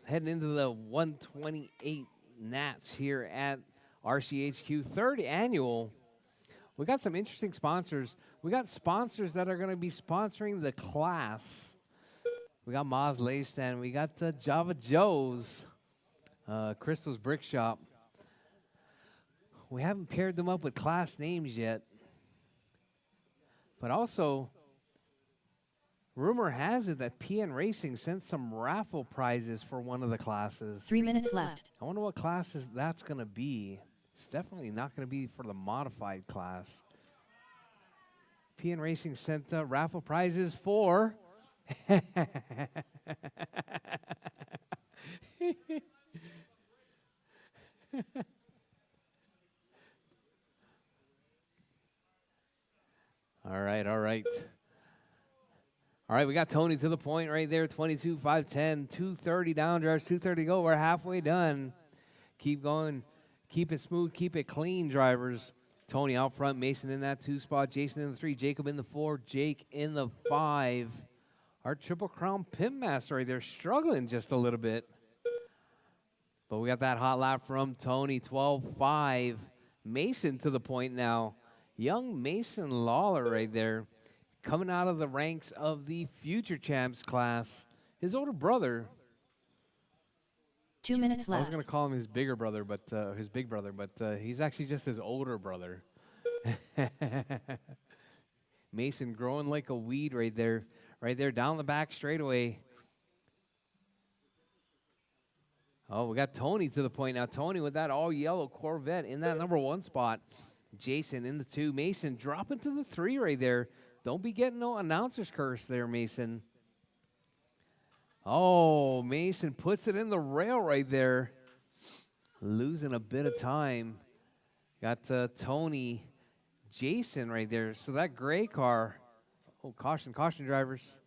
heading into the 128 Nats here at RCHQ, third annual. We got some interesting sponsors. We got sponsors that are going to be sponsoring the class. We got Ma's Lace Stand. We got Java Joe's, Crystal's Brick Shop. We haven't paired them up with class names yet. But also, rumor has it that PN Racing sent some raffle prizes for one of the classes. 3 minutes left. I wonder what classes that's going to be. It's definitely not going to be for the modified class. PN Racing sent raffle prizes for... All right. All right, we got Tony to the point right there, 22, 510, 230 down, drivers, 230 go. We're halfway done. Keep going. Keep it smooth. Keep it clean, drivers. Tony out front, Mason in that 2 spot, Jason in the 3, Jacob in the 4, Jake in the 5. Our Triple Crown Pimp Master right there, struggling just a little bit. But we got that hot lap from Tony, 12-5. Mason to the point now. Young Mason Lawler right there, coming out of the ranks of the Future Champs class. His older brother. 2 minutes left. I was going to call him his bigger brother, but his big brother, but he's actually just his older brother. Mason growing like a weed right there down the back straightaway. Oh, we got Tony to the point now. Tony with that all yellow Corvette in that number 1 spot. Jason in the 2. Mason dropping to the 3 right there. Don't be getting no announcer's curse there, Mason. Oh, Mason puts it in the rail right there. Losing a bit of time. Got Tony, Jason right there. So that gray car. Oh, caution drivers.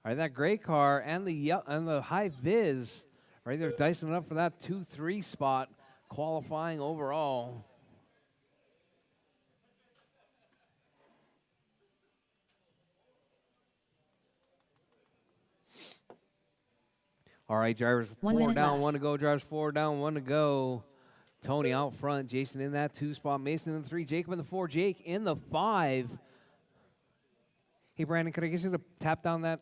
All right, that gray car and the high vis right there dicing it up for that 2-3 spot, qualifying overall. All right, drivers, 4 down, left. 1 to go. Drivers, 4 down, 1 to go. Tony out front. Jason in that 2 spot. Mason in the 3. Jacob in the 4. Jake in the 5. Hey, Brandon, could I get you to tap down that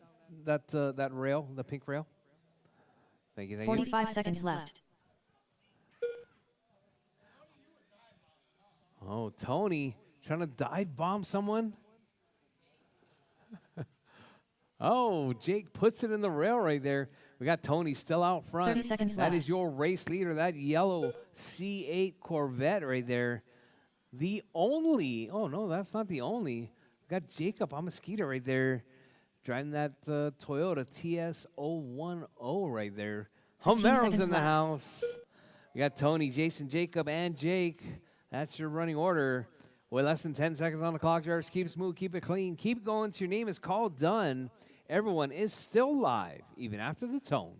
rail, the pink rail? Thank you. 45 seconds left. Oh, Tony trying to dive bomb someone. Oh, Jake puts it in the rail right there. We got Tony still out front. 30 seconds That left. is your race leader, that yellow C8 Corvette right there. The only, oh no, that's not the only. We got Jacob Amasquita right there, driving that Toyota TS010 right there. Homero's in the house. We got Tony, Jason, Jacob, and Jake. That's your running order. With less than 10 seconds on the clock, drivers, keep it smooth, keep it clean, keep going till your name is called done. Everyone is still live, even after the tone.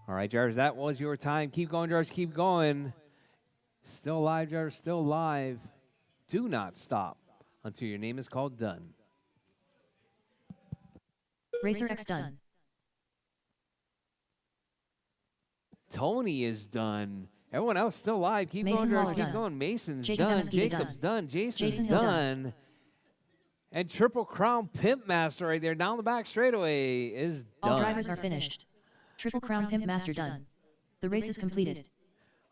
All right, drivers, that was your time. Keep going, drivers, keep going. Still live, drivers, still live. Do not stop until your name is called done. Rchq done. Tony is done. Everyone else still live. Keep Mason going, drivers, Lawler keep done. going. Mason's Jacob done. Amasquita Jacob's done. done. Jason's Jason Hill done. And Triple Crown Pimp Master right there down the back straightaway is done. All drivers are finished. Triple Crown Pimp Master done. The race is completed.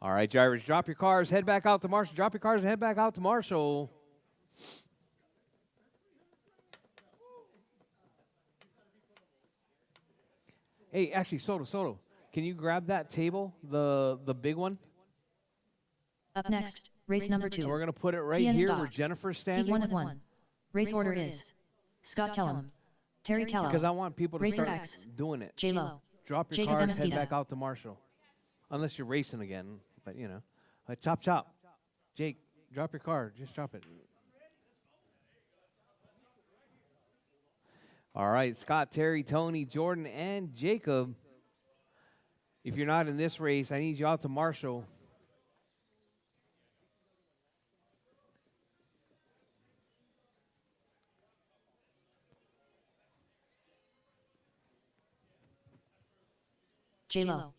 All right, drivers, drop your cars, head back out to Marshall. Drop your cars and head back out to Marshall. Hey, actually, Soto, can you grab that table, the big one? Up next, race number 2. And we're going to put it right PN here stock. where Jennifer's Heat standing. 1 of 1. Race order is Scott Kellum, Terry Kellum, Because I want people to start Rchq, doing it. J-Lo, Drop your Jacob cars, head Amasquita. back out to Marshall. Unless you're racing again, but you know. Chop. Jake, drop your car. Just drop it. All right, Scott, Terry, Tony, Jordan, and Jacob. If you're not in this race, I need you out to Marshall. J-Lo.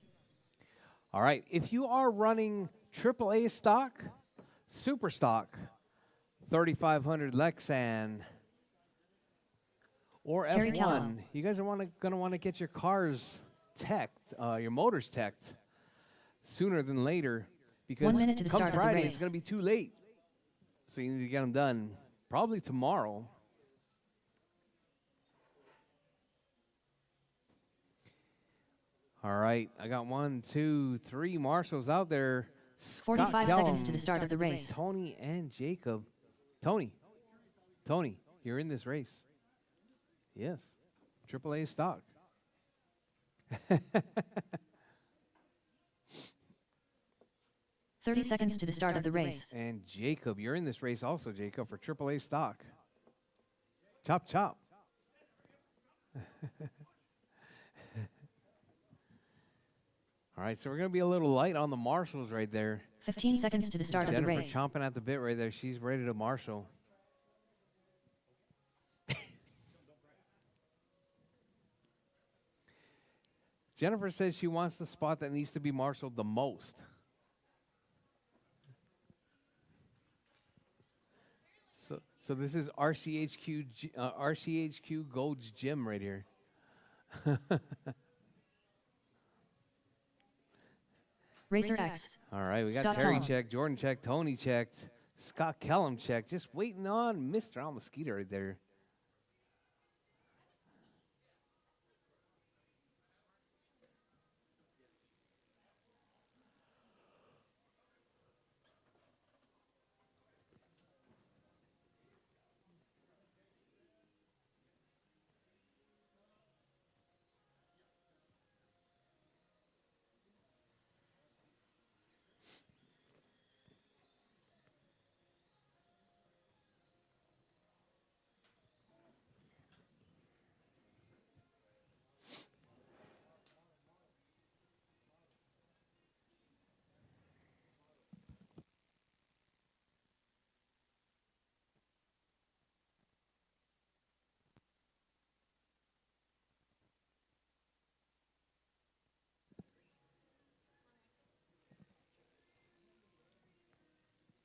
All right, if you are running AAA stock, super stock, 3500 Lexan, or Terry F1, Callow. you guys are going to want to get your cars teched, your motors teched sooner than later, because 1 minute to the come start of the Friday, race. it's going to be too late. So you need to get them done probably tomorrow. All right, I got 1, 2, 3 marshals out there. 45 Scott seconds Kellum, to the start of the race. Tony and Jacob. Tony, you're in this race. Yes, AAA stock. 30 seconds to the start of the race. And Jacob, you're in this race also, Jacob, for AAA stock. Chop, chop. All right, so we're going to be a little light on the marshals right there. 15 seconds to the start of the Jennifer race. chomping at the bit right there. She's ready to marshal. Jennifer says she wants the spot that needs to be marshaled the most. So this is RCHQ Gold's Gym right here. Rchq. All right, we got Scott Terry Kellum. checked, Jordan checked, Tony checked, Scott Kellum checked. Just waiting on Mr. Almosquito right there.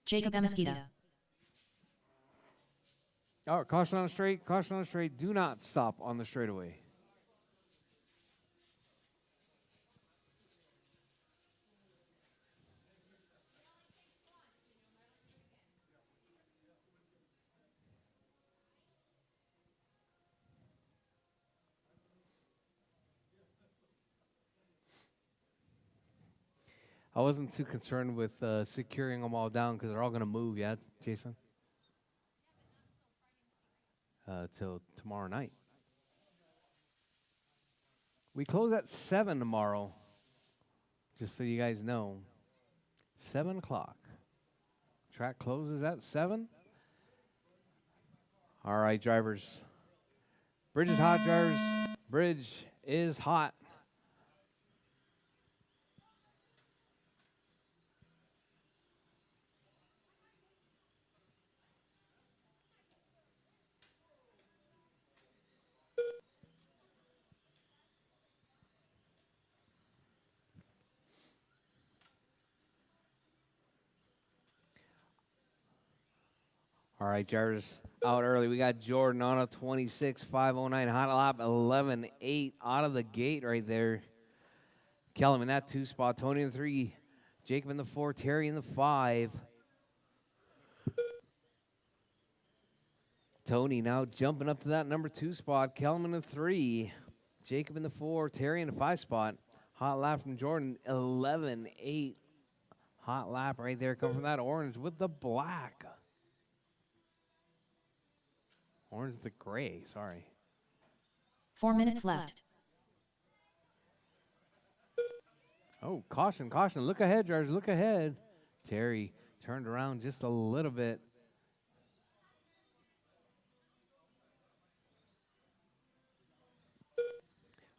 Jacob Amosquita. All right, caution on the straight, caution on the straight. Do not stop on the straightaway. I wasn't too concerned with securing them all down because they're all going to move, yeah, Jason? Till tomorrow night. We close at 7 tomorrow, just so you guys know. 7 o'clock. Track closes at 7. All right, drivers. Bridge is hot, drivers. Bridge is hot. All right, drivers out early. We got Jordan on a 26.509 hot lap, 11.8 out of the gate right there. Kellum in that 2 spot, Tony in the 3, Jacob in the 4, Terry in the 5. Tony now jumping up to that number 2 spot, Kellum in the 3, Jacob in the 4, Terry in the 5 spot. Hot lap from Jordan, 11.8 hot lap right there. Come from that orange with the black. Orange with the gray, sorry. 4 minutes left. Oh, caution, caution. Look ahead, drivers, look ahead. Terry turned around just a little bit.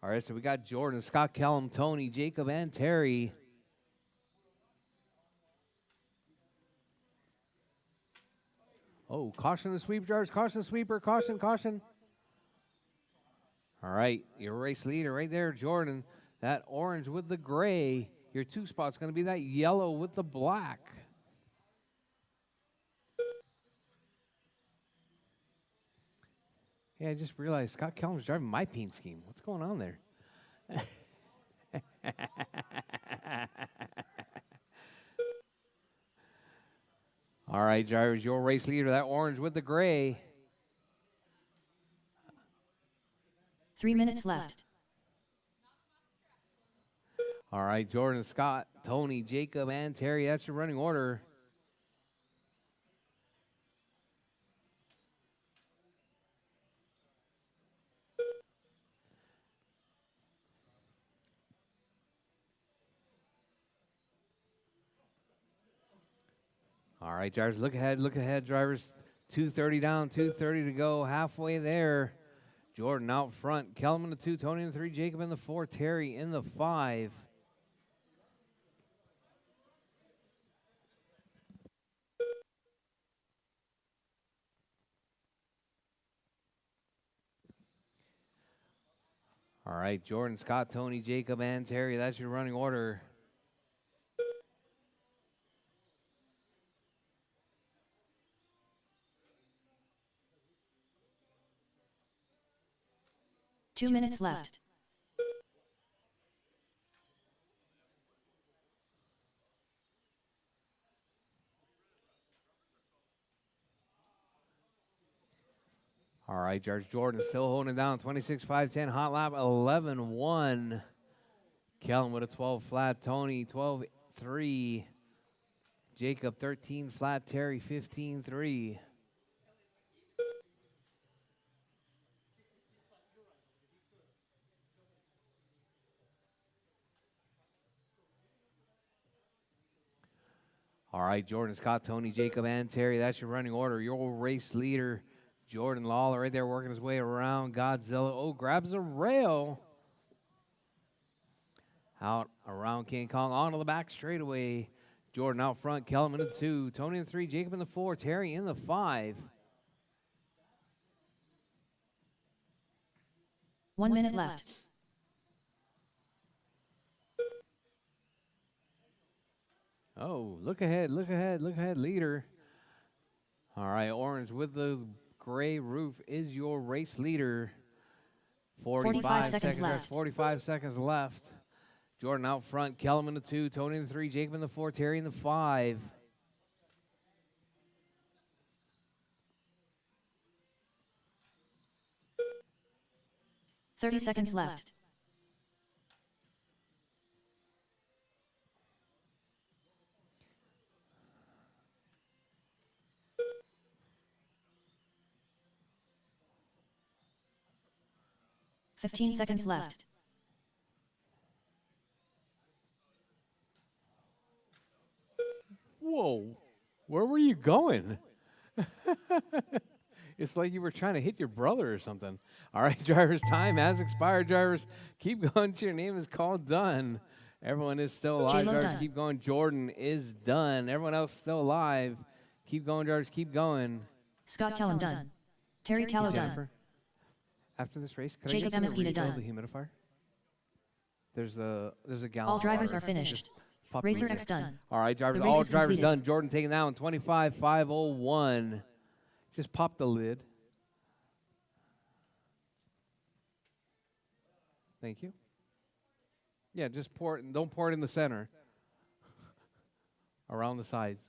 All right, so we got Jordan, Scott Kellum, Tony, Jacob, and Terry. Oh, caution the sweep, drivers, caution the sweeper, caution, caution. All right, your race leader right there, Jordan. That orange with the gray. Your 2 spot's going to be that yellow with the black. Yeah, I just realized Scott Kellum's driving my paint scheme. What's going on there? All right, drivers, your race leader, that orange with the gray. 3 minutes left. All right, Jordan, Scott, Tony, Jacob, and Terry, that's your running order. All right, drivers, look ahead, drivers. 2:30 down, 2:30 to go, halfway there. Jordan out front, Kellum in the 2, Tony in the 3, Jacob in the 4, Terry in the 5. All right, Jordan, Scott, Tony, Jacob, and Terry, that's your running order. Two minutes left. All right, Jordan still holding it down. 26-5-10, hot lap 11-1. Kellum with a 12 flat. Tony 12-3. Jacob 13 flat. Terry 15-3. All right, Jordan, Scott, Tony, Jacob, and Terry. That's your running order. Your race leader, Jordan Lawler, right there working his way around. Godzilla. Oh, grabs a rail. Out around King Kong, onto the back straightaway. Jordan out front, Kellum in the 2, Tony in the 3, Jacob in the 4, Terry in the 5. 1 minute left. Oh, look ahead, leader. All right, orange with the gray roof is your race leader. 45 seconds left. 45 seconds left. Jordan out front, Kellum in the 2, Tony in the 3, Jacob in the 4, Terry in the 5. 30 seconds left. Fifteen seconds left. Whoa, where were you going? It's like you were trying to hit your brother or something. All right, drivers, time has expired. Drivers, keep going till your name is called done. Everyone is still alive. J-Lo Drivers, done. keep going. Jordan is done. Everyone else still alive. Keep going, drivers, keep going. Scott Kellum done. Terry Callow done. Jennifer, after this race, could Jacob I get you to Amesquita refill done. the humidifier? There's a gallon. All of drivers water. are finished. Just pop the Racer meter. X done. All right, drivers, The race all is drivers completed. done. Jordan taking down 25-501. Just pop the lid. Thank you. Yeah, just pour it, and don't pour it in the center. Around the sides.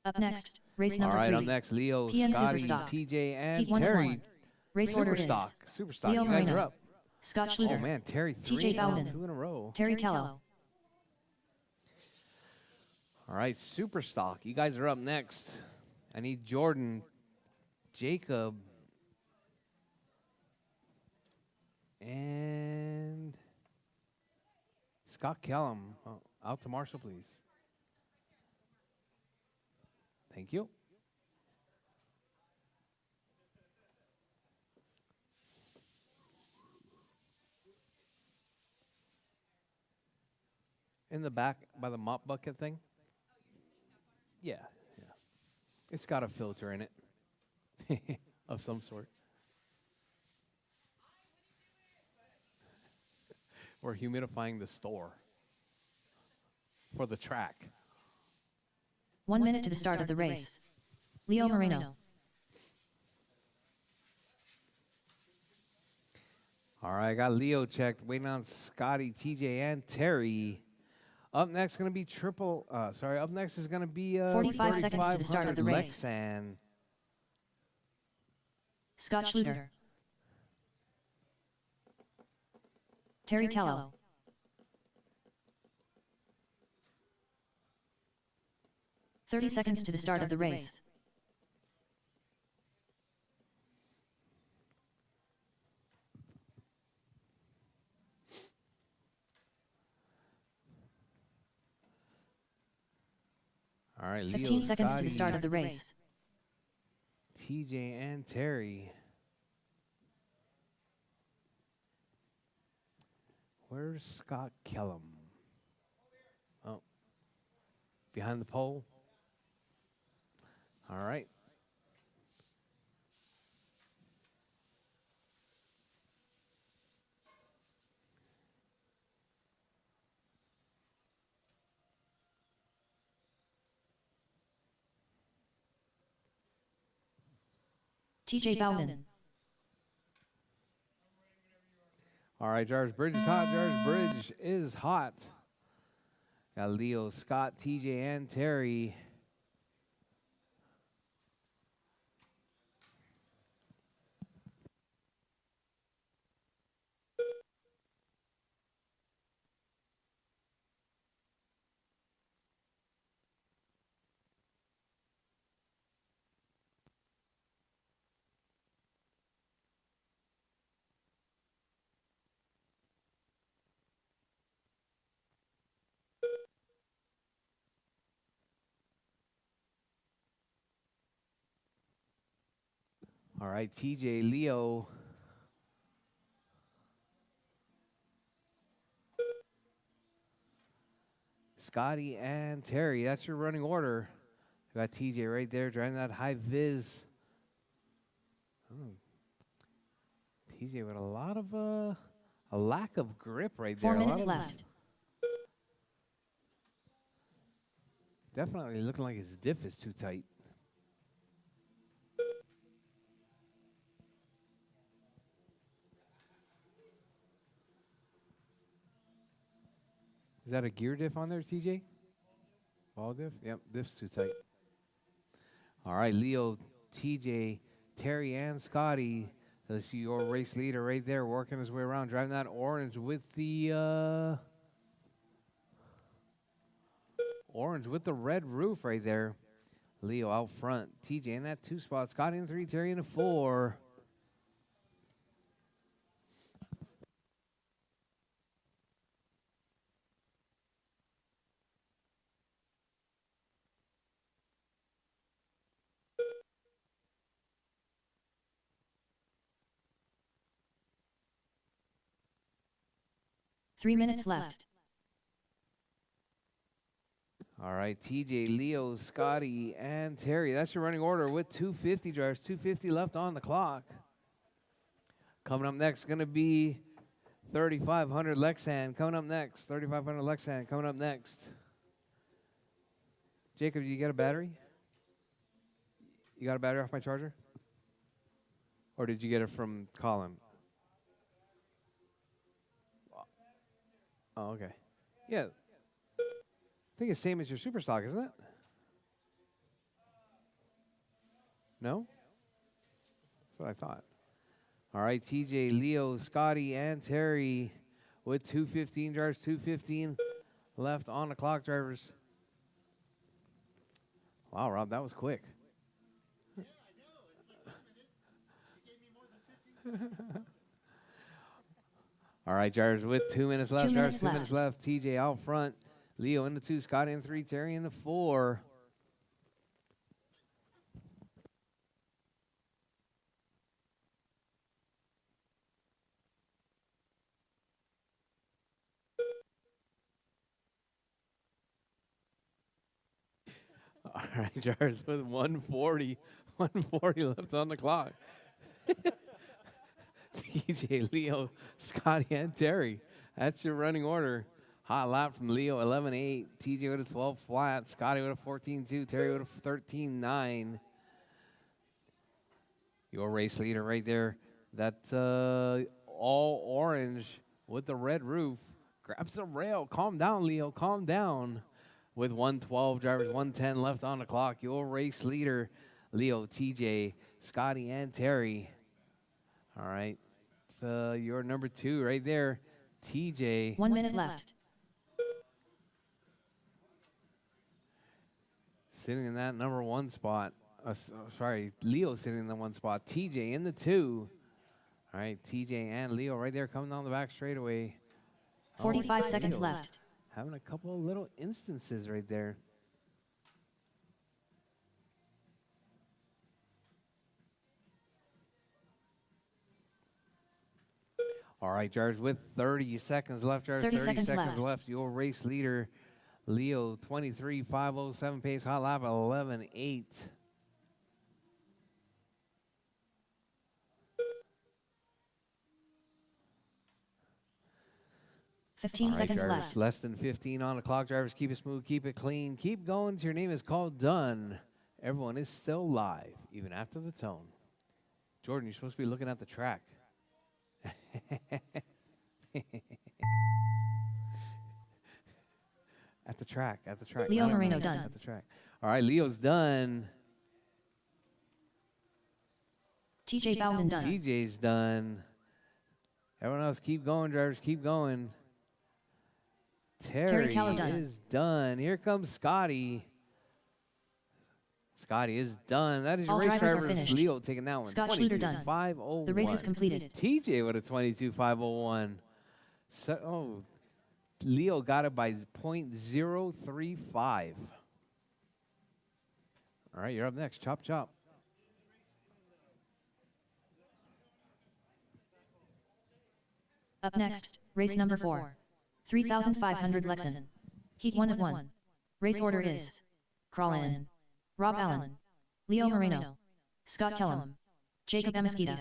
Up next, race All number right, 3. up next, Leo, PN Scotty, Superstock. TJ, and Heat 1 Terry. 1. Race order is Superstock. Leo You guys Moreno, are up. Scott Oh, Schluter, man, Terry, TJ 3 now, Bowden, 2 in a row. Terry Callow. All right, Superstock. You guys are up next. I need Jordan, Jacob, and Scott Kellum. Oh, out to Marshall, please. Thank you. In the back by the mop bucket thing? Yeah. It's got a filter in it of some sort. We're humidifying the store for the track. 1 minute to the start of the race. Leo Moreno. All right, I got Leo checked, waiting on Scotty, TJ, and Terry. Up next going to be up next is going to be 45 seconds to the start of the race. Lexan. Scott Schluter. Terry Kello. "30 seconds to the start of the race. All right, Leo, 15 seconds Scotty, to the start of the race. TJ, and Terry. Where's Scott Kellum? Oh, behind the pole. All right. TJ Bowden. All right, Jarvis Bridge is hot. Jarvis Bridge is hot. Got Leo, Scott, TJ, and Terry. All right, TJ, Leo. Scotty and Terry. That's your running order. You got TJ right there driving that high vis. Oh. TJ with a lot of a lack of grip right there. 4 minutes left. Definitely looking like his diff is too tight. Is that a gear diff on there, TJ? Ball diff? Yep, diff's too tight. All right, Leo, TJ, Terry, and Scotty. Let's see your race leader right there working his way around, driving that orange with the red roof right there. Leo out front. TJ in that 2 spot. Scotty in 3, Terry in a 4. Three minutes left. All right, TJ, Leo, Scotty, and Terry. That's your running order with 250 drivers. 250 left on the clock. Coming up next, going to be 3,500 Lexan. Coming up next, 3,500 Lexan. Coming up next. Jacob, you got a battery? You got a battery off my charger? Or did you get it from Colin? Oh, okay. Yeah. I think it's same as your super stock, isn't it? No? That's what I thought. All right, TJ, Leo, Scotty, and Terry with 215 drivers, 215 left on the clock, drivers. Wow, Rob, that was quick. Yeah, I know. It's last minute. You gave me more than 50. All right, drivers, with 2 minutes left. 2 minutes Drivers, 2 minutes left. TJ out front. Leo in the 2, Scotty in 3, Terry in the 4. All right, Jars with 140 left on the clock. TJ, Leo, Scotty, and Terry. That's your running order. Hot lap from Leo, 11.8. TJ with a 12 flat. Scotty with a 14.2. Terry with a 13.9. Your race leader right there. That's all orange with the red roof. Grabs the rail. Calm down, Leo. Calm down. With 112 drivers, 110 left on the clock. Your race leader, Leo, TJ, Scotty, and Terry. All right. Your number 2 right there, TJ. 1 minute left. Sitting in that number 1 spot. Sorry, Leo sitting in the 1 spot. TJ in the 2. All right, TJ and Leo right there coming down the back straightaway. 45 seconds left. Having a couple of little instances right there. All right, drivers, with 30 seconds left, drivers, 30 seconds left. Your race leader, Leo, 23.507 pace, hot lap, 11.8. 15 seconds drivers, left. Less than 15 on the clock. Drivers, keep it smooth, keep it clean, keep going till your name is called done. Everyone is still live, even after the tone. Jordan, you're supposed to be looking at the track. At the track. Leo Moreno done. At the track. All right, Leo's done. TJ Bowden done. TJ's done. Everyone else, keep going, drivers, keep going. Terry is done. Here comes Scotty. Scotty is done. That is your All race drivers are driver. finished. Leo taking that one. Scott Schluter done. 22.501. The race is completed. TJ with a 22.501. So, Leo got it by .035. All right, you're up next. Chop, chop. Up next, race number 4. 3,500 Lexan. Heat 1 of 1. Race order is Crawlin, Rob Allen, Leo Moreno, Scott Kellum, Jacob Mesquita.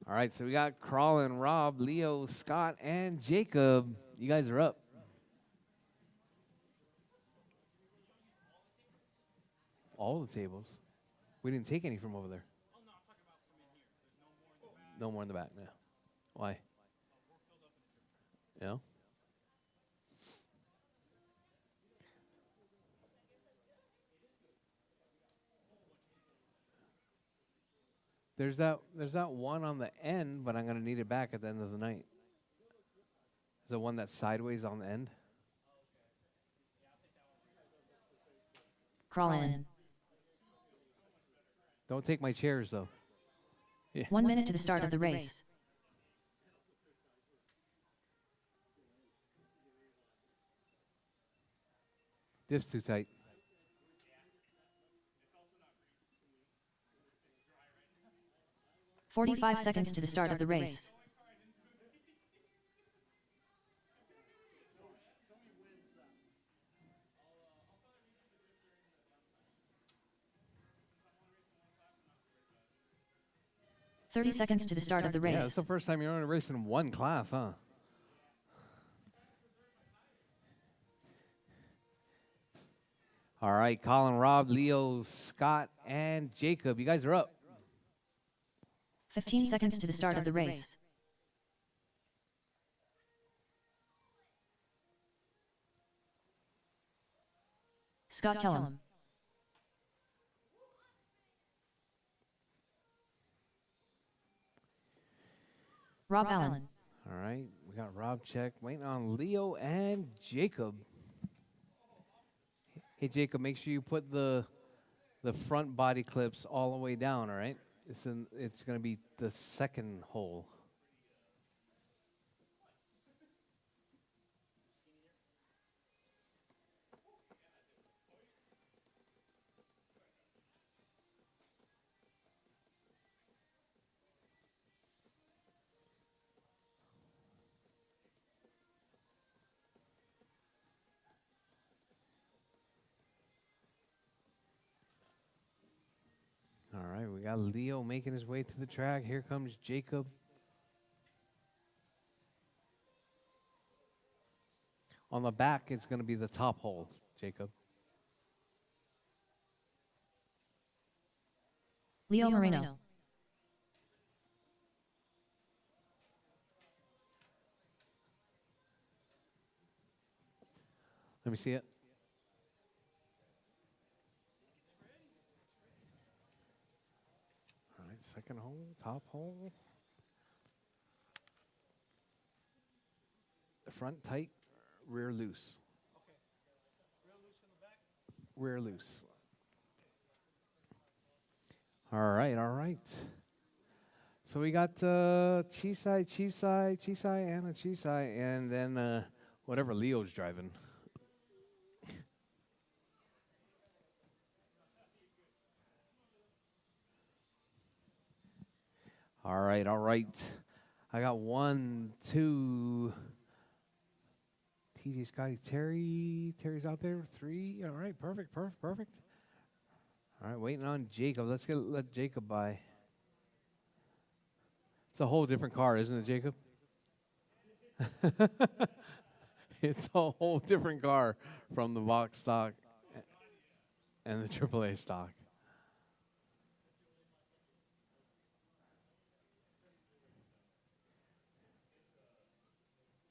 All right, so we got Crawlin, Rob, Leo, Scott, and Jacob. You guys are up. All the tables. We didn't take any from over there. No more in the back now. Why? Yeah. There's that one on the end, but I'm gonna need it back at the end of the night. The one that's sideways on the end. Crawlin. Don't take my chairs though. Yeah. 1 minute to the start of the race. Diff's too tight. "45 seconds to the start of the race. "30 seconds to the start of the race. Yeah, it's the first time you're only racing in one class, huh? All right, Colin, Rob, Leo, Scott, and Jacob. You guys are up. 15 seconds to the start of the race. Scott Kellum. Rob Allen. All right, we got Rob check, waiting on Leo and Jacob. Hey, Jacob, make sure you put the front body clips all the way down, all right? It's going to be the second hole. All right, we got Leo making his way to the track. Here comes Jacob. On the back, it's going to be the top hole, Jacob. Leo Moreno. Let me see it. All right, second hole, top hole. The front tight, rear loose. Okay. Real loose in the back. Rear loose. All right, all right. So we got Chisai, Anna Chisai, and then whatever Leo's driving. All right, all right. I got 1, 2. TJ, Scotty, Terry. Terry's out there. 3. All right, perfect. All right, waiting on Jacob. Let Jacob by. It's a whole different car, isn't it, Jacob? It's a whole different car from the box stock and the AAA stock.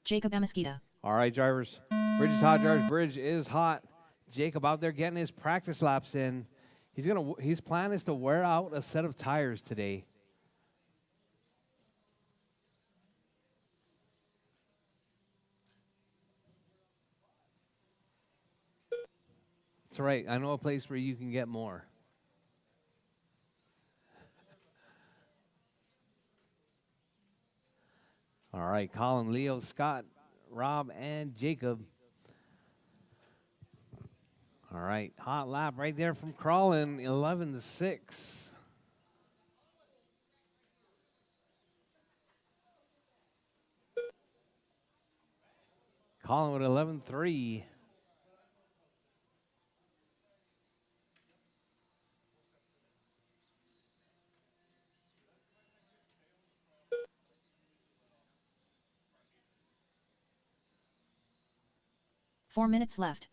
Jacob Amasquita. All right, drivers. Bridge is hot, drivers. Bridge is hot. Jacob out there getting his practice laps in. His plan is to wear out a set of tires today. That's right. I know a place where you can get more. All right, Colin, Leo, Scott, Rob, and Jacob. All right, hot lap right there from Crawlin, 11-6. Colin with 11-3. Four minutes left.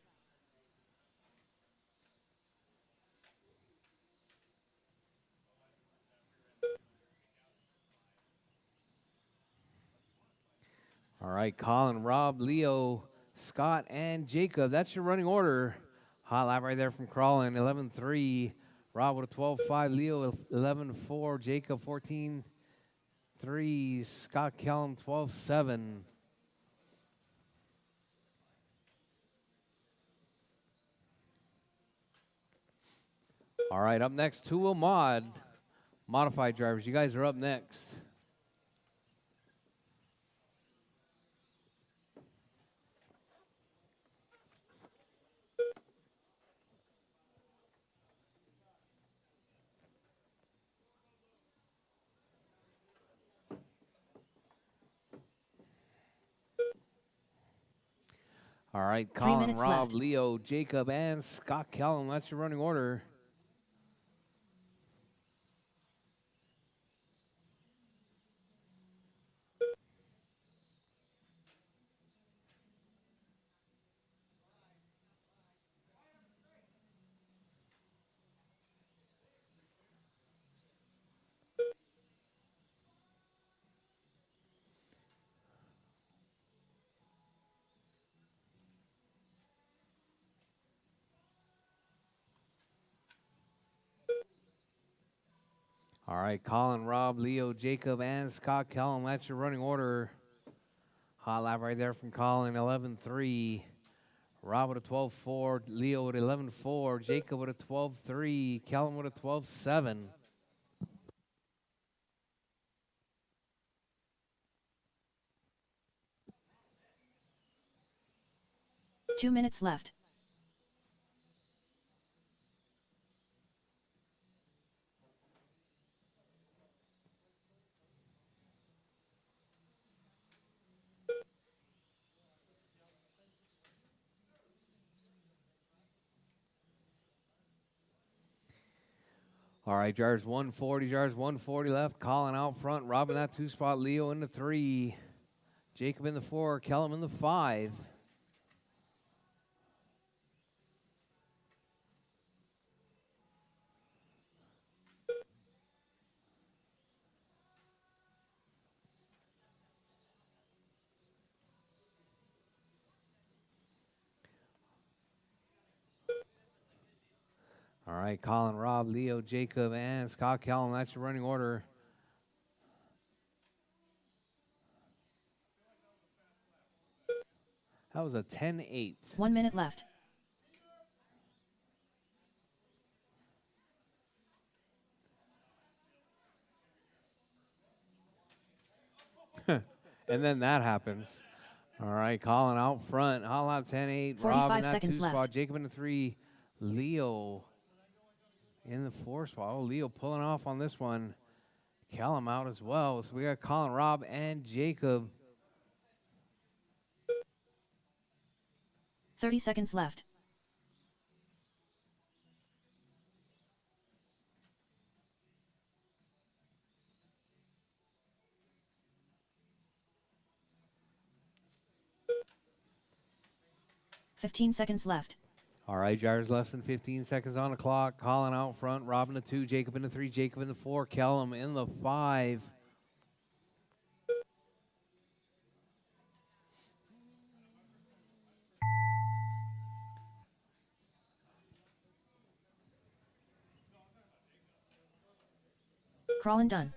All right, Colin, Rob, Leo, Scott, and Jacob. That's your running order. Hot lap right there from Crawlin, 11-3. Rob with a 12-5. Leo, 11-4. Jacob, 14-3. Scott Kellum, 12-7. All right, up next, two-wheel mod. Modified drivers, you guys are up next. All right, Colin, Rob, left. Leo, Jacob, and Scott Kellum. That's your running order. All right, Colin, Rob, Leo, Jacob, and Scott Kellum. That's your running order. Hot lap right there from Colin, 11-3. Rob with a 12-4. Leo with 11-4. Jacob with a 12-3. Kellum with a 12-7. Two minutes left. All right, Jars 140, Jars 140 left. Colin out front. Rob in that 2 spot. Leo in the 3. Jacob in the 4. Kellum in the 5. All right, Colin, Rob, Leo, Jacob, and Scott Callum. That's your running order. That was a 10-8. 1 minute left. And then that happens. All right, Colin out front. Hall out 10-8. Rob in 45 that 2 seconds spot. left. Jacob in the 3. Leo in the 4 spot. Oh, Leo pulling off on this one. Callum out as well. So we got Colin, Rob, and Jacob. 30 seconds left. $15 seconds left. All right, drivers less than 15 seconds on the clock. Colin out front. Rob in the 2. Jacob in the 3. Jacob in the 4. Callum in the 5. Crawlin done.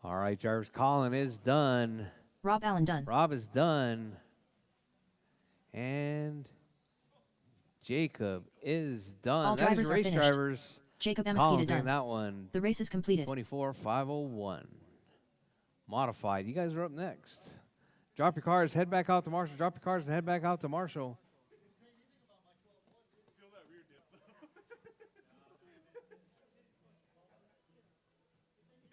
All right, drivers. Colin is done. Rob Allen done. Rob is done. And Jacob is done. All That is drivers your are race finished. drivers. Jacob Colin Amesquita taking done. that one. The race is completed. 24,501. Modified. You guys are up next. Drop your cars, head back out to Marshall. Drop your cars and head back out to Marshall. Feel that rear dip.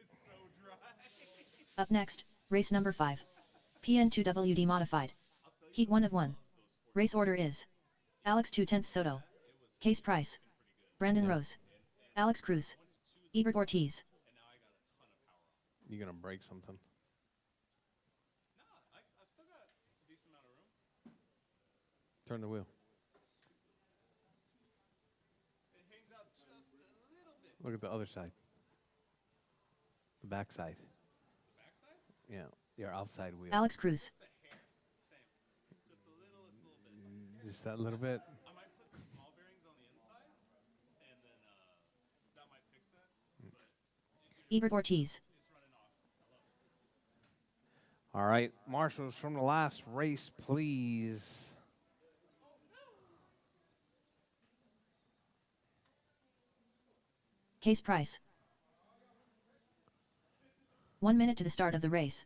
It's so dry. Up next, race number 5. PN2WD modified. Heat 1 of 1. Race order is Alex 2/10 Soto. Case Price. Brandon Rose. Alex Cruz. Ebert Ortiz. You're going to break something. I still got a decent amount of room. Turn the wheel. It hangs out just a little bit. Look at the other side. The back side. The backside? Yeah, your outside wheel. Alex Cruz. Just a hair. Same. Just the littlest little bit. Just that little bit. I might put the small bearings on the inside, and then that might fix that. But Ebert Ortiz. it's running awesome. I love it. All right, marshals from the last race, please. Case Price. 1 minute to the start of the race.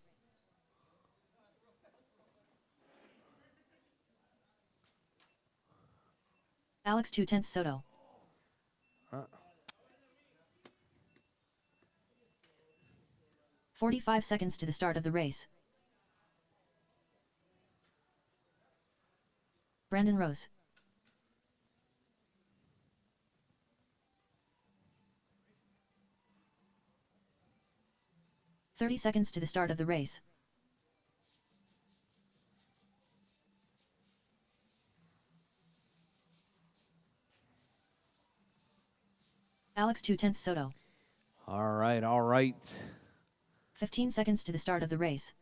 Alex 2/10 Soto. Uh, 45 seconds to the start of the race. Brandon Rose. "30 seconds to the start of the race. Alex 2/10 Soto. all right, all right. 15 seconds to the start of the race.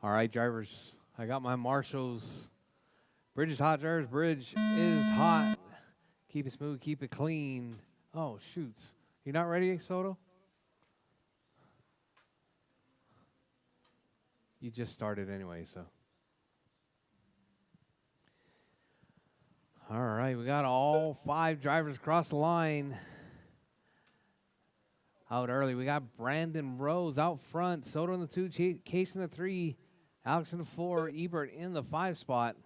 All right, drivers. I got my marshals. Bridge is hot, drivers. Bridge is hot. Keep it smooth, keep it clean. Oh, shoots. You not ready, Soto? You just started anyway, so. All right, we got all 5 drivers across the line. Out early, we got Brandon Rose out front. Soto in the 2, Case in the 3, Alex in the 4, Ebert in the 5 spot.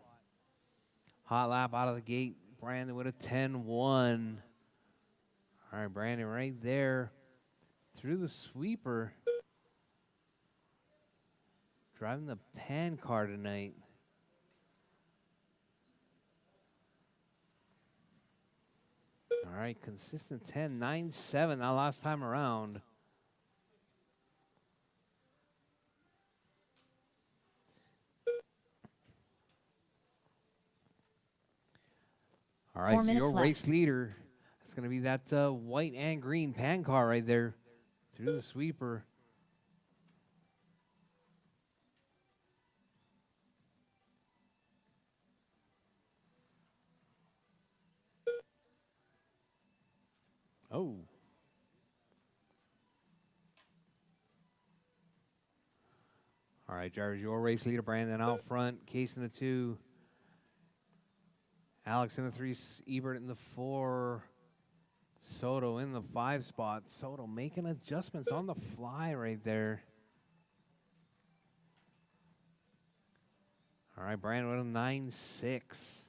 Hot lap out of the gate. Brandon with a 10-1. All right, Brandon right there through the sweeper. Driving the pan car tonight. All right, consistent 10, 9-7 that last time around. All right, 4 so minutes your left. race leader, it's going to be that white and green pan car right there through the sweeper. Oh. All right, drivers, your race leader, Brandon out front, Case in the 2, Alex in the 3, Ebert in the 4, Soto in the 5 spot. Soto making adjustments on the fly right there. All right, Brandon with a 9-6.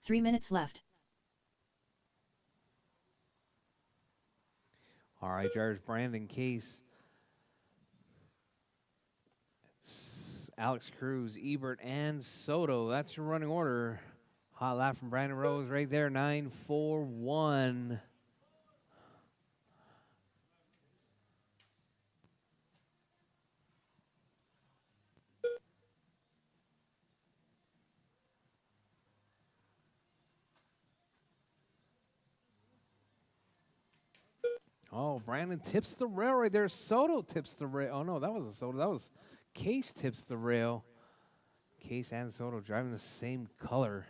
Three minutes left. All right, drivers, Brandon, Case, Alex Cruz, Ebert, and Soto. That's your running order. Hot lap from Brandon Rose right there, 9-4-1. Oh, Brandon tips the rail right there. Soto tips the rail. Oh, no, that wasn't Soto. That was Case tips the rail. Case and Soto driving the same color.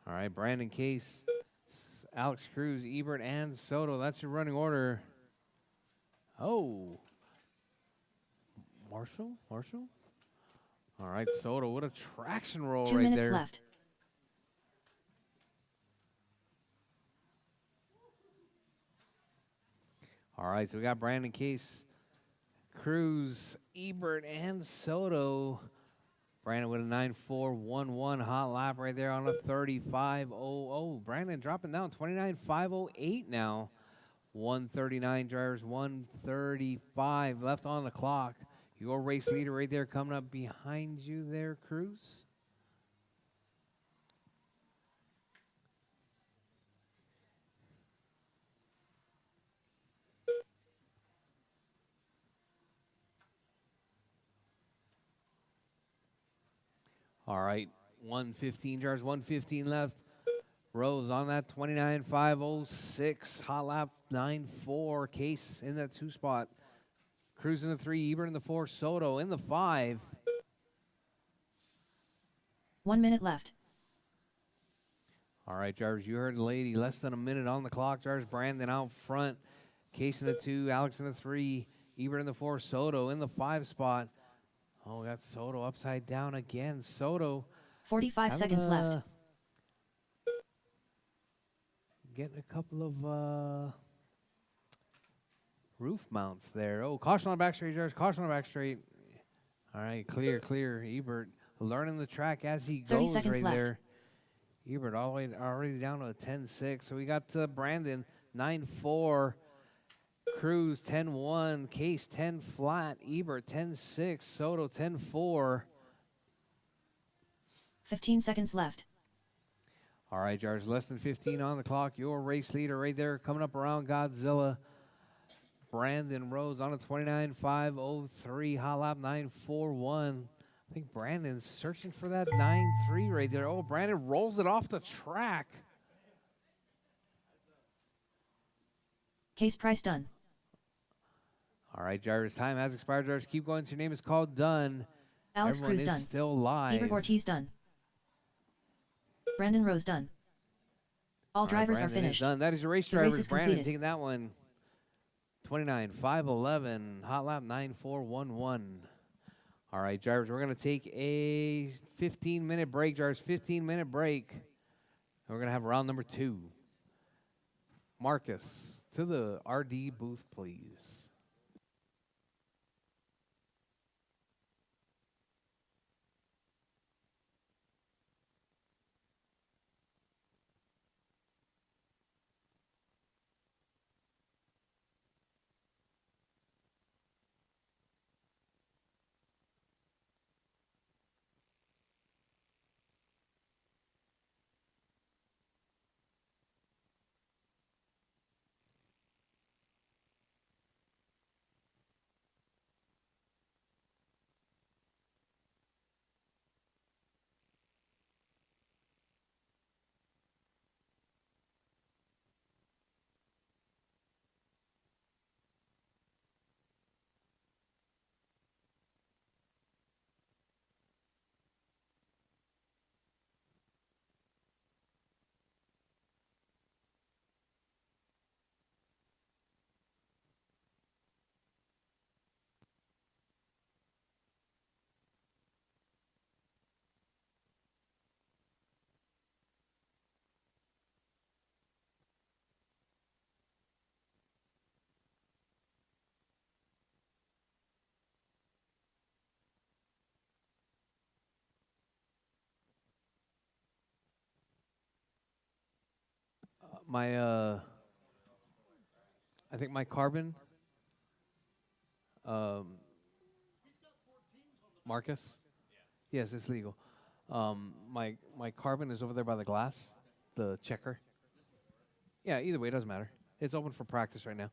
All right, Brandon, Case, Alex Cruz, Ebert, and Soto. That's your running order. Oh. Marshall? All right, Soto, what a traction roll 2 right minutes there. left. All right, so we got Brandon, Case, Cruz, Ebert, and Soto. Brandon with a 9-4-1-1 hot lap right there on a 35.00. Brandon dropping down 29.508 now. 139 drivers, 135 left on the clock. Your race leader right there coming up behind you there, Cruz. All right, 115 drivers, 115 left. Rose on that 29.506 hot lap 9-4. Case in that 2 spot. Cruz in the 3, Ebert in the 4, Soto in the 5. 1 minute left. All right, drivers, you heard the lady. Less than a minute on the clock. Drivers, Brandon out front. Case in the 2, Alex in the 3, Ebert in the 4, Soto in the 5 spot. Oh, we got Soto upside down again. Soto 45 seconds left. Getting a couple of roof mounts there. Oh, caution on the back straight, drivers. Caution on the back straight. All right, clear. Ebert learning the track as he 30 goes seconds right left. there. Ebert all the way already down to a 10-6. So we got Brandon 9-4, Cruz 10-1, Case 10 flat, Ebert 10-6, Soto 10-4. 15 seconds left. All right, drivers, less than 15 on the clock. Your race leader right there coming up around Godzilla. Brandon Rose on a 29.503 hot lap 9-4-1. I think Brandon's searching for that 9-3 right there. Oh, Brandon rolls it off the track. Case price done. All right, drivers, time has expired. Drivers, keep going. Your name is called done. Alex Everyone Cruz is done. still live. Ebert Ortiz done. Brandon Rose done. All drivers are Brandon is finished. done. That is your race The race drivers. is Brandon completed. taking that one. 29.511 hot lap 9-4-1-1. All right, drivers, we're going to take a 15-minute break, drivers. 15-minute break. And we're going to have round number 2. Marcus, to the RD booth, please. my I think my carbon, um, Marcus. Yes, it's legal. My carbon is over there by the glass, the checker. Yeah, either way, it doesn't matter. It's open for practice right now.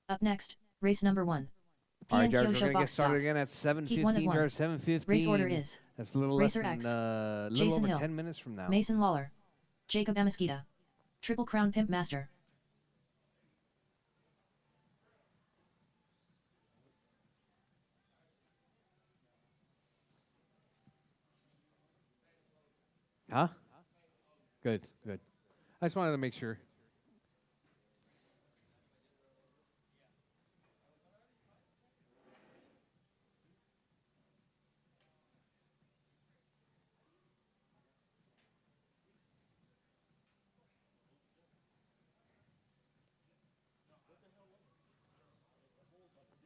Up next, race number 1. All right, PN drivers, we're Kyosho going to get box started stock. again at Heat 1 of 7:15. 1. Driver 7:15. Race order is That's a little Racer less X, than a little Jason over Hill, 10 minutes from now. Mason Lawler, Jacob Amesquita, Triple Crown Pimp Master. Huh? Good, good. I just wanted to make sure.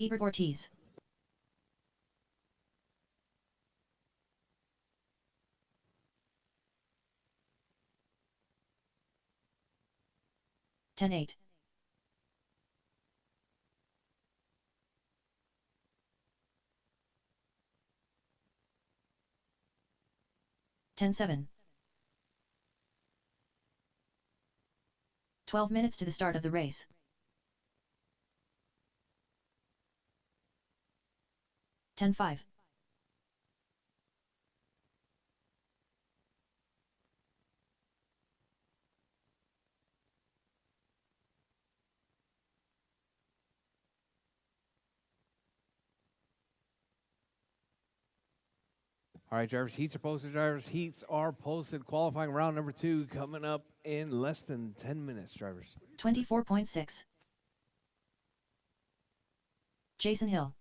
Ebert Ortiz. Ten eight. 10-7. 12 minutes to the start of the race. 10-5. All right, drivers, heats are posted. Drivers, heats are posted. Qualifying round number 2 coming up in less than 10 minutes, drivers. 24.6. Jason Hill.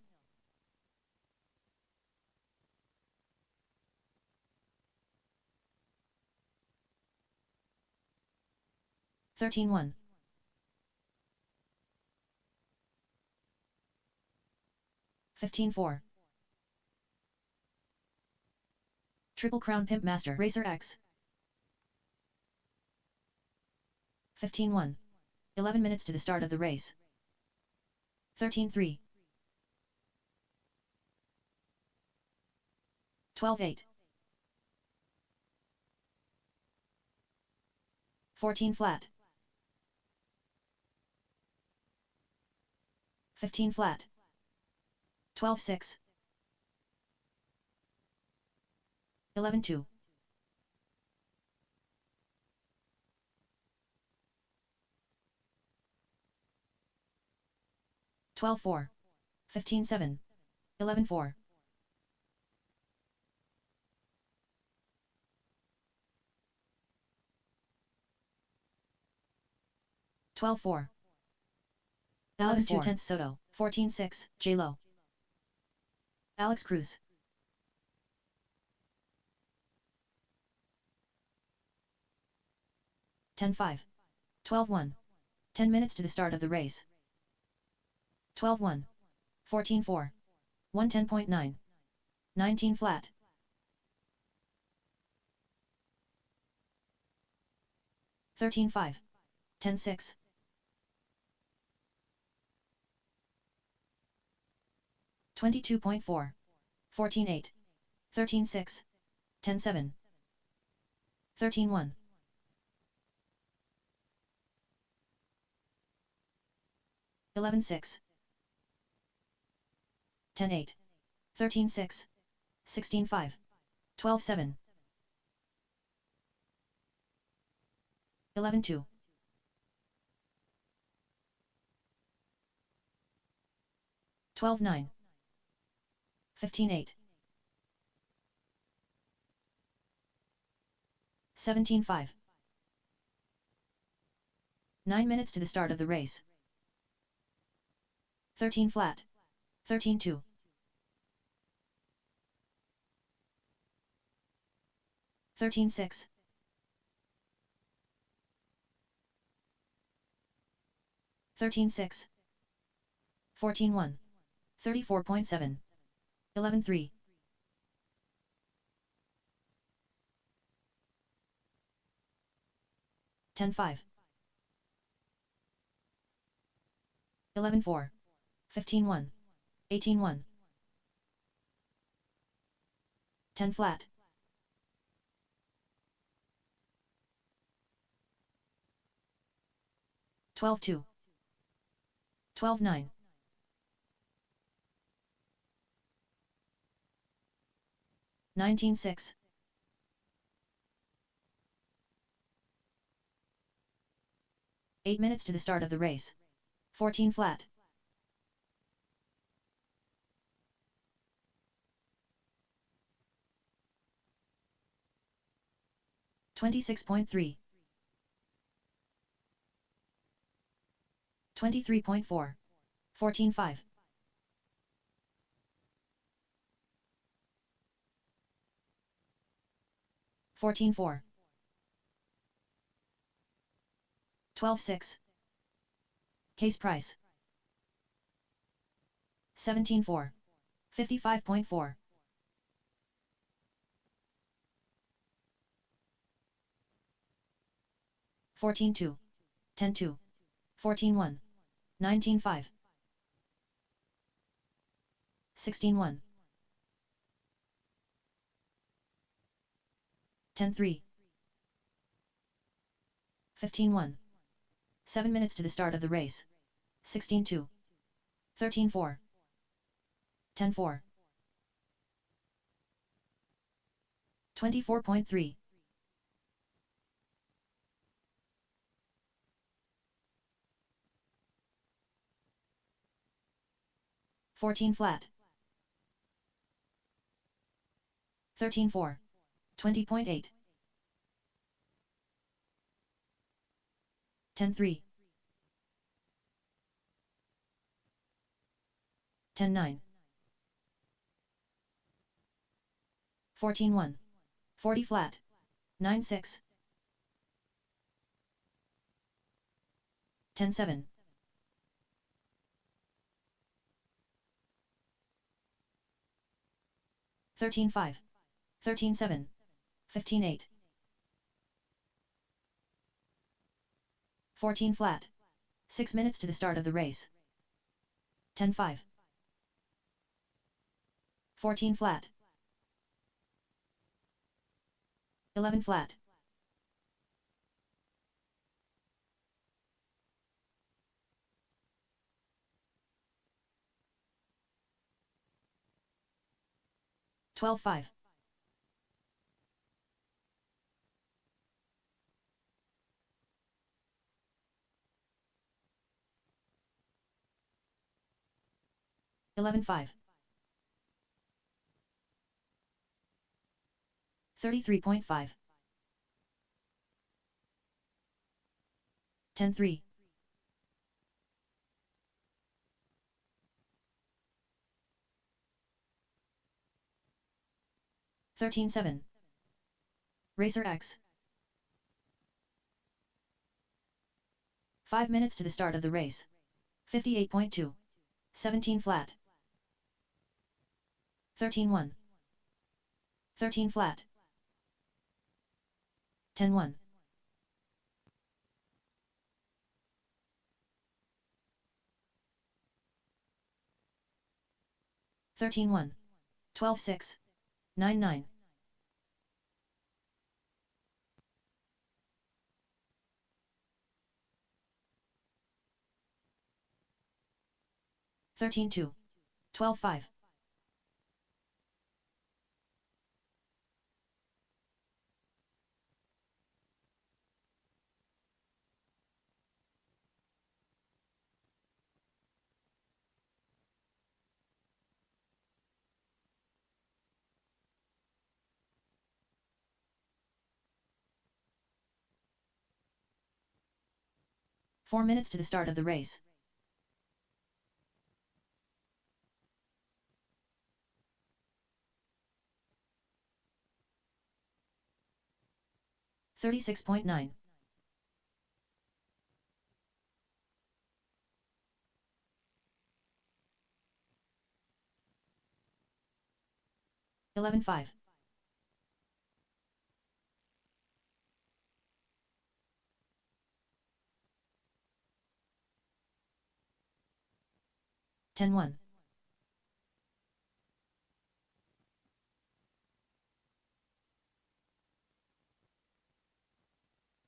13-1. 15-4. Triple Crown Pimp Master Racer X. 15-1. 11 minutes to the start of the race. 13-3. 12-8. 14 flat. 15 flat. 12-6. 11-2. 12-4. 15-7. 11-4. 12-4. Alex 2/10 Soto. 14-6. J-Lo. Alex Cruz. 10-5. 12-1. 10 minutes to the start of the race. 12-1. 14-4. 110.9. 19 flat. 13-5. 10-6. 22.4. 14-8. 13-6. 10-7. 13-1. 11-6. 10-8. 13-6. 16-5. 12-7. 11-2. 12-9. 15-8. 17-5. 9 minutes to the start of the race. 13 flat. 13-2. 13-6. 13-6. 14-1. 34.7. 11-3. 10-5. 11-4. 15-1. 18-1. 10 flat. 12-2. 12-9. 19-6. 8 minutes to the start of the race. 14 flat. 26.3. 23.4. 14-5. 14-4. 12-6. Case price. 17-4. 55.4. 14-2. 10-2. 14-1. 19-5. 16-1. 10-3. 15-1. 7 minutes to the start of the race. 16-2. 13-4. 10-4. 24.3. 14 flat. 13-4. 20.8. 10-3. 10-9. 14-1. 40 flat. 9-6. 10-7. 13-5. 13-7. 15-8. 14 flat. 6 minutes to the start of the race. 10-5. 14 flat. 11 flat. 12-5. 11-5. 33.5. 10-3. 13-7. Rchq. 5 minutes to the start of the race. 58.2. 17 flat. 13-1. 13 flat. 10-1. 13-1. 12-6. 9-9. 13-2. 12-5. 4 minutes to the start of the race. 36.9. 11.5. 10.1.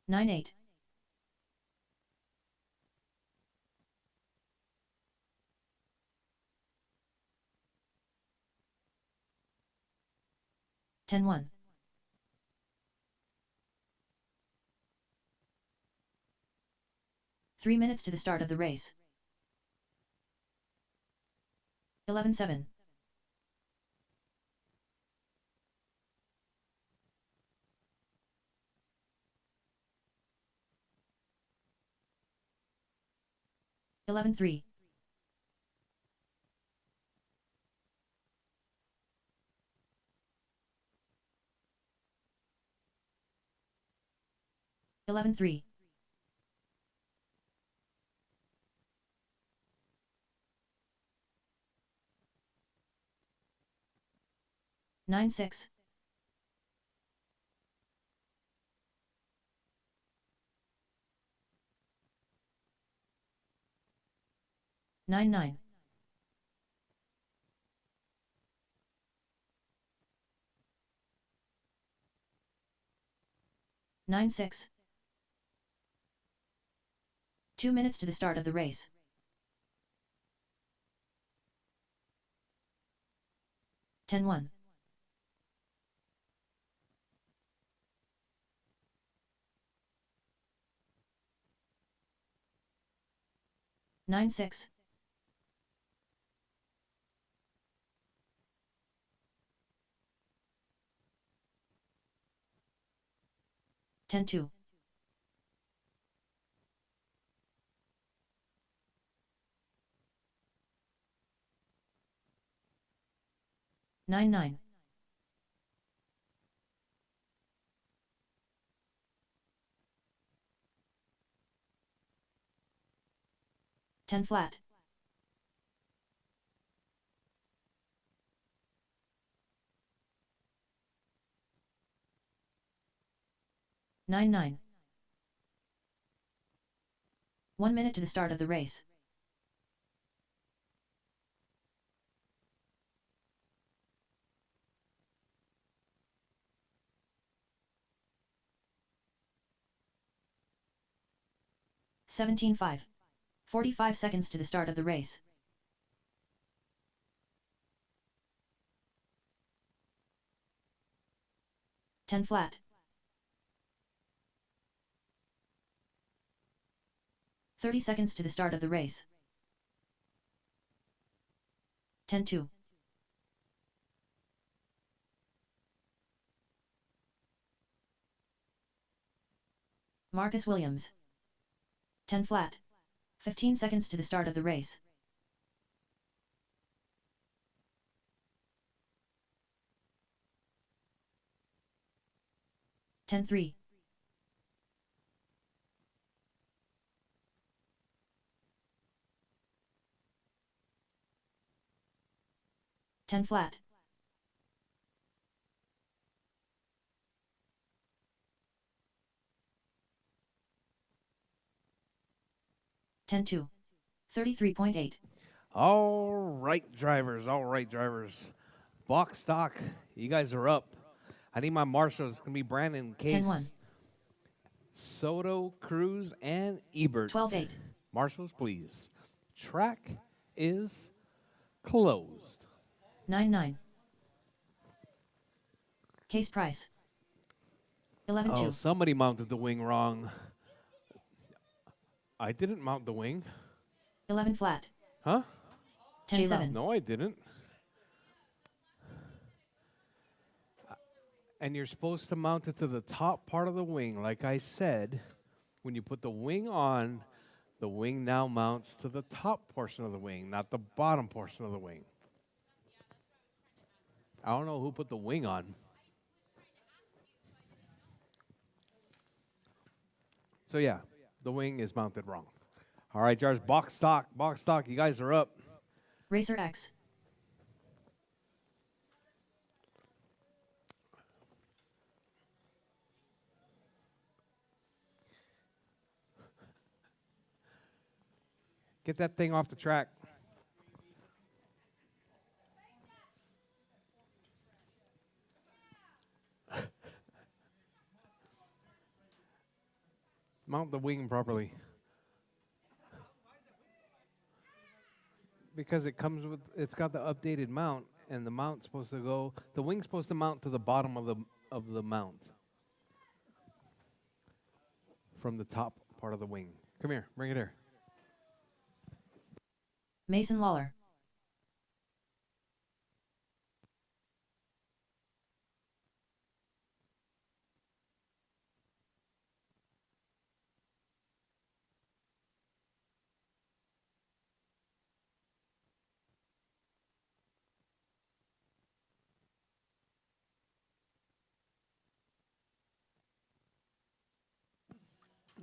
9.8. 10.1. 3 minutes to the start of the race. 11.7. 11.3. 11.3. 9.6. 9.9. 9.6. 2 minutes to the start of the race. 10.1. 9.6. 10.2. 9.9. 10 flat. 9.9. 1 minute to the start of the race. 17.5. 45 seconds to the start of the race. 10 flat. 30 seconds to the start of the race. 10.2. Marcus Williams. 10 flat. 15 seconds to the start of the race. 10.3. 10 flat. 10.2. 33.8. All right, drivers. All right, drivers. Box stock, you guys are up. I need my marshals. It's going to be Brandon, Case, 10.1. Soto, Cruz, and Ebert. 12.8. Marshals, please. Track is closed. 9.9. Case price. 11.2. Oh, somebody mounted the wing wrong. I didn't mount the wing. 11 flat. Huh? 10.7. No, I didn't. And you're supposed to mount it to the top part of the wing. Like I said, when you put the wing on, the wing now mounts to the top portion of the wing, not the bottom portion of the wing. I don't know who put the wing on. So yeah, the wing is mounted wrong. All right, drivers, box stock, box stock. You guys are up. Racer X. Get that thing off the track. Mount the wing properly. Because it comes with, it's got the updated mount, and the mount's supposed to go, the wing's supposed to mount to the bottom of the mount. From the top part of the wing. Come here, bring it here. Mason Lawler.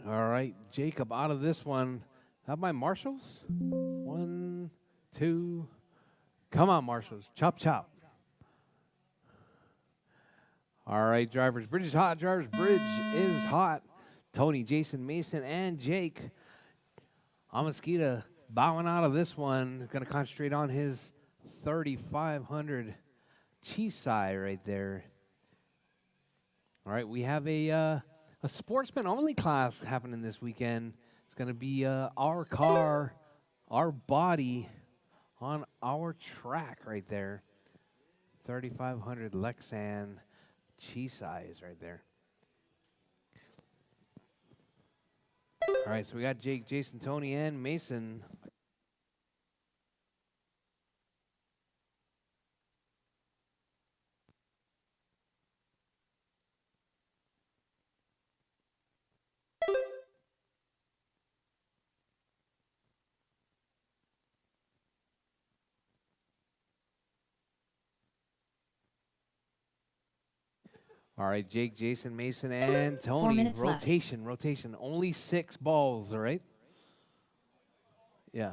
All right, Jacob out of this one. Have my marshals? 1, 2. Come on, marshals. Chop, chop. All right, drivers. Bridge is hot, drivers. Bridge is hot. Tony, Jason, Mason, and Jake. Amasquita bowing out of this one. Going to concentrate on his 3,500 Chisai right there. All right, we have a sportsman-only class happening this weekend. It's going to be our car, our body on our track right there. 3,500 Lexan Chisai is right there. All right, so we got Jake, Jason, Tony, and Mason. All right, Jake, Jason, Mason, and Tony. minutes left. Rotation. Only 6 balls, all right? Yeah.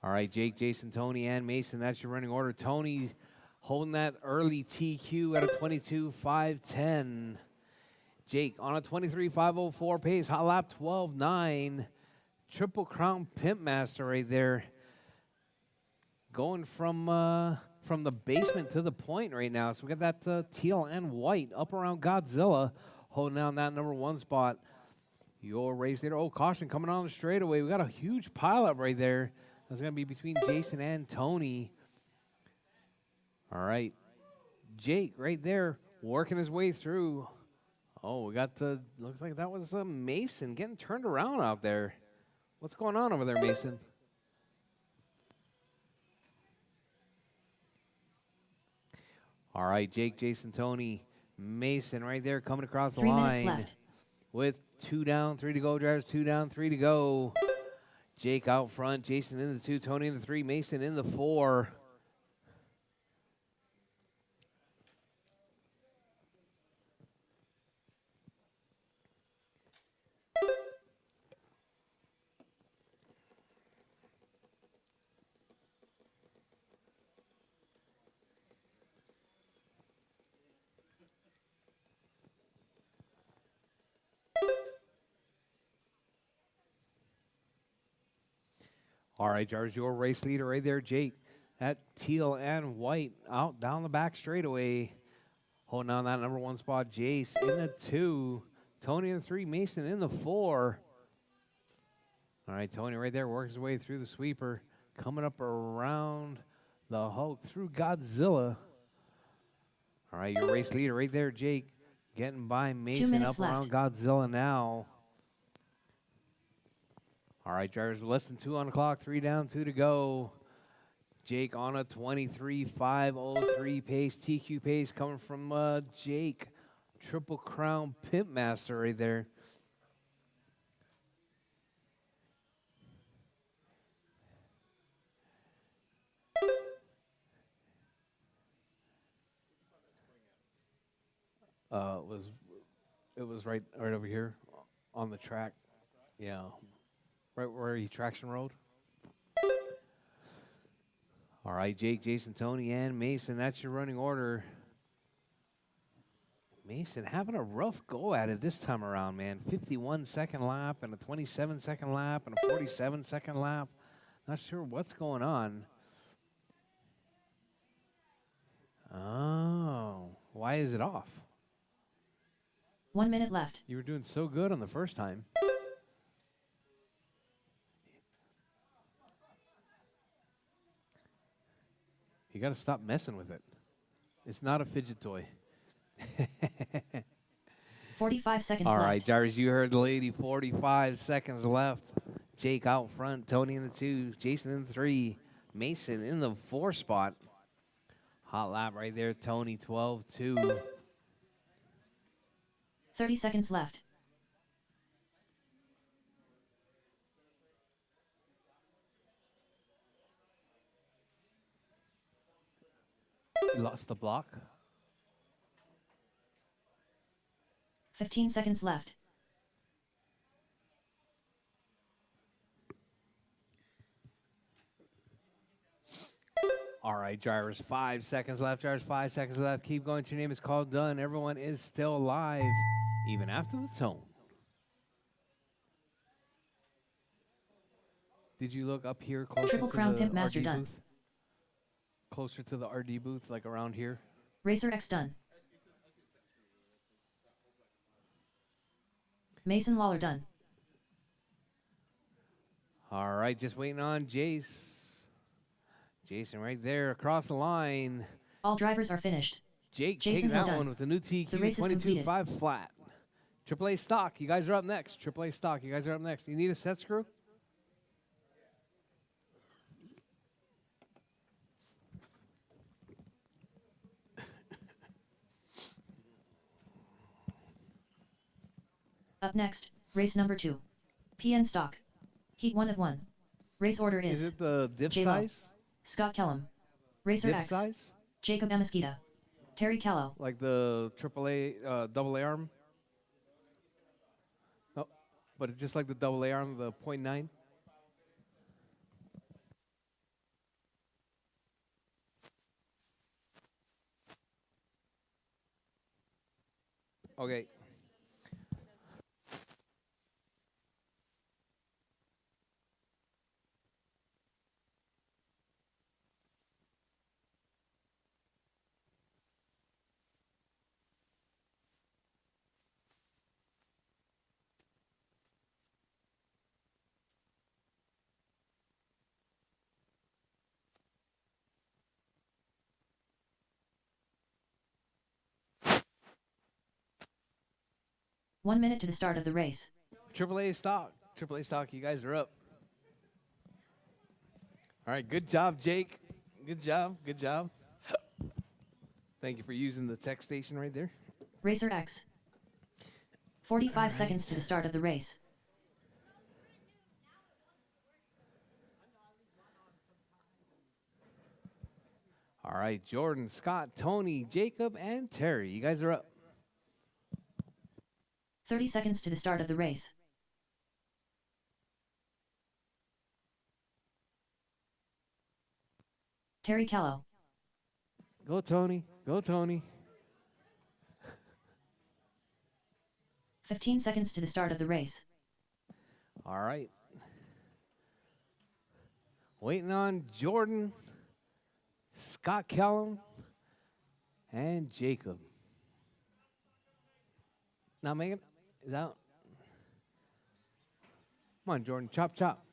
All right, Jake, Jason, Tony, and Mason. That's your running order. Tony holding that early TQ at a 22.510. Jake on a 23.504 pace. Hot lap 12.9. Triple Crown Pimp Master right there. Going from the basement to the point right now. So we got that teal and white up around Godzilla, holding down that number 1 spot. Your race leader. Oh, caution coming on the straightaway. We got a huge pileup right there. That's going to be between Jason and Tony. All right. Jake right there working his way through. Oh, we got looks like that was Mason getting turned around out there. What's going on over there, Mason? All right, Jake, Jason, Tony, Mason right there coming across the 3 line. minutes left. With 2 down, 3 to go, drivers, 2 down, 3 to go. Jake out front, Jason in the 2, Tony in the 3, Mason in the 4. All right, drivers, your race leader right there, Jake. That teal and white out down the back straightaway. Holding on that number 1 spot, Jace in the 2. Tony in the 3, Mason in the 4. All right, Tony right there works his way through the sweeper. Coming up around the Hulk through Godzilla. All right, your race leader right there, Jake. Getting by Mason minutes up around Godzilla now. All right, drivers, less than 2 on the clock, 3 down, 2 to go. Jake on a 23.503 pace, TQ pace coming from Jake. Triple Crown Pimp Master right there. It was right over here on the track. Yeah. Right where he traction rode. All right, Jake, Jason, Tony, and Mason. That's your running order. Mason having a rough go at it this time around, man. 51-second lap and a 27-second lap and a 47-second lap. Not sure what's going on. Oh, why is it off? 1 minute left. You were doing so good on the first time. You got to stop messing with it. It's not a fidget toy. 45 seconds All left. right, Jarvis, you heard the lady. 45 seconds left. Jake out front. Tony in the 2. Jason in the 3. Mason in the 4 spot. Hot lap right there. Tony 12-2. 30 seconds left. Lost the block. 15 seconds left. All right, drivers, 5 seconds left. Drivers, 5 seconds left. Keep going. Your name is called. Done. Everyone is still alive, even after the tone. Did you look up here closer Triple to Crown the Pimp Master RD done. booth? Closer to the RD booth, like around here? Rchq done. Mason Lawler done. All right, just waiting on Jace. Jason right there across the line. All drivers are finished. Jake Jason taking Hill that done. one with the new The TQ race is 22.5 flat. AAA stock, you guys are up next. AAA stock, you guys are up next. You need a set screw? Up next, race number 2. PN stock. Heat 1 of 1. Race order Is is it the diff J-Lo, size? Scott Kellum. Racer Diff X. size? Jacob Amesquita. Terry Callow. Like the AAA, double A arm? No, but it's just like the double A arm, the .9? Okay. One minute to the start of the race. AAA stock. AAA stock, you guys are up. All right, good job, Jake. Good job, good job. Thank you for using the tech station right there. Racer X. 45 seconds to the start of the race. All right, Jordan, Scott, Tony, Jacob, and Terry. You guys are up. 30 seconds to the start of the race. Terry Callow. Go, Tony. Go, Tony. 15 seconds to the start of the race. All right. Waiting on Jordan, Scott Kellum, and Jacob. Now, Megan, is out. Come on, Jordan. Chop, chop.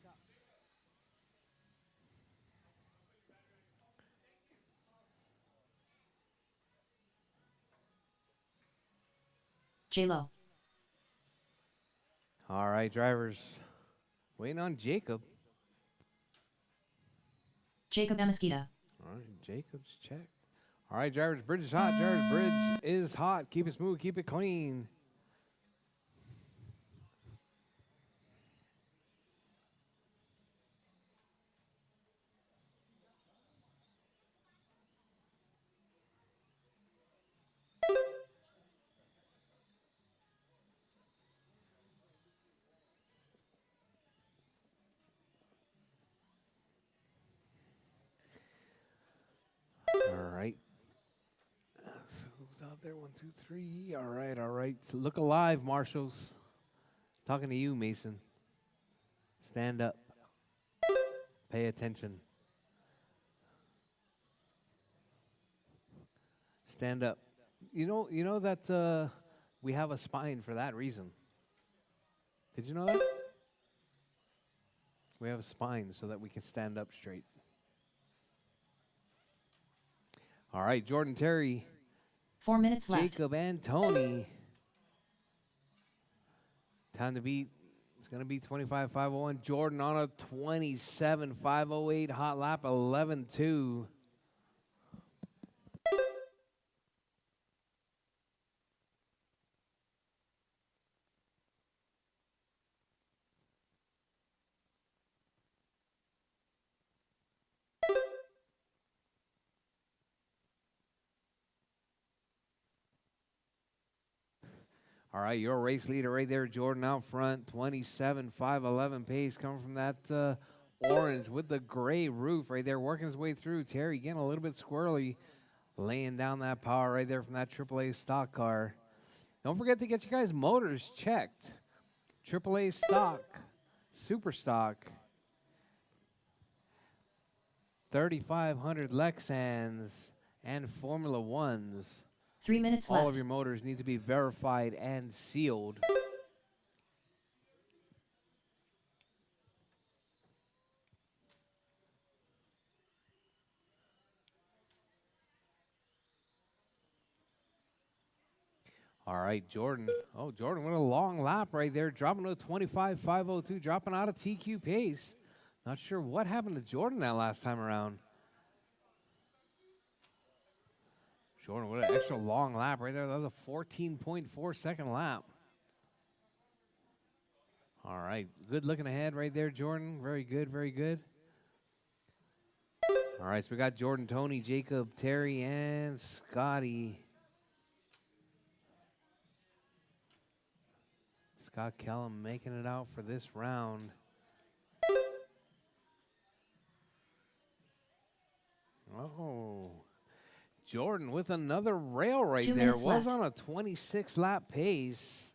J-Lo. All right, drivers. Waiting on Jacob. Jacob Amesquita. All right, Jacob's check. All right, drivers, bridge is hot. Drivers, bridge is hot. Keep it smooth. Keep it clean. there. 1, 2, 3. All right, all right. So look alive, marshals. Talking to you, Mason. Stand up. Pay attention. Stand up. You know that we have a spine for that reason. Did you know that? We have a spine so that we can stand up straight. All right, Jordan, Terry, 4 minutes left. Jacob, and Tony. Time to beat. It's going to be 25.501. Jordan on a 27.508 hot lap, 11.2. All right, your race leader right there, Jordan out front, 27.511 pace coming from that orange with the gray roof right there, working his way through. Terry getting a little bit squirrely, laying down that power right there from that AAA stock car. Don't forget to get your guys' motors checked. AAA stock, super stock, 3,500 Lexans and Formula Ones. 3 minutes All left. of your motors need to be verified and sealed. All right, Jordan. Oh, Jordan with a long lap right there, dropping to a 25.502, dropping out of TQ pace. Not sure what happened to Jordan that last time around. Jordan with an extra long lap right there. That was a 14.4 second lap. All right, good looking ahead right there, Jordan. Very good, very good. All right, so we got Jordan, Tony, Jacob, Terry, and Scotty. Scott Kellum making it out for this round. Oh, Jordan with another rail right 2 there. minutes Was left. on a 26 lap pace.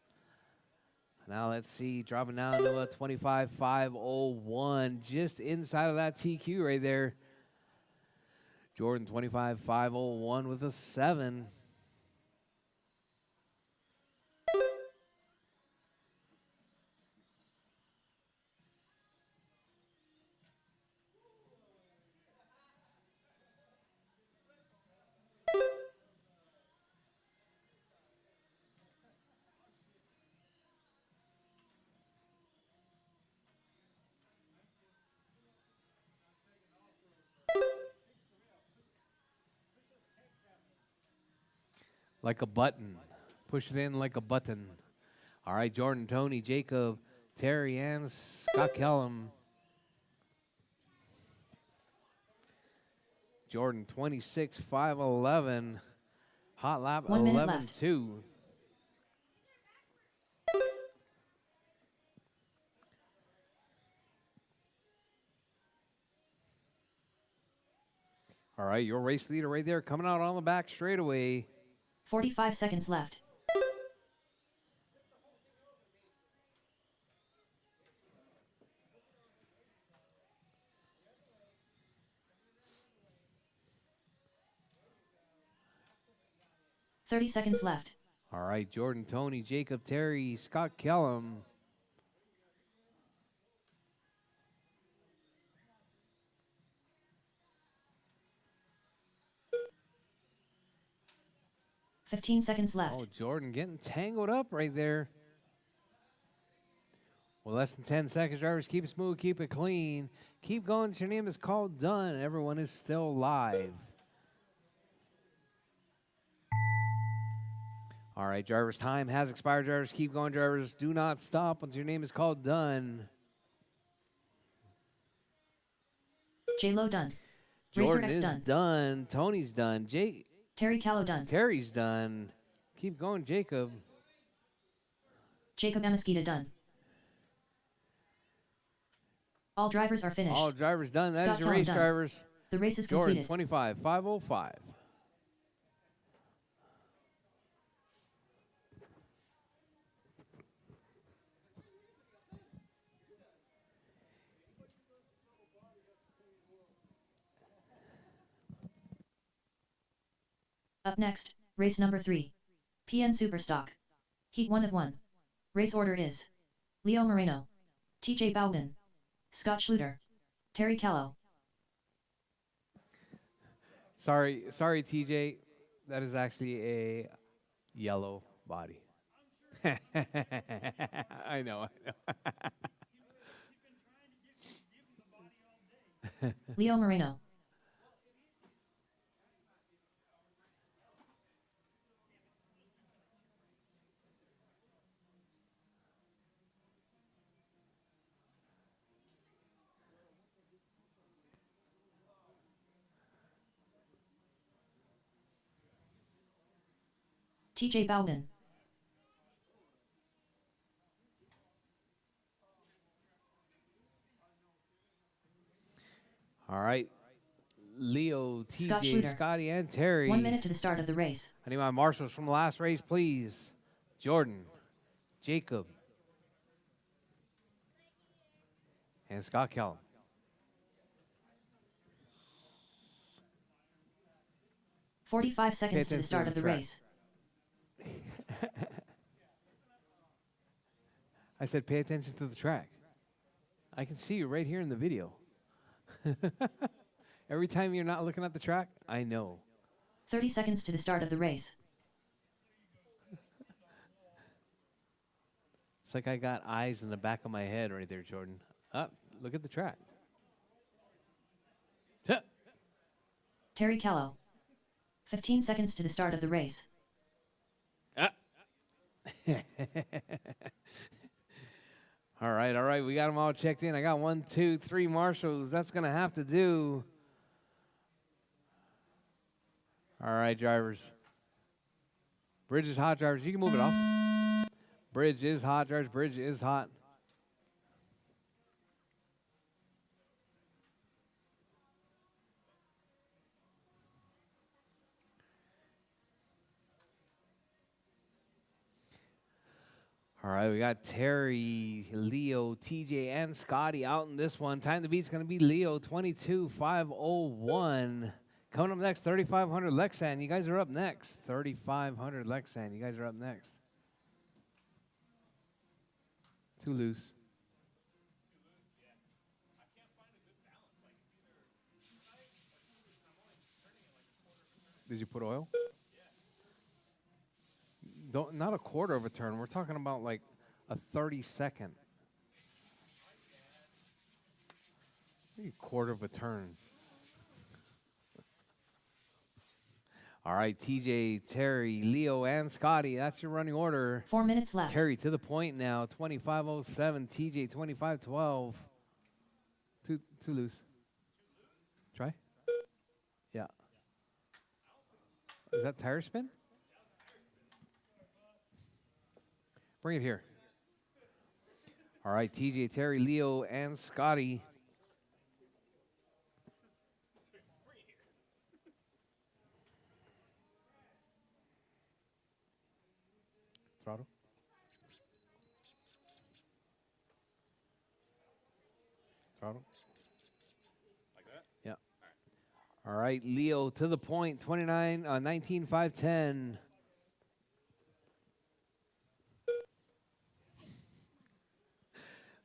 Now let's see, dropping down to a 25.501, just inside of that TQ right there. Jordan 25.501 with a 7. Like a button. Push it in like a button. All right, Jordan, Tony, Jacob, Terry, and Scott Kellum. Jordan 26.511. Hot lap 1 minute left. 11.2. All right, your race leader right there coming out on the back straightaway. 45 seconds left. $30 left. All right, Jordan, Tony, Jacob, Terry, Scott Kellum. $15 left. Oh, Jordan getting tangled up right there. Well, less than 10 seconds, drivers. Keep it smooth, keep it clean. Keep going. Your name is called done. Everyone is still live. All right, drivers, time has expired. Drivers, keep going. Drivers, do not stop once your name is called done. J-Lo done. Jordan Racer X is done. done. Tony's done. Terry Callow done. Terry's done. Keep going, Jacob. Jacob Amesquita done. All drivers are finished. All drivers done. That Scott is your Kellum race, done. drivers. The race is Jordan, completed. 25.505. Up next, race number 3. PN Superstock. Heat 1 of 1. Race order is Leo Moreno, TJ Bowden, Scott Schluter, Terry Callow. Sorry, TJ. That is actually a yellow body. I know. Leo Moreno. TJ Bowden. All right. Leo, Scott TJ, Schluter. Scotty, and Terry. 1 minute to the start of the race. I need my marshals from the last race, please. Jordan, Jacob, and Scott Kellum. "45 seconds to the start of the race." I said pay attention to the track. I can see you right here in the video. Every time you're not looking at the track, I know. 30 seconds to the start of the race. It's like I got eyes in the back of my head right there, Jordan. Up, look at the track. Terry Callow. 15 seconds to the start of the race. All right. We got them all checked in. I got 1, 2, 3 marshals. That's going to have to do. All right, drivers. Bridge is hot, drivers. You can move it off. Bridge is hot, drivers. Bridge is hot. All right, we got Terry, Leo, TJ, and Scotty out in this one. Time to beat is going to be Leo, 22,501. Coming up next, 3,500 Lexan. You guys are up next. 3,500 Lexan. You guys are up next. Too loose. Did you put oil? Don't, not a quarter of a turn. We're talking about like a 30-second. A quarter of a turn. All right, TJ, Terry, Leo, and Scotty. That's your running order. 4 minutes left. Terry to the point now. 25:07. TJ 25:12. Too loose. Try. Yeah. Is that tire spin? Bring it here. All right, TJ, Terry, Leo, and Scotty. Throttle. Throttle. Like that? Yeah. All right, Leo to the point. 19,510.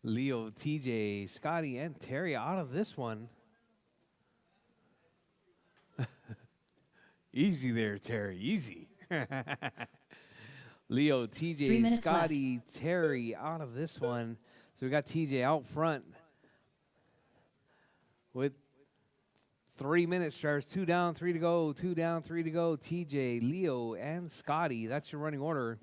Leo, TJ, Scotty, and Terry out of this one. Easy there, Terry. Easy. Leo, 3 TJ, minutes Scotty, Terry out of this one. So we got TJ out front with 3 minutes, drivers. 2 down, 3 to go. 2 down, 3 to go. TJ, Leo, and Scotty. That's your running order.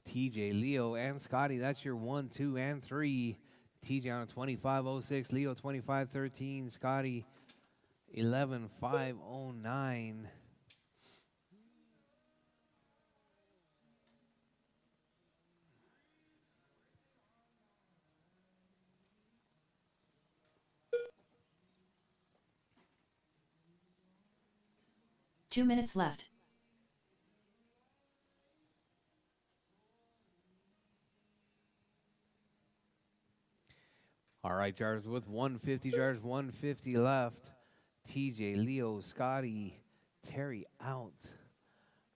TJ, Leo, and Scotty. That's your 1, 2, and 3. TJ on a 25:06. Leo 25:13. Scotty 11:509. 2 minutes left. All right, drivers with 150, drivers 150 left. TJ, Leo, Scotty, Terry out.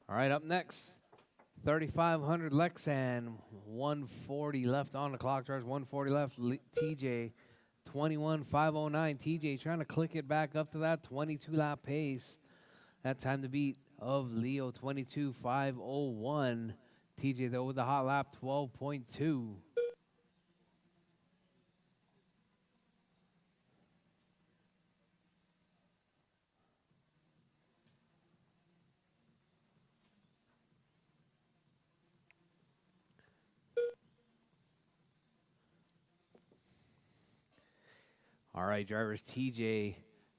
All right, up next, 3,500 Lexan, 140 left on the clock, drivers 140 left. TJ, 21,509. TJ trying to click it back up to that 22 lap pace. That time to beat of Leo, 22,501. TJ, though, with the hot lap, 12.2. All right, drivers, TJ,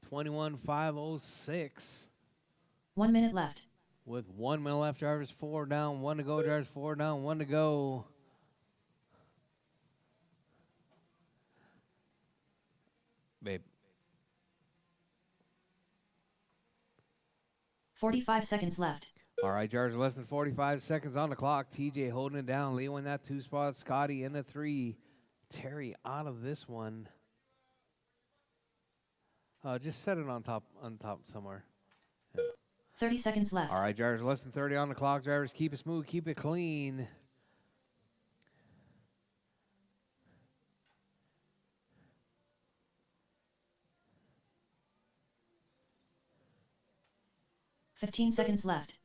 21,506. 1 minute left. With 1 minute left, drivers, 4 down, 1 to go, drivers, 4 down, 1 to go. Babe. 45 seconds left. All right, drivers, less than 45 seconds on the clock. TJ holding it down. Leo in that 2 spot. Scotty in the 3. Terry out of this one. Just set it on top somewhere. Yeah. 30 seconds left. All right, drivers, less than 30 on the clock. Drivers, keep it smooth, keep it clean. $15 seconds left.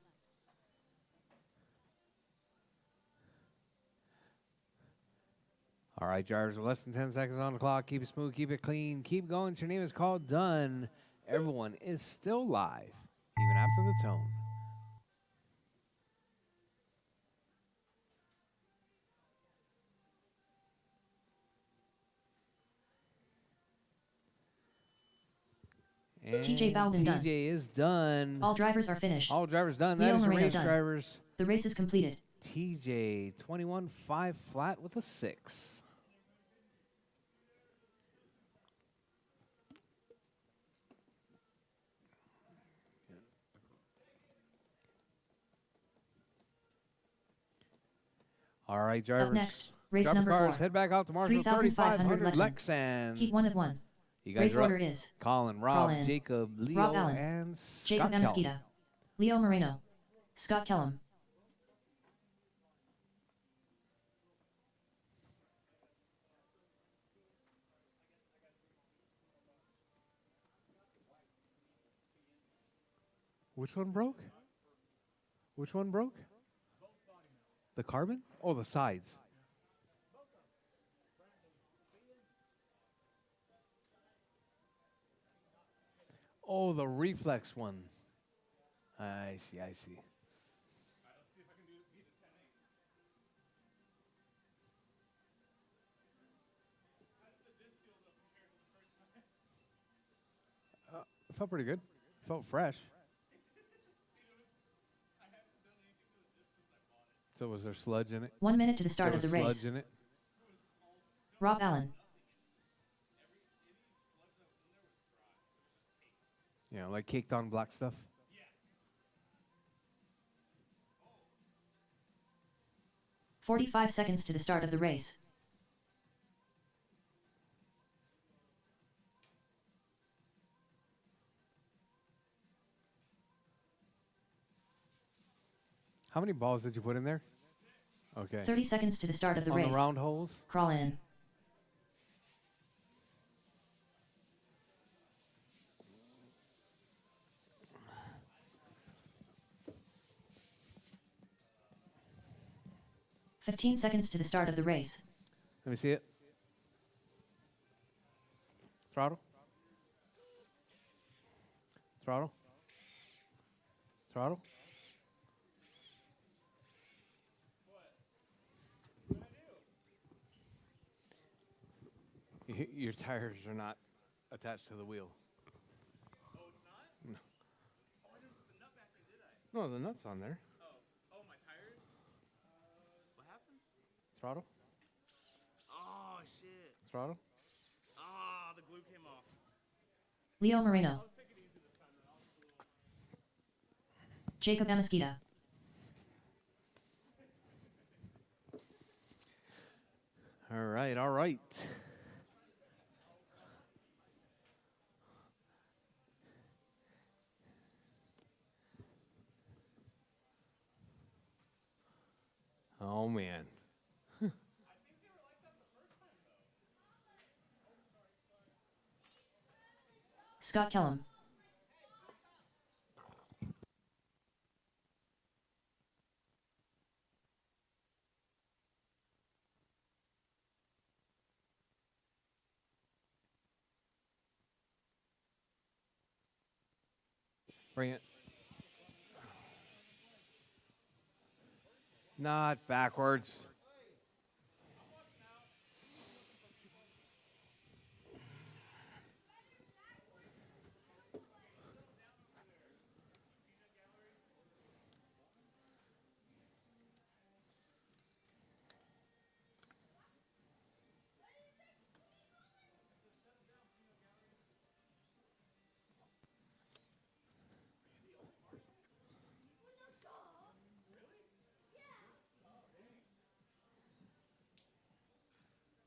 All right, drivers, less than 10 seconds on the clock. Keep it smooth, keep it clean, keep going. Your name is called done. Everyone is still live, even after the tone. And TJ Bowden done. TJ is done. All drivers are finished. All drivers done. Leo That is your Moreno race, done. drivers. The race is completed. TJ, 21.5 flat with a 6. All right, drivers. Up next, race Drop your number cars, 4. head back out to Marshall, 3,500 3,500 Lexan. Lexan. Heat 1 of 1. You guys Race are up. order is Colin, Rob, Colin, Jacob, Leo, Rob Allen, and Jacob Scott Kell. Anasquita, Leo Moreno, Scott Kellum. Which one broke? Which one broke? The carbon? Oh, the sides. Oh, the reflex one. I see, I see. It felt pretty good. Felt fresh. So was there sludge in it? 1 minute to the start There of the was race. sludge in it? Rob Allen. Yeah, like caked on black stuff. 45 seconds to the start of the race. How many balls did you put in there? Okay. 30 seconds to the start of the On race. the round holes? Crawl in. "15 seconds to the start of the race. Let me see it. Throttle. Throttle. Throttle. Your tires are not attached to the wheel. Oh, it's not? No. Oh, I didn't put the nut back in, did I? No, the nut's on there. Oh, my tires? What happened? Throttle. Oh, shit. Throttle. Ah, the glue came off. Leo Moreno. Let's take it easy this time then. I'll just Jacob Amesquita. All right, all right. Oh, man. Scott Kellum. Bring it. Not backwards.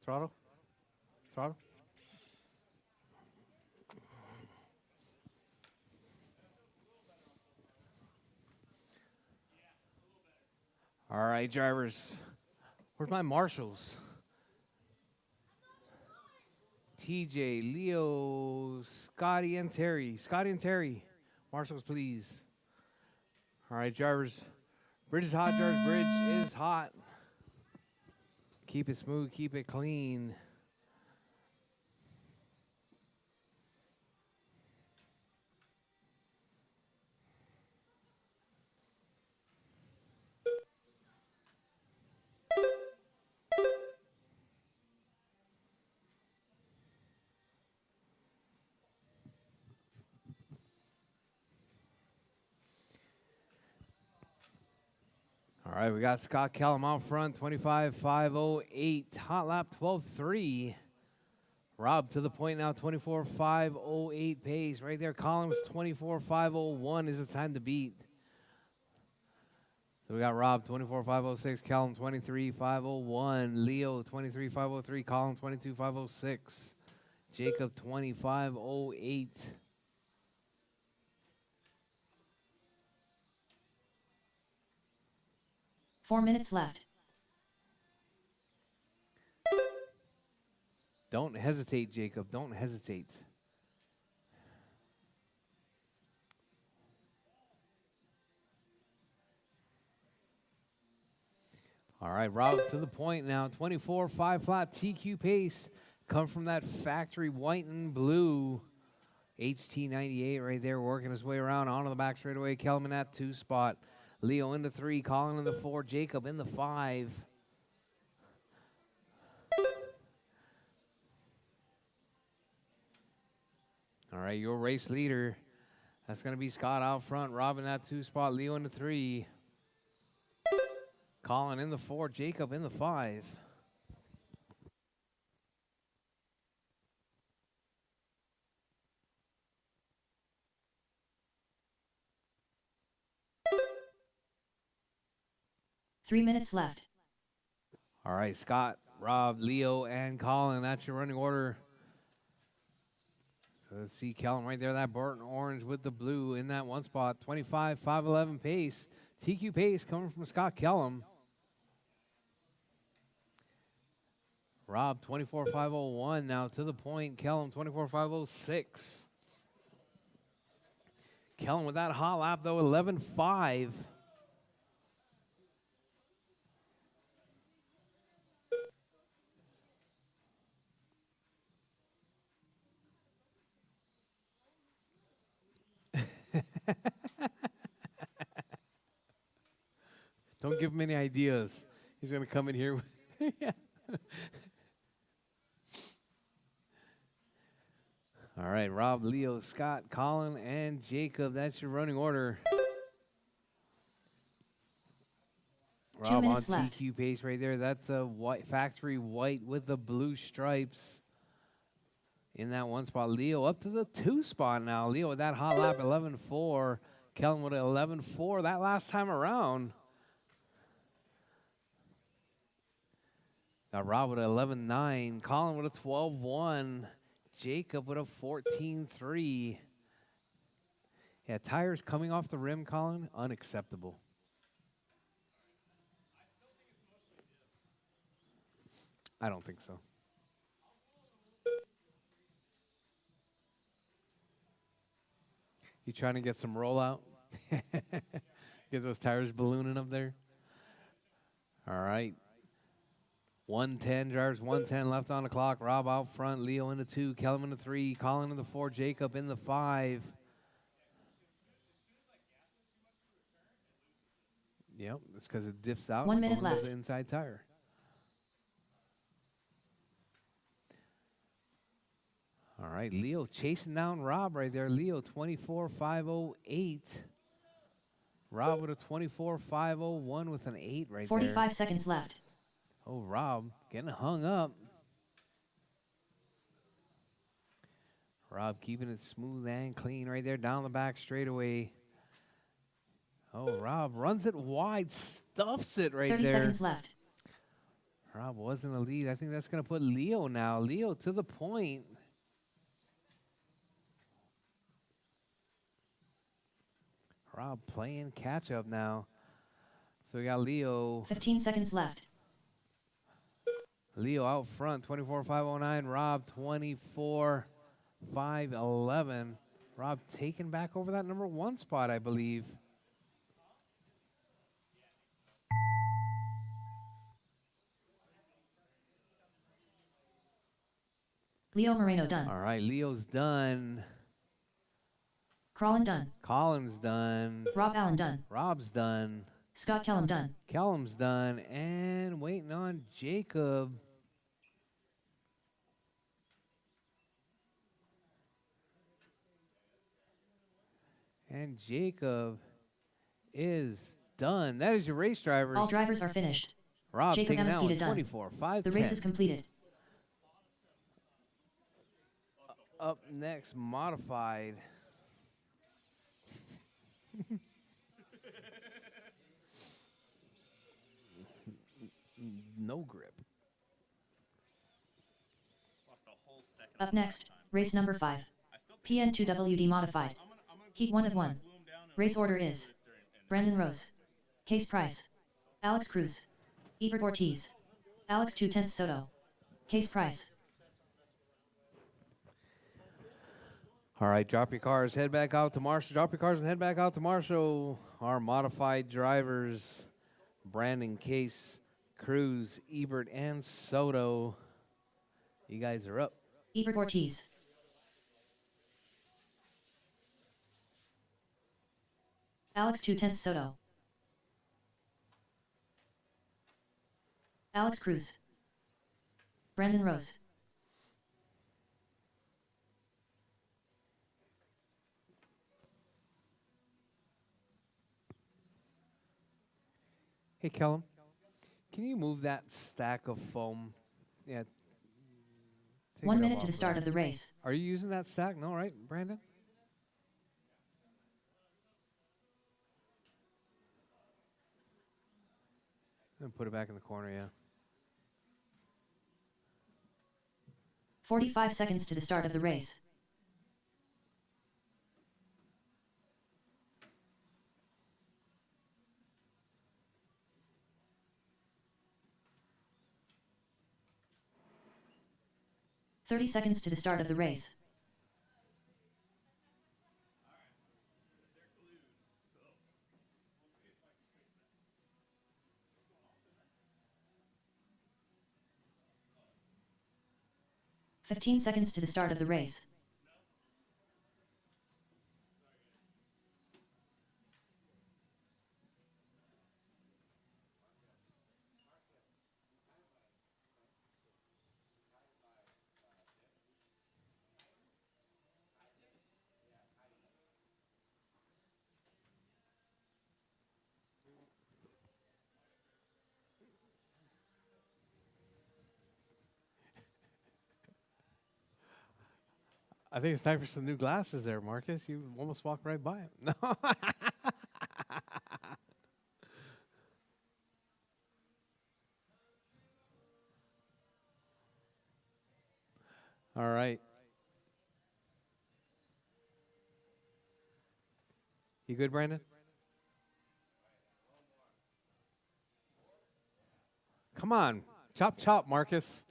Throttle. Throttle. All right, drivers. Where's my marshals? TJ, Leo, Scotty, and Terry. Scotty and Terry. Marshals, please. All right, drivers. Bridge is hot, drivers. Bridge is hot. Keep it smooth. Keep it clean. All right, we got Scott Kellum out front, 25.508. Hot lap 12.3. Rob to the point now, 24.508 pace. Right there, Collins, 24.501 is the time to beat. So we got Rob, 24.506. Kellum, 23.501. Leo, 23.503. Colin, 22.506. Jacob, 25.08. Four minutes left. Don't hesitate, Jacob. Don't hesitate. All right, Rob to the point now. 24.5 flat TQ pace. Come from that factory white and blue. HT98 right there working his way around onto the back straightaway. Kelman at 2 spot. Leo in the 3. Colin in the 4. Jacob in the 5. All right, your race leader. That's going to be Scott out front. Rob in that 2 spot. Leo in the 3. Colin in the 4. Jacob in the 5. Three minutes left. All right, Scott, Rob, Leo, and Colin. That's your running order. So let's see Kellum right there, that burnt orange with the blue in that 1 spot. 25.511 pace. TQ pace coming from Scott Kellum. Rob, 24.501 now to the point. Kellum, 24.506. Kellum with that hot lap, though, 11.5. Don't give him any ideas. He's going to come in here. Yeah. All right, Rob, Leo, Scott, Colin, and Jacob. That's your running order. 2 Rob on minutes left. TQ pace right there. That's a white factory white with the blue stripes in that 1 spot. Leo up to the 2 spot now. Leo with that hot lap, 11.4. Kellen with an 11.4 that last time around. Now Rob with an 11.9. Colin with a 12.1. Jacob with a 14.3. Yeah, tires coming off the rim, Colin, unacceptable. I don't think so. You trying to get some rollout? Get those tires ballooning up there? All right. 110 drivers, 110 left on the clock. Rob out front, Leo in the 2, Kellum in the 3, Colin in the 4, Jacob in the 5. Yep, it's because it diffs out 1 and minute balloons left. the inside tire. All right, Leo chasing down Rob right there. Leo 24.508. Rob with a 24.501 with an 8 right 45 there. seconds left. Oh, Rob getting hung up. Rob keeping it smooth and clean right there down the back straightaway. Oh, Rob runs it wide, stuffs it right 30 there. seconds left. Rob was in the lead. I think that's going to put Leo now. Leo to the point. Rob playing catch up now. So we got Leo. 15 seconds left. Leo out front, 24.509. Rob 24.511. Rob taking back over that number 1 spot, I believe. Leo Moreno done. All right, Leo's done. Crawlin done. Colin's done. Rob Allen done. Rob's done. Scott Kellum done. Kellum's done. And waiting on Jacob. And Jacob is done. That is your race, drivers. All drivers are finished. Rob Jacob taking that one, Amistida done. 24.510. The race is completed. Up next, modified. No grip. Lost a whole second. Up next, race number 5. I still think PN2WD modified. I'm gonna Heat 1 of 1. glue 'em down and Race order is during Brandon Rose, Case Price, Alex Cruz, Ebert Ortiz, Alex 2/10 Soto, Case Price. All right, drop your cars, head back out to Marshall. Drop your cars and head back out to Marshall. Our modified drivers, Brandon, Case, Cruz, Ebert, and Soto. You guys are up. Ebert Ortiz, Alex 2/10 Soto, Alex Cruz, Brandon Rose, Hey, Kellum, can you move that stack of foam? Yeah. take 1 it up minute off to the of start there. of the race. Are you using that stack? No, right, Brandon? And put it back in the corner, yeah. 45 seconds to the start of the race. "30 seconds to the start of the race. "15 seconds to the start of the race. I think it's time for some new glasses there, Marcus. You almost walked right by him. No. All right. You good, Brandon? Come on. Chop, chop, Marcus.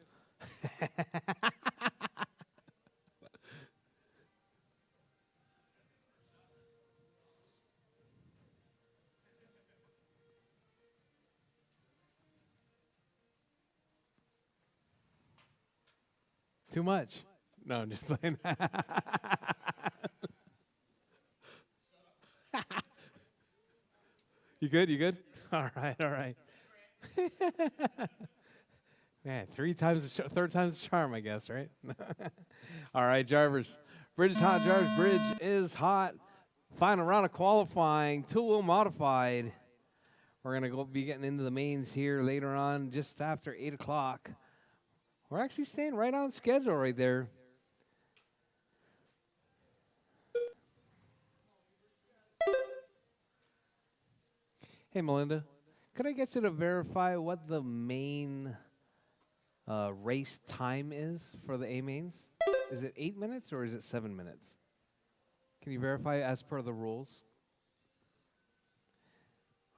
Too much. No, I'm just playing. You good? You good? All right, all right. Man, third time's the charm, I guess, right? All right, drivers. Bridge is hot, drivers. Bridge is hot. Final round of qualifying, two-wheel modified. We're going to be getting into the mains here later on, just after 8 o'clock. We're actually staying right on schedule right there. Hey, Melinda, could I get you to verify what the main race time is for the A mains? Is it 8 minutes or is it 7 minutes? Can you verify as per the rules?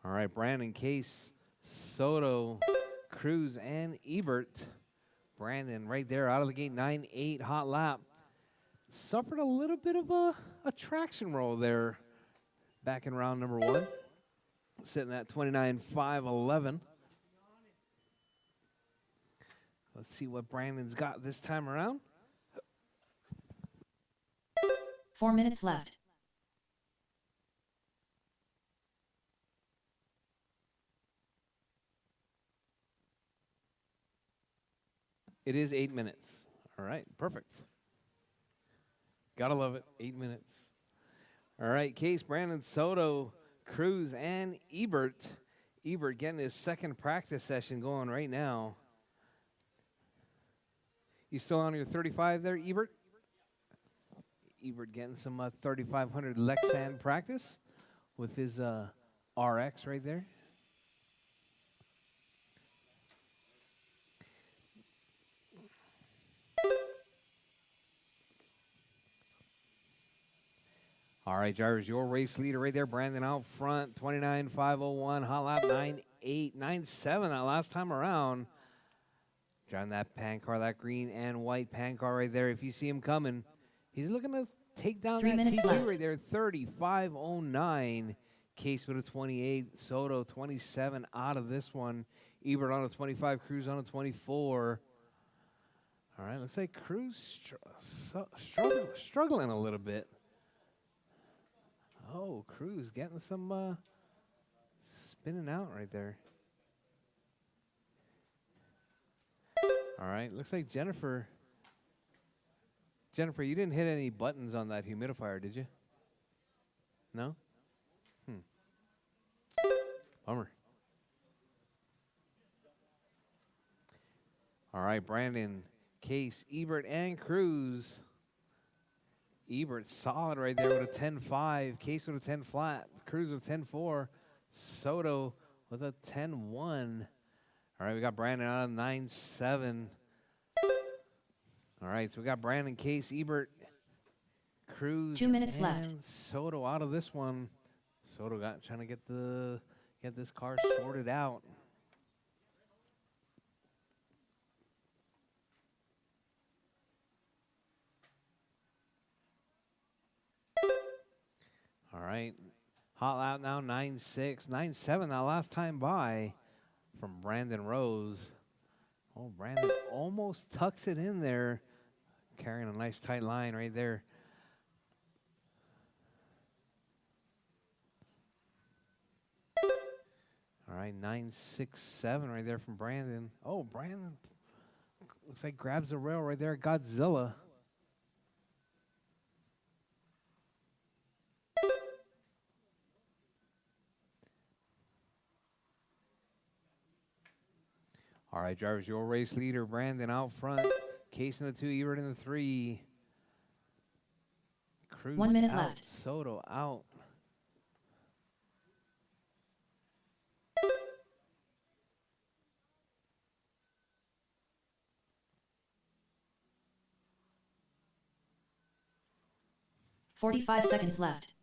All right, Brandon, Case, Soto, Cruz, and Ebert. Brandon right there out of the gate, 9.8 hot lap. Suffered a little bit of a traction roll there back in round number 1. Sitting at 29.511. Let's see what Brandon's got this time around. 4 minutes left. It is 8 minutes. All right, perfect. Gotta love it. 8 minutes. All right, Case, Brandon, Soto, Cruz, and Ebert. Ebert getting his second practice session going right now. You still on your 35 there, Ebert? Ebert getting some 3,500 Lexan practice with his RX right there. All right, drivers, your race leader right there, Brandon out front, 29.501, hot lap 9.8, 9.7 that last time around. Driving that pan car, that green and white pan car right there. If you see him coming, he's looking to take down 3 that minutes T2 left. right there, 35.09. Case with a 28, Soto 27 out of this one. Ebert on a 25, Cruz on a 24. All right, looks like Cruz struggling a little bit. Oh, Cruz getting some spinning out right there. All right, looks like Jennifer. Jennifer, you didn't hit any buttons on that humidifier, did you? No? Bummer. All right, Brandon, Case, Ebert, and Cruz. Ebert solid right there with a 10.5. Case with a 10 flat. Cruz with 10.4. Soto with a 10.1. All right, we got Brandon on a 9.7. All right, so we got Brandon, Case, Ebert, Cruz, 2 minutes and left. Soto out of this one. Soto trying to get this car sorted out. All right, hot lap now 9.6, 9.7 that last time by from Brandon Rose. Oh, Brandon almost tucks it in there, carrying a nice tight line right there. All right, 9.67 right there from Brandon. Oh, Brandon looks like grabs the rail right there. Godzilla. All right, drivers, your race leader, Brandon out front. Case in the 2, Ebert in the 3. Cruz 1 minute out, left. Soto out. 45 seconds left.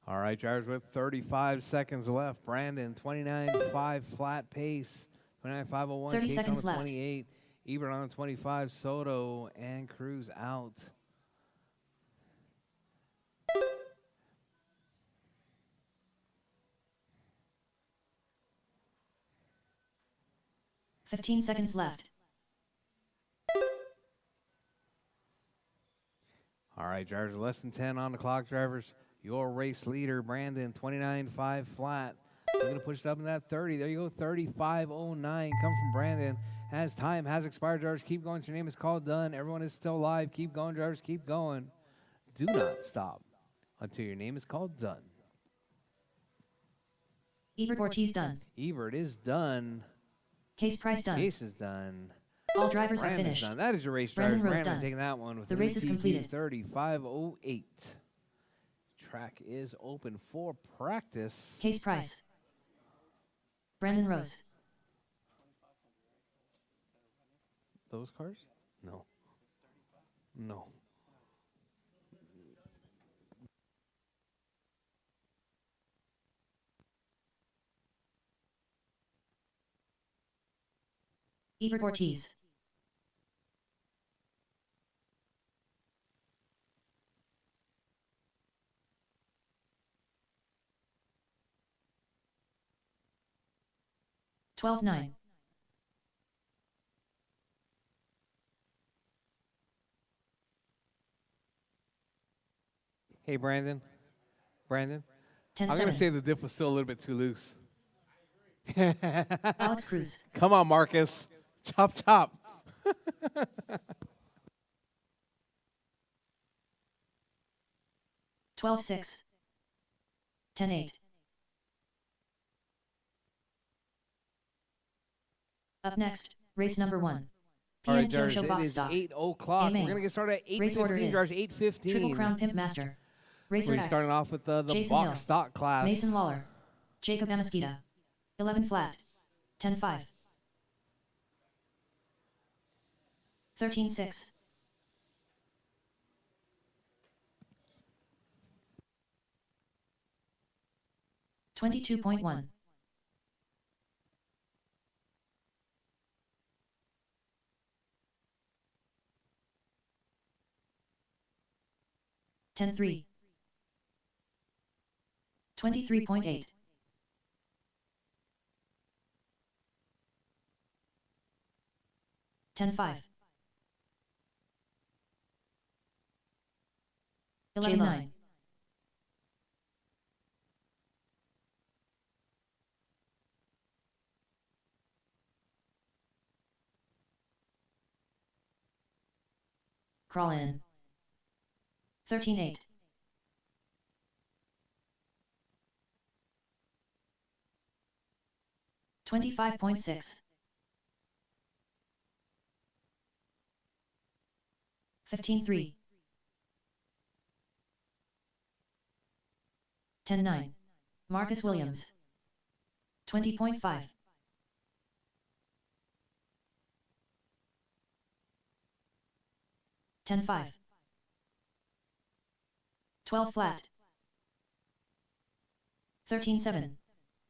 All right, drivers with 35 seconds left. Brandon, 29.5 flat pace. 29.501. 30 Case on seconds the left. 28. Ebert on the 25. Soto and Cruz out. $15 seconds left. All right, drivers, less than 10 on the clock, drivers. Your race leader, Brandon, 29.5 flat. We're going to push it up in that 30. There you go, 35.09. Come from Brandon. As time has expired, drivers, keep going. Your name is called done. Everyone is still live. Keep going, drivers, keep going. Do not stop until your name is called done. Ebert Ortiz done. Ebert is done. Case Price done. Case is done. All drivers are Brandon's finished. done. That is your race, Brandon drivers. Rose Brandon done. taking that one with The race is completed. 35.08. Track is open for practice. Case Price. Brandon Rose. Those cars? No. No. Ebert Ortiz. $12.9. Hey, Brandon. Brandon. 10 I'm going to 7. say the diff was still a little bit too loose. Alex Cruz. Come on, Marcus. Chop, chop. 12-6. 10-8. Up next, race number 1. All right, PNQ drivers, Show it Box is Stock. 8 o'clock. AMA. We're going to get started at Race order 8:15, is drivers, 8:15. Triple Crown Pimp Master. Racer We're X. starting off with the Jason box Hill. stock class. Mason Lawler. Jacob Amesquita. 11 flat. 10-5. 13-6. 22.1. 10-3. 23.8. 10-5. 11-9. 13-8. 25.6. 15-3. 10-9. Marcus Williams. 20.5. 10-5. 12 flat. 13-7.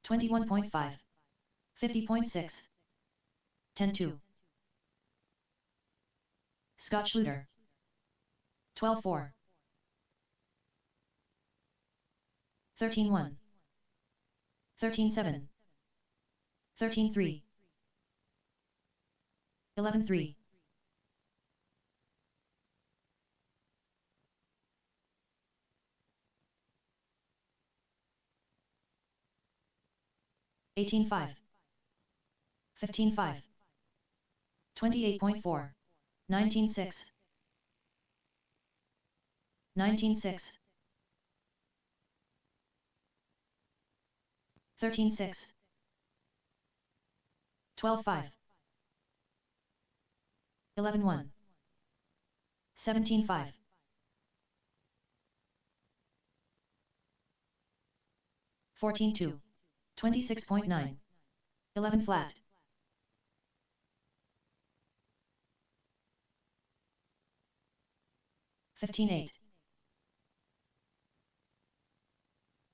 21.5. 50.6. 10-2. Scott Schluter. 12-4. 13-1. 13-7. 13-3. 11-3. 18-5. 15-5. 28.4. 19-6. 19-6. 13-6. 12-5. 11-1. 17-5. 14-2. 26.9. 11 flat. 15-8.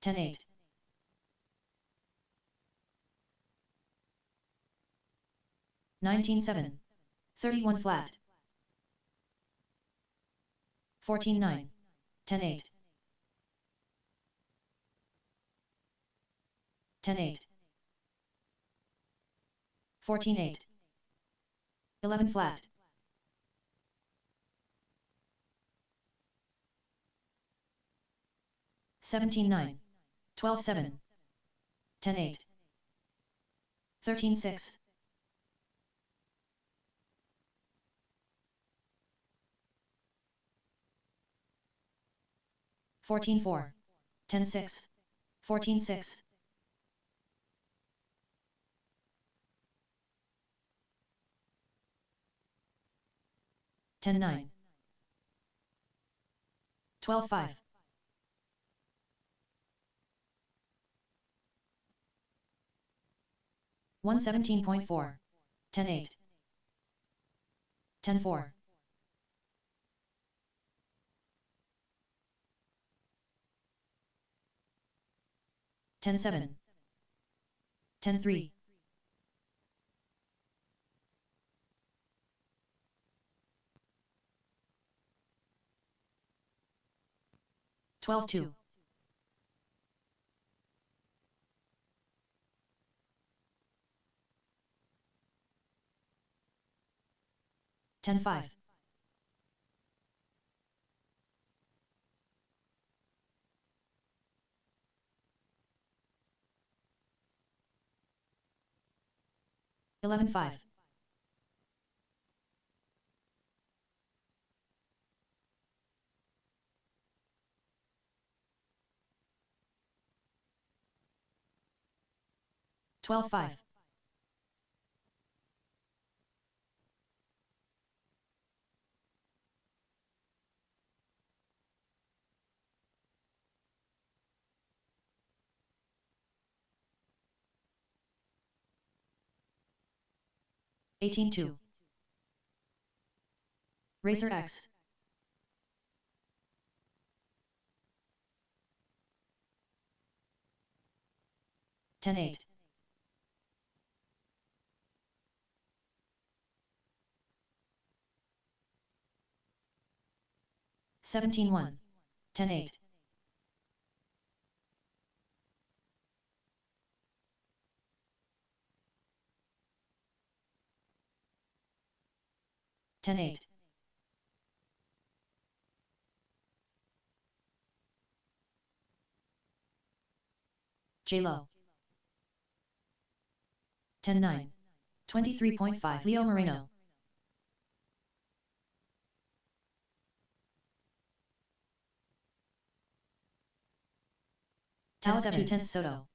10-8. 19-7. 31 flat. 14-9. 10-8. 10-8. 14-8. 11 flat. 17-9. 12-7. 10-8. 13-6. 14-4. 10-6. 14-6. 10-9. 12-5. 117.4. 10-8. 10-4. 10-7. 10-3. 12-2. 10-5. 11-5. 12-5. 18-2. Rchq. 10-8. 17-1. 10-8. 10-8. 'J-Lo. 10-9. 23.5. Leo Moreno. Tal 7 Soto.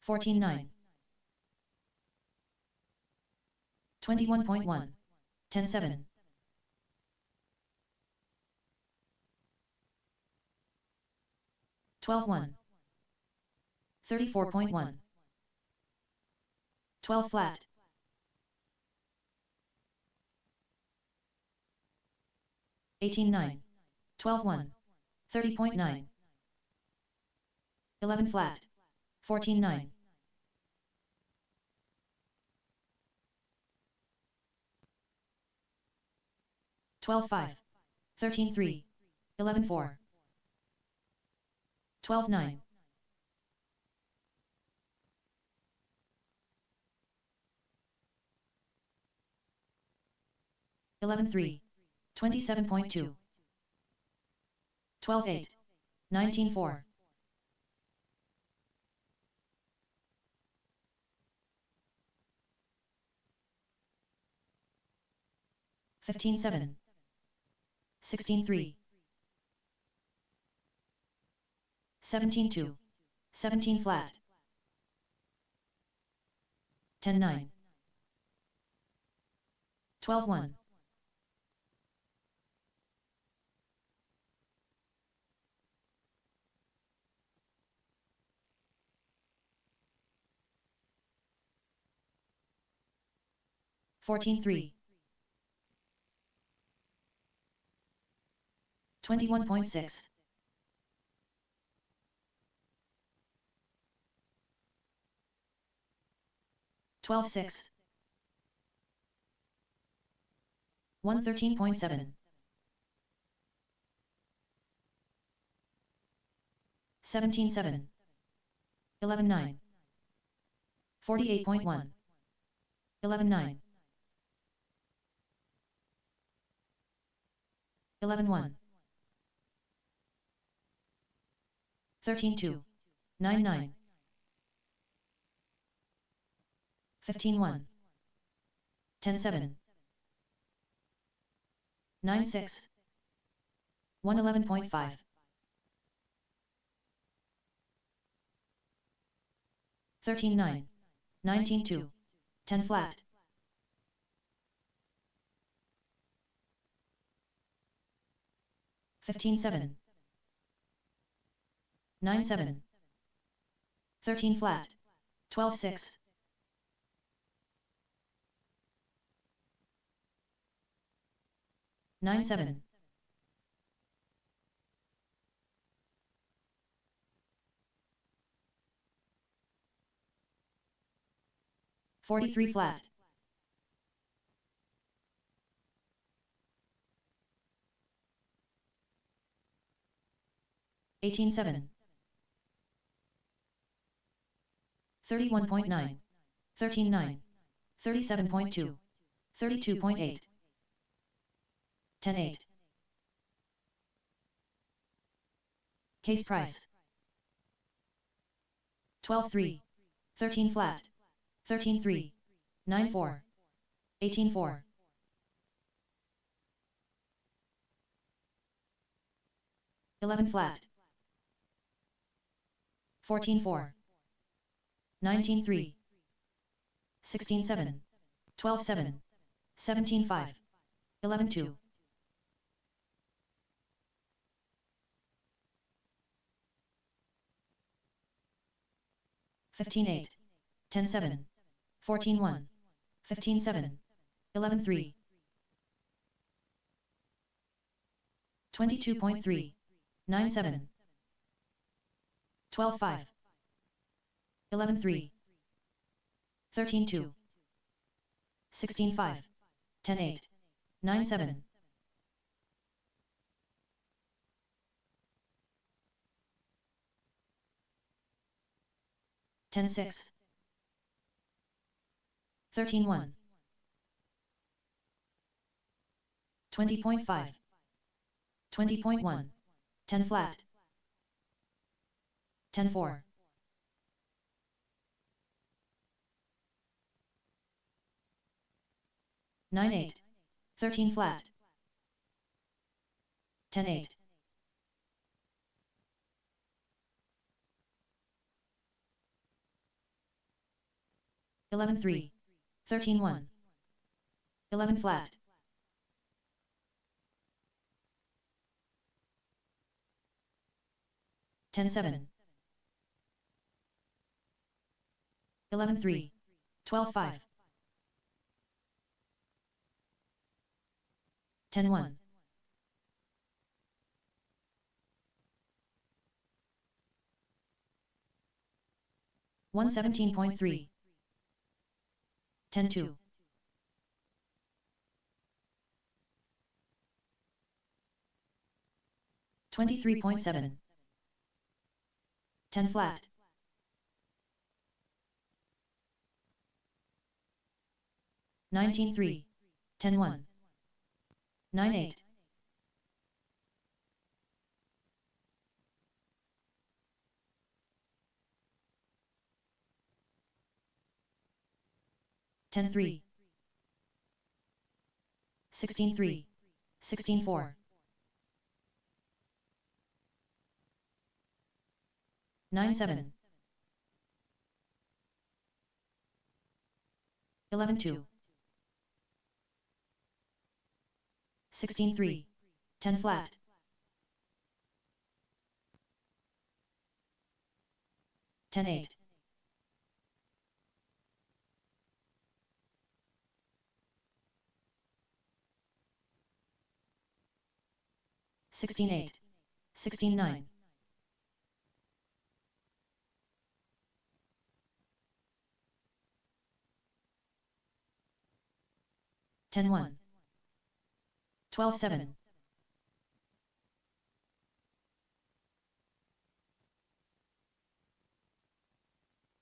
14-9. 21.1. 10-7. 12-1. 34.1. 12 flat. 18-9. 12-1. 30.9. 11 flat. 14-9. 12-5. 13-3. 11-4. 12-9. 11-3. 27.2. 12-8. 19-4. 15-7. 16-3. 17-2. 17 flat. 10-9. 12-1. 14-3. 21.6. 12.6. 113.7. 17.7. 11.9. 48.1. 11.9. 11.1. 13.2. 9.9. 15.1. 10.7. 9.6. 111.5. 13.9. 19.2. 10 flat. 15.7. 9.7. 13 flat. 12.6. 9.7. 43 flat. 18.7. 31.9. 13.9. 37.2. 32.8. 10.8. Case price. 12.3. 13 flat. 13.3. 9.4. 18.4. 11 flat. 14.4. 19.3. 16.7. 12.7. 17.5. 11.2. 15.8. 10.7. 14.1. 15.7. 11.3. 22.3. 9.7. 12.5. 11.3. 13.2. 16.5. 10.8. 9.7. 10.6. 13.1. 20.5. 20.1. 10 flat. 10.4. 9.8. 13 flat. 10.8. 11.3. 13.1. 11 flat. 10.7. 11.3. 12.5. 10.1. 117.3. 10.2. 23.7. 10 flat. 19.3. 10.1. 9.8. 10.3. 16.3. 16.4. 9.7. 11.2. 16.3. 10 flat. 10.8. 16.7. 16-8. 16-9. 10-1. 12-7.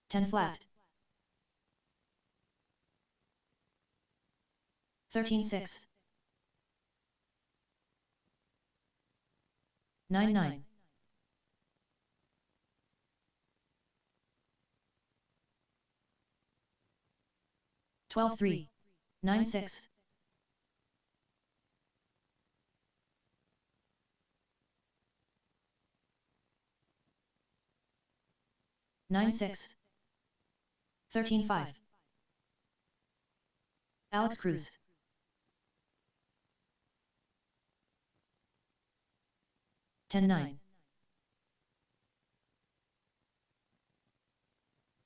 10 flat. 13-6. 9-9. 12-3. 9-6. 9-6. 13-5. Alex Cruz. 10-9.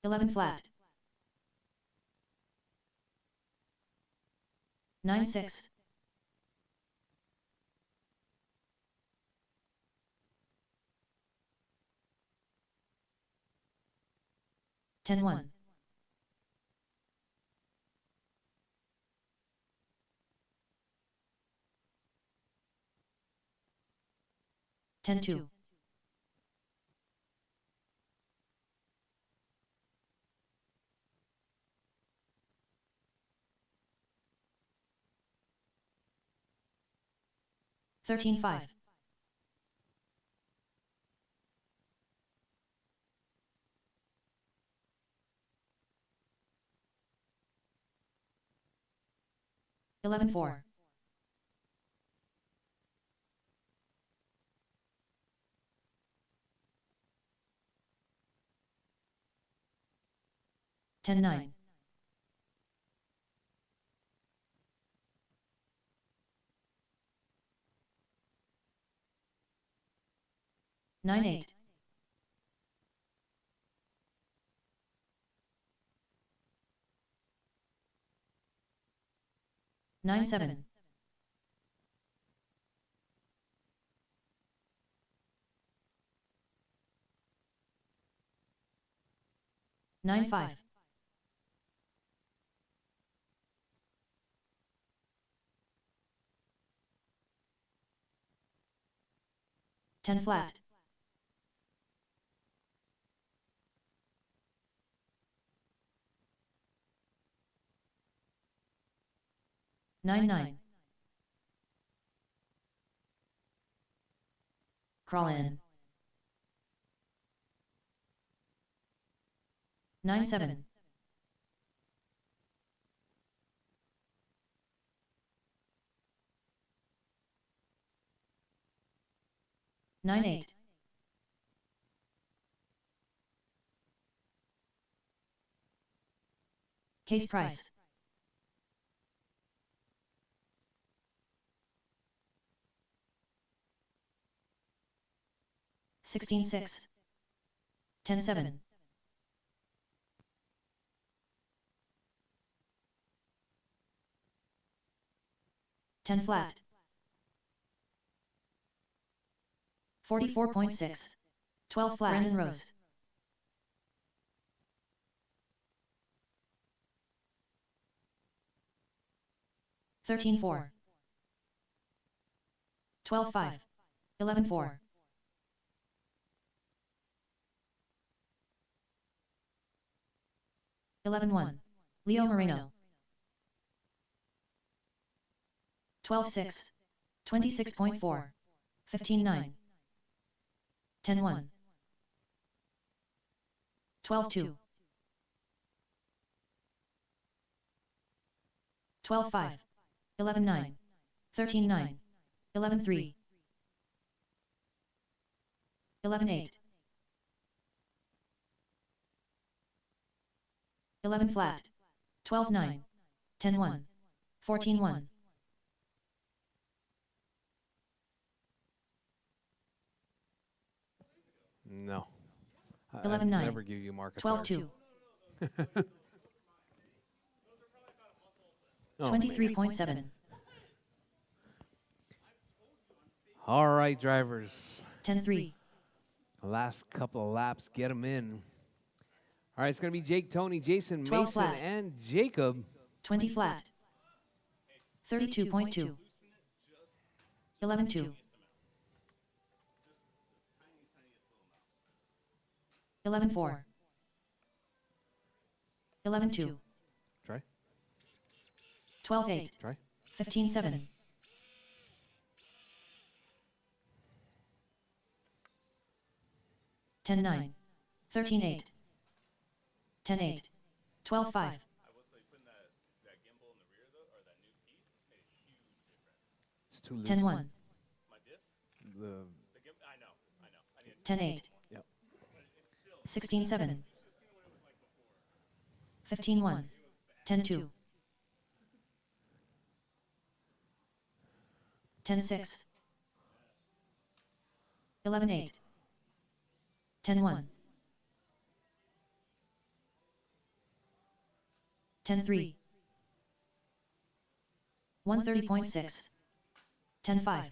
11 flat. 9-6. 10-1. 10-2. 13-5. 11-4. 10-9. 9-8. 9-7. 9-5. 10 flat. 9-9. Crawl in. 9-7. 9-8. 'Case price. 16-6. 10-7. 10 flat. 44.6. 12 flat. Brandon Rose. 13-4. 12-5. 11-4. 11-1. Leo Moreno. 12-6. 26.4. 15-9. 10-1. 12-2. 12-5. 11-9. 13-9. 11-3. 11-8. 11 flat. 12-9. 10-1. 14-1. No. 11-9. Never give you market 12-2. Oh, 23.7. All right, drivers. 10-3. Last couple of laps, get them in. All right, it's going to be Jake, Tony, Jason, 12 Mason, flat. and Jacob. 20 flat. 32.2. 11-2. 11-4. 11-2. Try. 12-8. Try. 15-7. 10-9. 13-8. 10-8. 12-5. I would say putting that gimbal in the rear though, or that new piece, made a huge difference. It's too loose. 10-1. My diff? The, The gimbal, I know. I need to 10-8. yep. 16-7. 15-1. 10-2. 10-6. 11-8. 10-1. 10-3. 130.6. 10-5.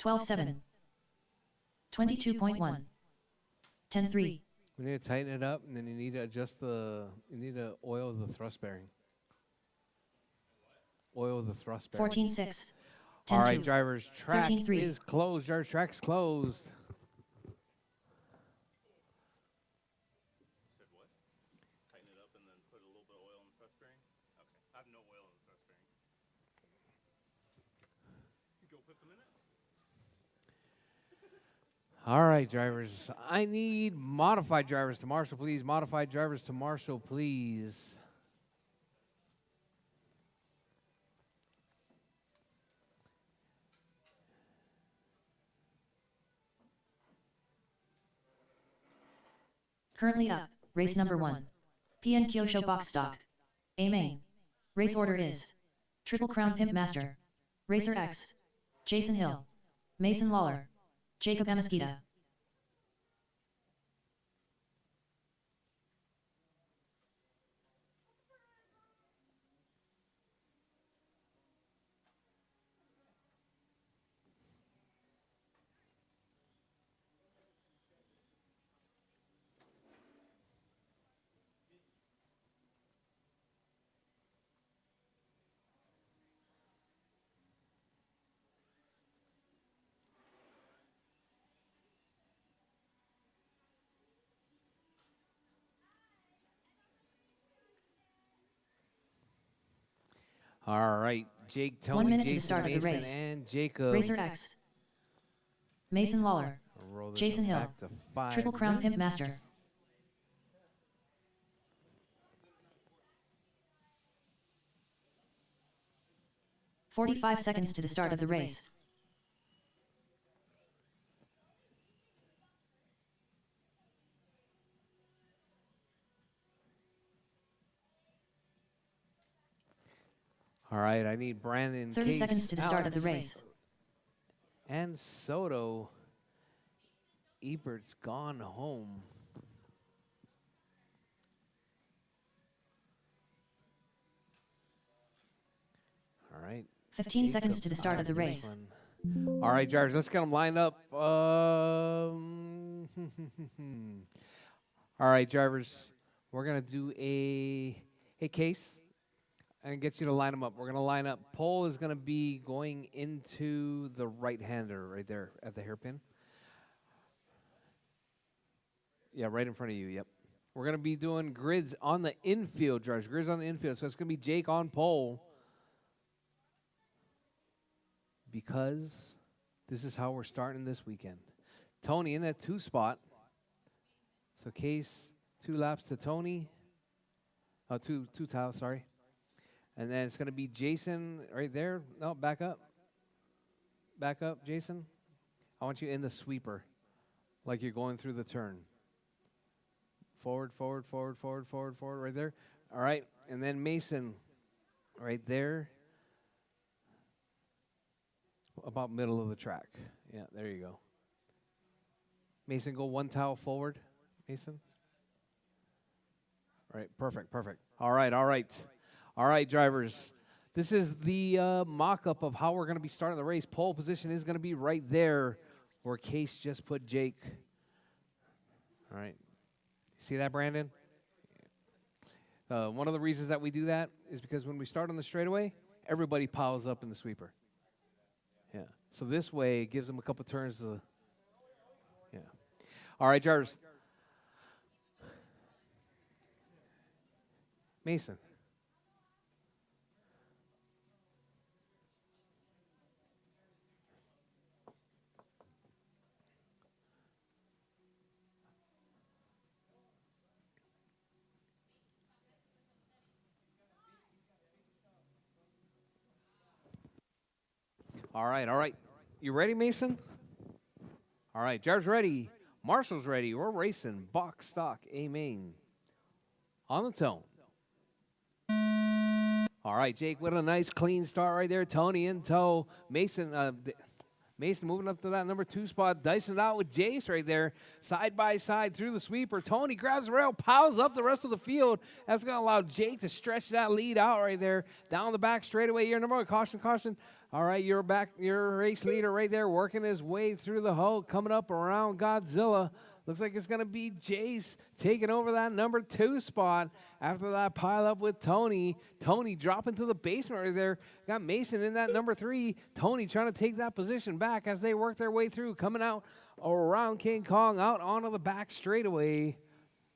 12-7. 22.1. 10-3. We need to tighten it up, and then you need to adjust you need to oil the thrust bearing. Oil the thrust bearing. 14-6. All right, 10-2. drivers, track 13-3. is closed. Our track's closed. said what? Tighten it up and then put a little bit of oil in the thrust bearing? Okay. I have no oil in the thrust bearing. Go put some in it? All right, drivers. I need modified drivers to Marshall, please. Modified drivers to Marshall, please. Currently up, race number 1. PN Kyosho box stock. A main. Race order is Triple Crown Pimp Master. Racer X. Jason Hill. Mason Lawler. Jacob Amesquita. All right, Jake, 1 Tony, minute to the Jason, start of the Mason, race. and Jacob. Racer X. Mason Lawler. I'll roll this Jason one Hill. back to 5 Triple Crown Pimp minutes. Master. 45 seconds to the start of the race. All right, I need Brandon 30 Case, seconds to the start of the Alex, race. and Soto. Ebert's gone home. All right. 15 seconds Jacob's to the start out of the this race. one. All right, drivers, let's get them lined up. All right, drivers, we're going to do a case and get you to line them up. We're going to line up. Pole is going to be going into the right-hander right there at the hairpin. Yeah, right in front of you, yep. We're going to be doing grids on the infield, drivers. Grids on the infield. So it's going to be Jake on pole, because this is how we're starting this weekend. Tony in that 2 spot. So Case, 2 laps to Tony. Oh, two towels, sorry. And then it's going to be Jason right there. No, back up. Back up, Jason. I want you in the sweeper, like you're going through the turn. Forward, forward, forward, forward, forward, forward, right there. All right, and then Mason right there. About middle of the track. Yeah, there you go. Mason, go 1 towel forward. Mason. All right, perfect, perfect. All right, all right. All right, drivers. This is the mock-up of how we're going to be starting the race. Pole position is going to be right there where Case just put Jake. All right. See that, Brandon? One of the reasons that we do that is because when we start on the straightaway, everybody piles up in the sweeper. Yeah. So this way, it gives them a couple turns to. Yeah. All right, Jarvis. Mason. All right, all right. You ready, Mason? All right, Jarvis ready. Marshall's ready. We're racing. Box, stock, A main. On the tone. All right, Jake with a nice clean start right there. Tony in tow. Mason moving up to that number 2 spot. Dicing it out with Jace right there. Side by side through the sweeper. Tony grabs the rail, piles up the rest of the field. That's going to allow Jake to stretch that lead out right there. Down the back straightaway. Your number 1. Caution, caution. All right, you're back. Your race leader right there working his way through the hole. Coming up around Godzilla. Looks like it's going to be Jace taking over that number 2 spot after that pile up with Tony. Tony dropping to the basement right there. Got Mason in that number 3. Tony trying to take that position back as they work their way through. Coming out around King Kong out onto the back straightaway.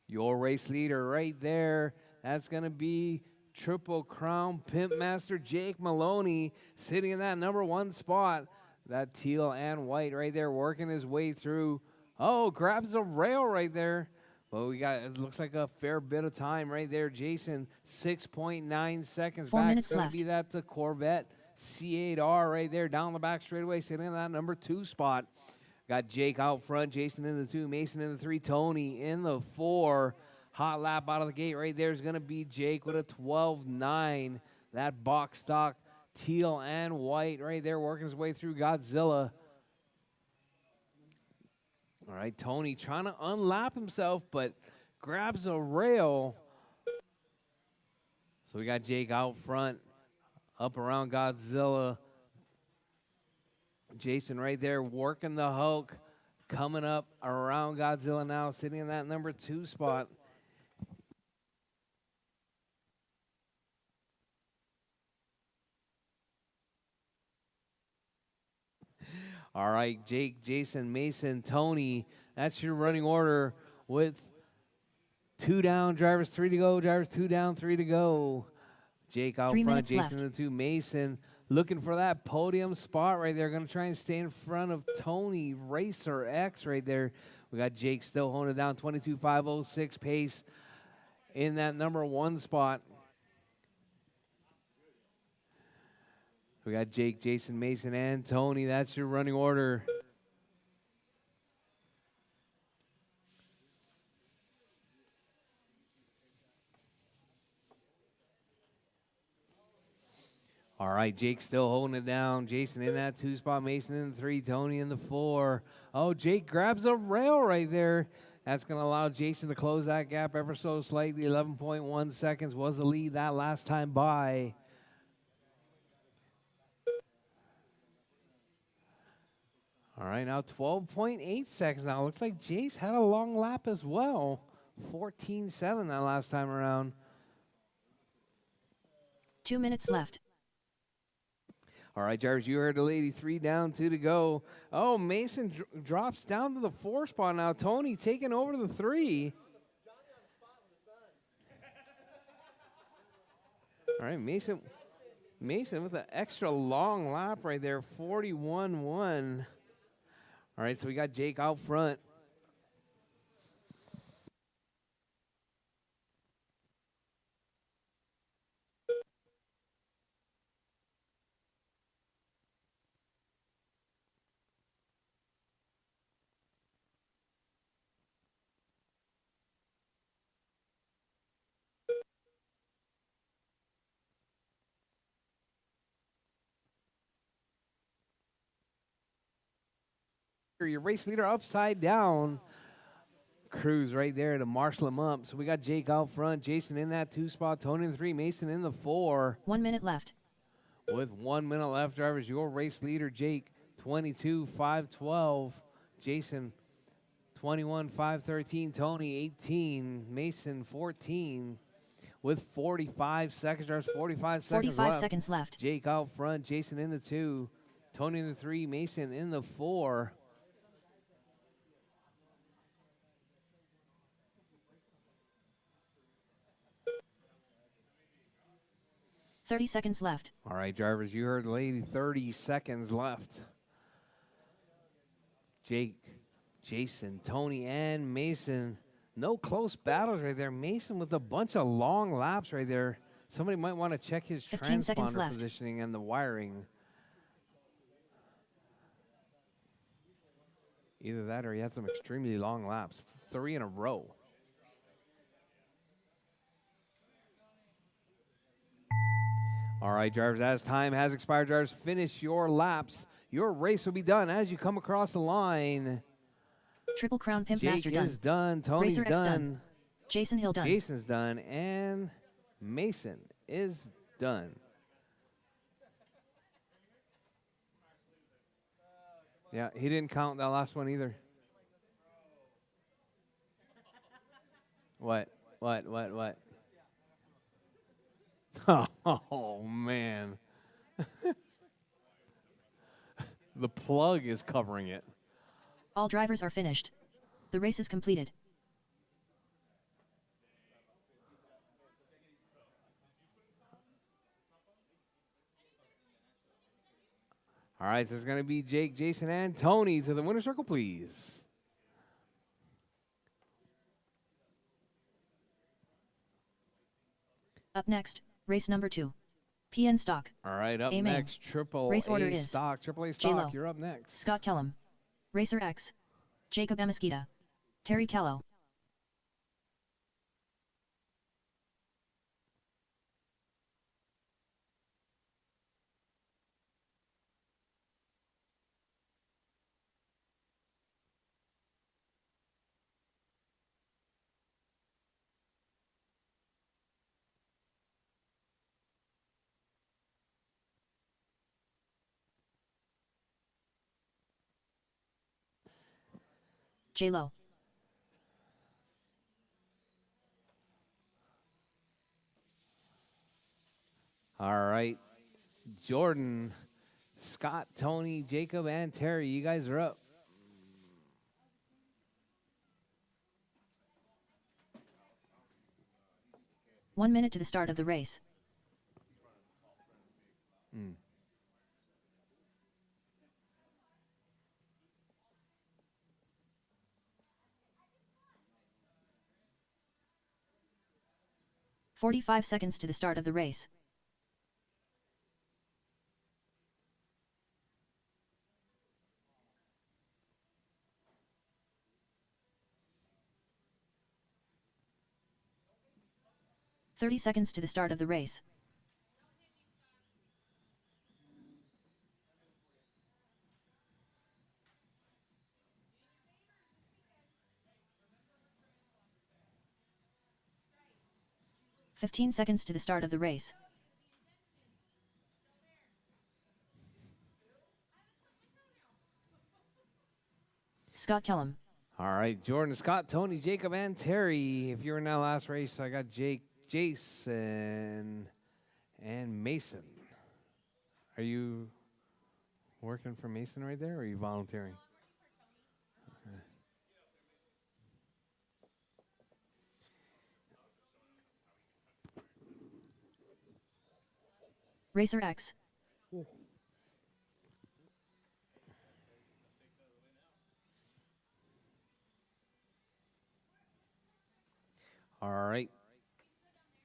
Your race leader right there. That's going to be Triple Crown Pimp Master Jake Maloney sitting in that number 1 spot. That teal and white right there working his way through. Oh, grabs a rail right there. Well, we got, it looks like a fair bit of time right there. Jason, 6.9 seconds 4 back. minutes It's going left. to be that Corvette C8R right there down the back straightaway, sitting in that number 2 spot. Got Jake out front, Jason in the 2, Mason in the 3, Tony in the 4. Hot lap out of the gate right there is going to be Jake with a 12.9. That box stock, teal and white right there working his way through Godzilla. All right, Tony trying to unlap himself, but grabs a rail. So we got Jake out front, up around Godzilla. Jason right there working the Hulk, coming up around Godzilla now, sitting in that number 2 spot. All right, Jake, Jason, Mason, Tony. That's your running order with 2 down, drivers 3 to go, drivers 2 down, 3 to go. Jake out 3 front, minutes Jason left. in the 2, Mason looking for that podium spot right there. Going to try and stay in front of Tony Racer X right there. We got Jake still holding it down, 22.506 pace in that number 1 spot. We got Jake, Jason, Mason, and Tony. That's your running order. All right, Jake still holding it down. Jason in that 2 spot, Mason in the 3, Tony in the 4. Oh, Jake grabs a rail right there. That's going to allow Jason to close that gap ever so slightly. 11.1 seconds was the lead that last time by. All right, now 12.8 seconds now. Looks like Jace had a long lap as well. 14.7 that last time around. 2 minutes left. All right, Jarvis, you heard the lady. 3 down, 2 to go. Oh, Mason drops down to the 4 spot now. Tony taking over the 3. All right, Mason with an extra long lap right there. 41.1. All right, so we got Jake out front. Your race leader upside down. Cruz right there to marshal him up. So we got Jake out front, Jason in that 2 spot, Tony in the 3, Mason in the 4. 1 minute left. With 1 minute left, drivers, your race leader, Jake, 22.512. Jason, 21.513. Tony, 18. Mason, 14. With 45 seconds, drivers, 45 seconds 45 left. seconds left. Jake out front, Jason in the 2. Tony in the 3, Mason in the 4. 30 seconds left. All right, drivers, you heard the lady, 30 seconds left. Jake, Jason, Tony, and Mason. No close battles right there. Mason with a bunch of long laps right there. Somebody might want to check his 15 seconds transponder left. positioning and the wiring. Either that or he had some extremely long laps. 3 in a row. All right, drivers, as time has expired, drivers, finish your laps. Your race will be done as you come across the line. Triple Crown Pimp Jake Master done. is done. Tony's Racer X done. done. Jason Hill done. Jason's done. And Mason is done. Yeah, he didn't count that last one either. What? Oh, man. The plug is covering it. All drivers are finished. The race is completed. All right, so it's going to be Jake, Jason, and Tony to the winner's circle, please. Up next, race number 2. PN Stock. All right, up A main. next, Triple Race order A is Stock. Triple A J-Lo. Stock, you're up next. Scott Kellum. Racer X. Jacob Amesquita. Terry Callow. J-Lo. All right, Jordan, Scott, Tony, Jacob, and Terry, you guys are up. One minute to the start of the race. Mm. "45 seconds to the start of the race. "30 seconds to the start of the race. "15 seconds to the start of the race. Scott Kellum. All right, Jordan, Scott, Tony, Jacob, and Terry. If you were in that last race, I got Jake, Jason, and Mason. Are you working for Mason right there, or are you volunteering? Okay. Racer X. All right.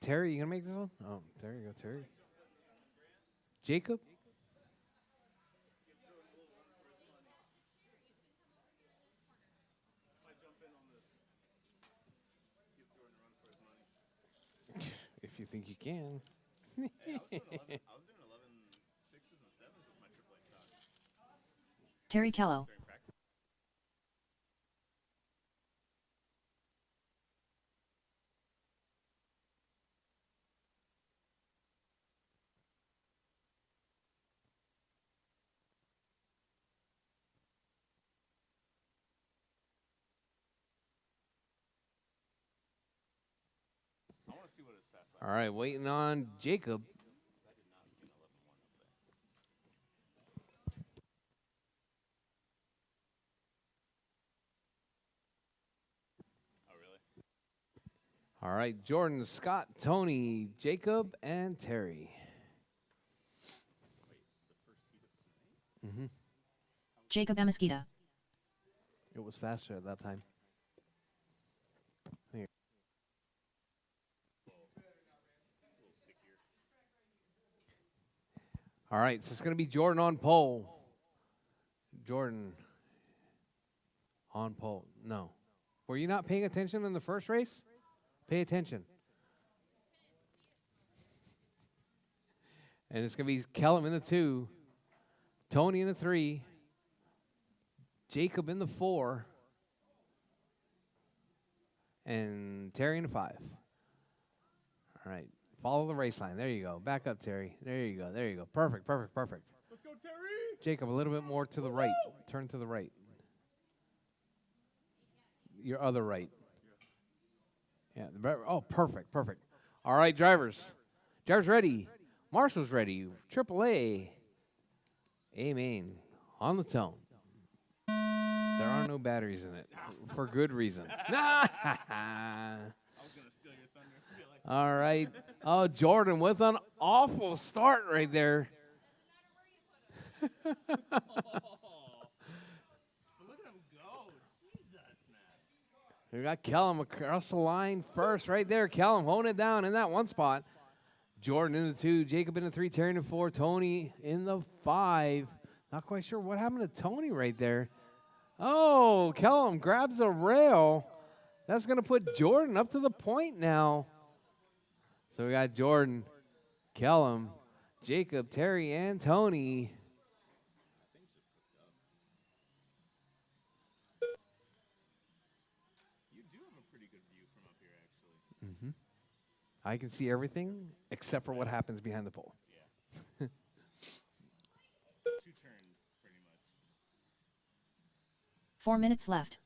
Terry, you going to make this one? Oh, there you go, Terry. Jacob? If you think you can. I was doing 11 sixes and sevens with my AAA stock Terry Callow. during practice. see what his fast lap. All right, waiting on Jacob. Oh, really? All right, Jordan, Scott, Tony, Jacob, and Terry. Jacob Amesquita. It was faster at that time. Here. All right, so it's going to be Jordan on pole. Jordan on pole. No. Were you not paying attention in the first race? Pay attention. And it's going to be Kellum in the 2, Tony in the 3, Jacob in the 4, and Terry in the 5. All right, follow the race line. There you go. Back up, Terry. There you go. There you go. Perfect, perfect, perfect. Let's go, Terry! Jacob, a little bit more to the right. Turn to the right. Your other right. Yeah. Oh, perfect, perfect. All right, drivers. Drivers ready. Marshall's ready. AAA. Amen. On the tone. There are no batteries in it for good reason. I was going to steal your thunder. Be like, All right. Oh, Jordan with an awful start right there. oh. But look at him go. Jesus, man. We got Kellum across the line first right there. Kellum holding it down in that one spot. Jordan in the 2, Jacob in the 3, Terry in the 4, Tony in the 5. Not quite sure what happened to Tony right there. Oh, Kellum grabs a rail. That's going to put Jordan up to the point now. So we got Jordan, Kellum, Jacob, Terry, and Tony. You do have a pretty good view from up here, actually. I can see everything except for what happens behind the pole. Yeah. 2 turns, pretty much. 4 minutes left.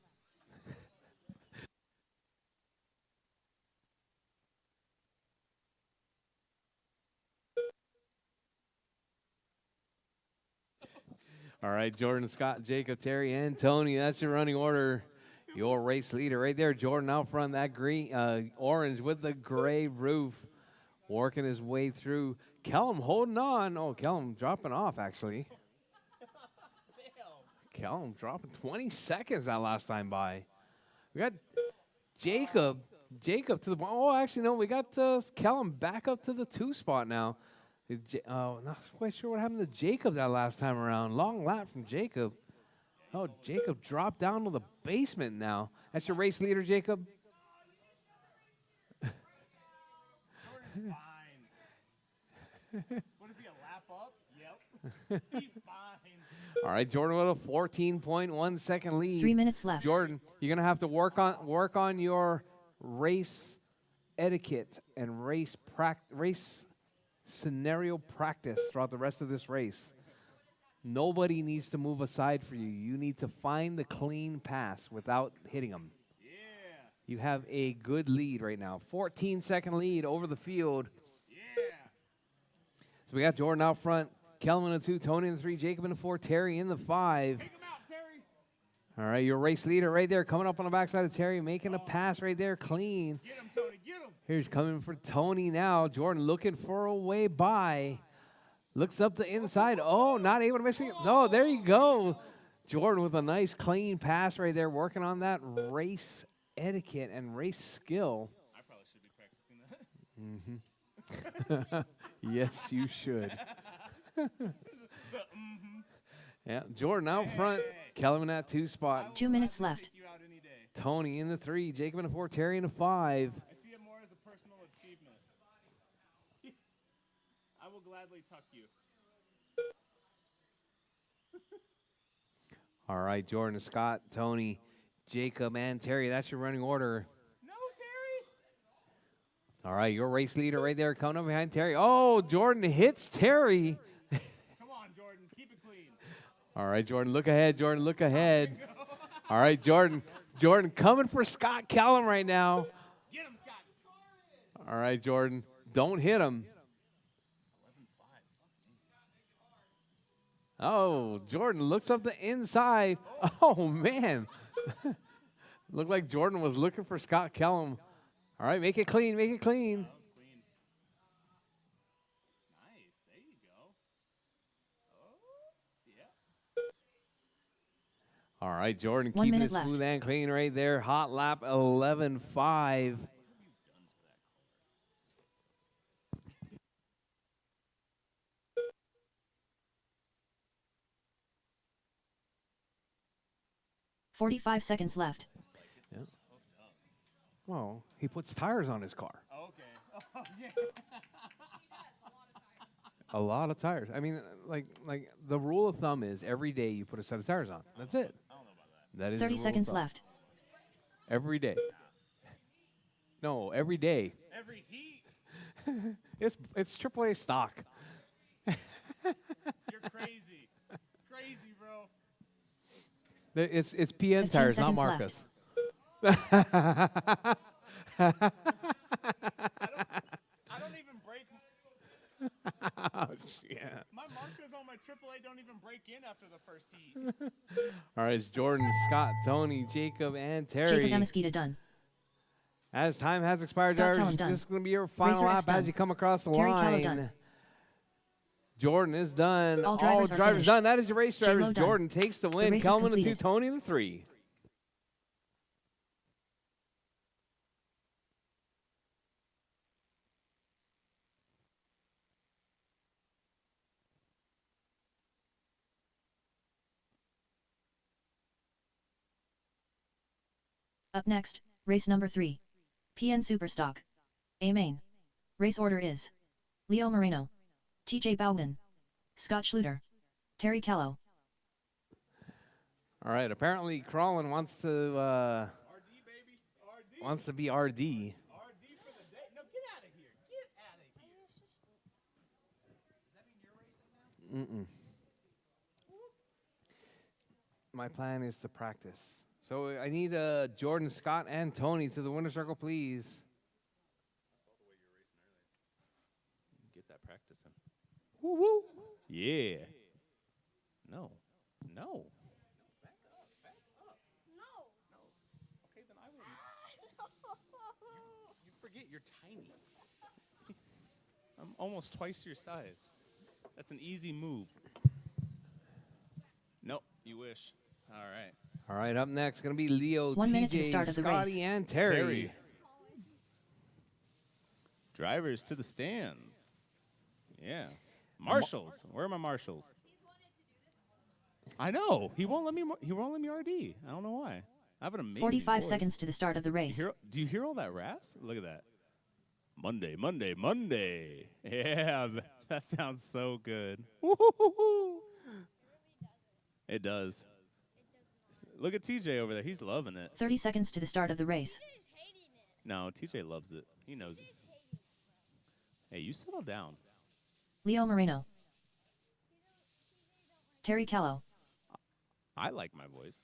All right, Jordan, Scott, Jacob, Terry, and Tony. That's your running order. Your race leader right there. Jordan out front, that green, orange with the gray roof. Working his way through. Kellum holding on. Oh, Kellum dropping off, actually. Kellum dropping 20 seconds that last time by. We got Jacob. Jacob to the... Oh, actually, no. We got Kellum back up to the 2 spot now. Not quite sure what happened to Jacob that last time around. Long lap from Jacob. Oh, Jacob dropped down to the basement now. That's your race leader, Jacob? Jordan's fine. What is he, a lap up? Yep. He's fine. All right, Jordan with a 14.1 second lead. 3 minutes left. Jordan, you're gonna have to work on your race etiquette and race scenario practice throughout the rest of this race. Nobody needs to move aside for you. You need to find the clean pass without hitting them. Yeah. You have a good lead right now. 14-second lead over the field. Yeah. So we got Jordan out front, Kellum in the 2, Tony in the 3, Jacob in the 4, Terry in the 5. Take him out, Terry. All right, your race leader right there, coming up on the backside of Terry, making a pass right there, clean. Get him, Tony. Get him. Here's coming for Tony now. Jordan looking for a way by. Looks up the inside. Oh, not able to miss it. No, there you go. Jordan with a nice clean pass right there, working on that race etiquette and race skill. I probably should be practicing that. Yes, you should. Yeah, Jordan out front. Kellum in that 2 spot. 2 minutes left. Take you out any day. Tony in the 3, Jacob in the 4, Terry in the 5. I see it more as a personal achievement. I will gladly tuck you. All right, Jordan, Scott, Tony, Jacob, and Terry. That's your running order. No, Terry. All right, your race leader right there coming up behind Terry. Oh, Jordan hits Terry. Come on, Jordan. Keep it clean. All right, Jordan, look ahead. Jordan, look ahead. All right, Jordan. Jordan coming for Scott Kellum right now. Get him, Scott. All right, Jordan. Don't hit him. Oh, Jordan looks up the inside. Oh, man. Looked like Jordan was looking for Scott Kellum. All right, make it clean, make it clean. That was clean. Nice. There you go. Oh, yeah. All right, Jordan 1 keeping minute it left. smooth and clean right there. Hot lap 11.5. 45 seconds left. Well, he puts tires on his car. Okay. Oh, yeah. A lot of tires. I mean, like the rule of thumb is every day you put a set of tires on. That's it. I don't know about that. That is 30 the rule of seconds thumb. left. Every day. No, every day. Every heat. It's AAA stock. You're crazy. Crazy, bro. It's PN 15 tires, not seconds Marcus. I don't even break. Oh, yeah. My markers on my AAA don't even break in after the first heat. All right, it's Jordan, Scott, Tony, Jacob, and Jacob Terry. Amesquita done. As time has expired, Scott drivers, Kellum done. this is going to be your final Racer lap X done. as you come across the Terry Callow line. done. Jordan is done. All drivers are finished. done. That is your race, J-Lo drivers. done. Jordan takes the win. race is Kelman the 2, completed. Tony the 3. Up next, race number 3. PN Superstock. A main. Race order is Leo Moreno, TJ Bowden, Scott Schluter, Terry Callow. All right. Apparently, Crawlin wants to RD, baby. RD. wants to be RD. RD for the day. No, get out of here. Get out of here. Does that mean you're racing now? My plan is to practice. So I need Jordan, Scott, and Tony to the winner's circle, please. Get that practicing. Woo woo. Yeah. No. No. Back up. Back up. No. No. Okay, then I will. You forget you're tiny. I'm almost twice your size. That's an easy move. Nope, you wish. All right. All right, up next, going to be Leo, 1 minute to the TJ, start of the Scotty, race. and Terry. Terry. Drivers to the stands. Yeah. Marshals. Where are my marshals? I know. He won't let me. He won't let me RD. I don't know why. I have an amazing 45 voice. seconds to the start of the race. Do you hear all that RAS? Look at that. Monday, Monday, Monday. Yeah, that sounds so good. Woo-hoo-hoo-hoo. It does. Look at TJ over there. He's loving it. 30 seconds to the start of the race. He's hating it. No, TJ loves it. He knows it. He's hating it. Hey, you settle down. Leo Moreno, Terry Callow. I like my voice.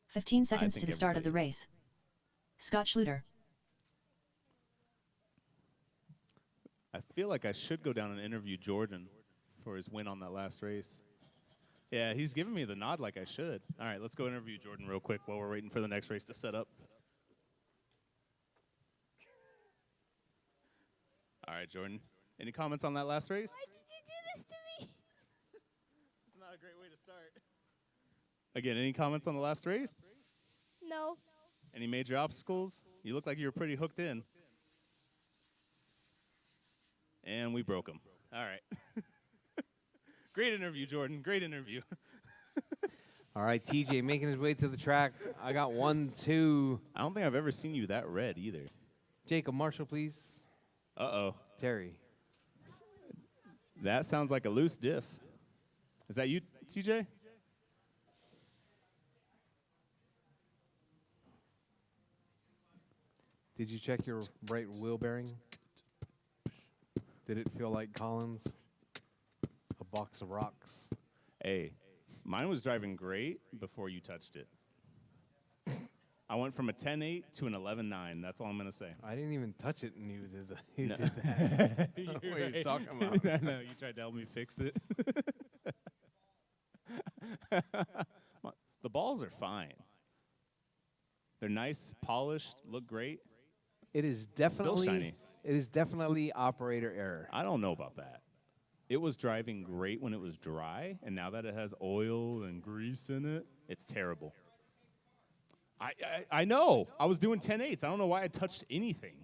15 seconds think to the start of the everybody race. Scott Schluter. I feel like I should go down and interview Jordan for his win on that last race. Yeah, he's giving me the nod like I should. All right, let's go interview Jordan real quick while we're waiting for the next race to set up. All right, Jordan. Any comments on that last race? Why did you do this to me? It's not a great way to start. Again, any comments on the last race? No. Any major obstacles? You look like you were pretty hooked in. And we broke him. All right. Great interview, Jordan. Great interview. All right, TJ making his way to the track. I got 1, 2. I don't think I've ever seen you that red either. Jacob Marshall, please. Uh-oh. Terry. That sounds like a loose diff. Is that you, TJ? Did you check your right wheel bearing? Did it feel like Collins? A box of rocks? Hey, mine was driving great before you touched it. I went from a 10.8 to an 11.9. That's all I'm gonna say. I didn't even touch it, and you did, you No. did that. What are you right. talking about? I know, you tried to help me fix it. The balls are fine. They're nice, polished, look great. It is Still definitely shiny. It is definitely operator error. I don't know about that. It was driving great when it was dry, and now that it has oil and grease in it, it's terrible. I know. I was doing 10.8s. I don't know why I touched anything.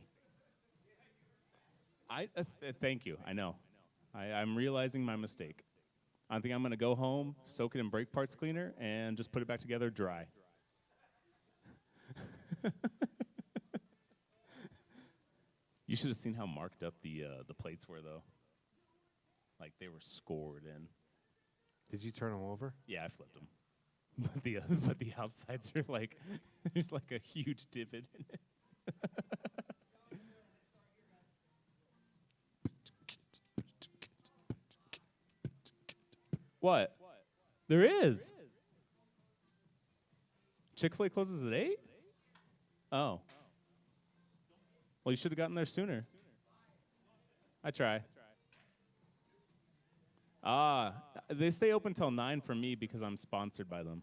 Thank you. I know. I'm realizing my mistake. I think I'm going to go home, soak it in brake parts cleaner, and just put it back together dry. You should have seen how marked up the plates were, though. Like they were scored in. Did you turn them over? Yeah, I flipped them. But the outsides are like there's like a huge divot in it. What? There is. Chick-fil-A closes at 8? Oh. Well, you should have gotten there sooner. I try. They stay open till 9 for me because I'm sponsored by them.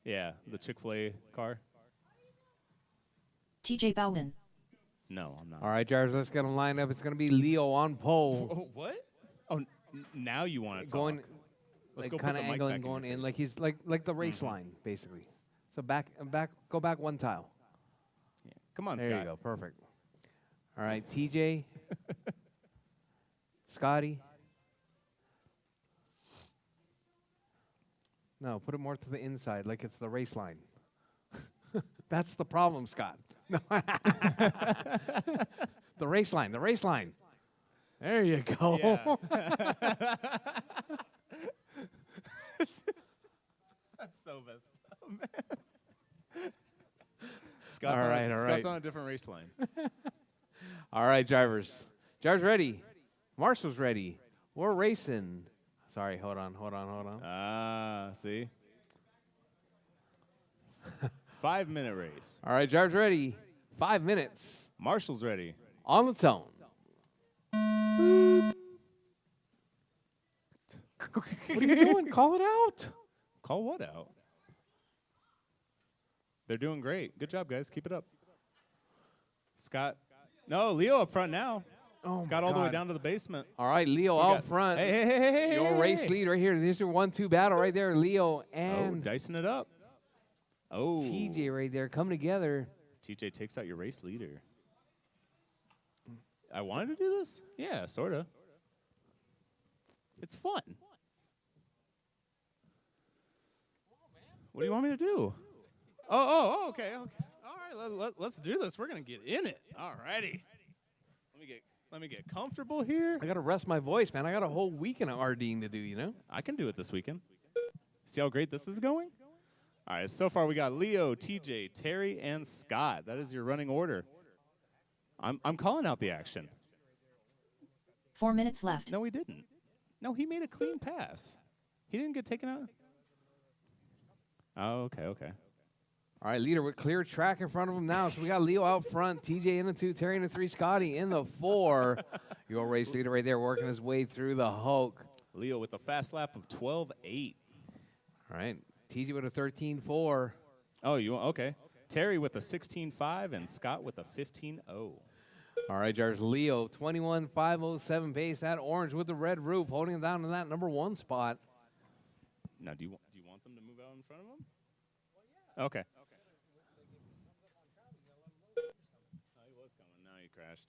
Yeah, the Chick-fil-A car. TJ Bowden. No, I'm not. All right, Jarvis, let's get them lined up. It's going to be Leo on pole. Oh, what? Oh, now you want to Going, talk. Let's like go put kind of the mic angling, back going your in, face. like he's like the race line, basically. So go back one tile. Yeah. Come on, There Scott. you go, perfect. All right, TJ, Scotty. No, put it more to the inside, like it's the race line. That's the problem, Scott. No. The race line, the race line. There you go. Yeah. That's so messed up, man. Scott's, All right. Scott's on a different race line. All right, drivers. Jar's ready. Marshall's ready. We're racing. Sorry, hold on. See? 5-minute race. All right, Jar's ready. 5 minutes. Marshall's ready. On the tone. What are you doing? Call it out. Call what out? They're doing great. Good job, guys. Keep it up. Scott. No, Leo up front now. Oh, Scott my all the way God. down to the basement. All right, Leo We out got- front. Hey. Your race lead right here. This is your 1-2 battle right there. Leo Oh, and dicing it up. Oh. TJ right there come together. TJ takes out your race leader. I wanted to do this? Yeah, sort of. It's fun. What do you want me to do? Okay. All right, let's do this. We're gonna get in it. All righty. Let me get comfortable here. I got to rest my voice, man. I got a whole weekend of RDing to do, you know? I can do it this weekend. See how great this is going? All right, so far we got Leo, TJ, Terry, and Scott. That is your running order. I'm calling out the action. 4 minutes left. No, he didn't. No, he made a clean pass. He didn't get taken out. Oh, okay. All right, leader with clear track in front of him now. So we got Leo out front, TJ in the 2, Terry in the 3, Scotty in the 4. Your race leader right there working his way through the Hulk. Leo with a fast lap of 12.8. All right, TJ with a 13.4. Oh, okay. Terry with a 16.5 and Scott with a 15.0. All right, Jarvis, Leo, 21.507 pace. That orange with the red roof holding him down in that number 1 spot. Now, do you want them to move out in front of him? Well, yeah. Okay. Oh, he was coming. Now he crashed.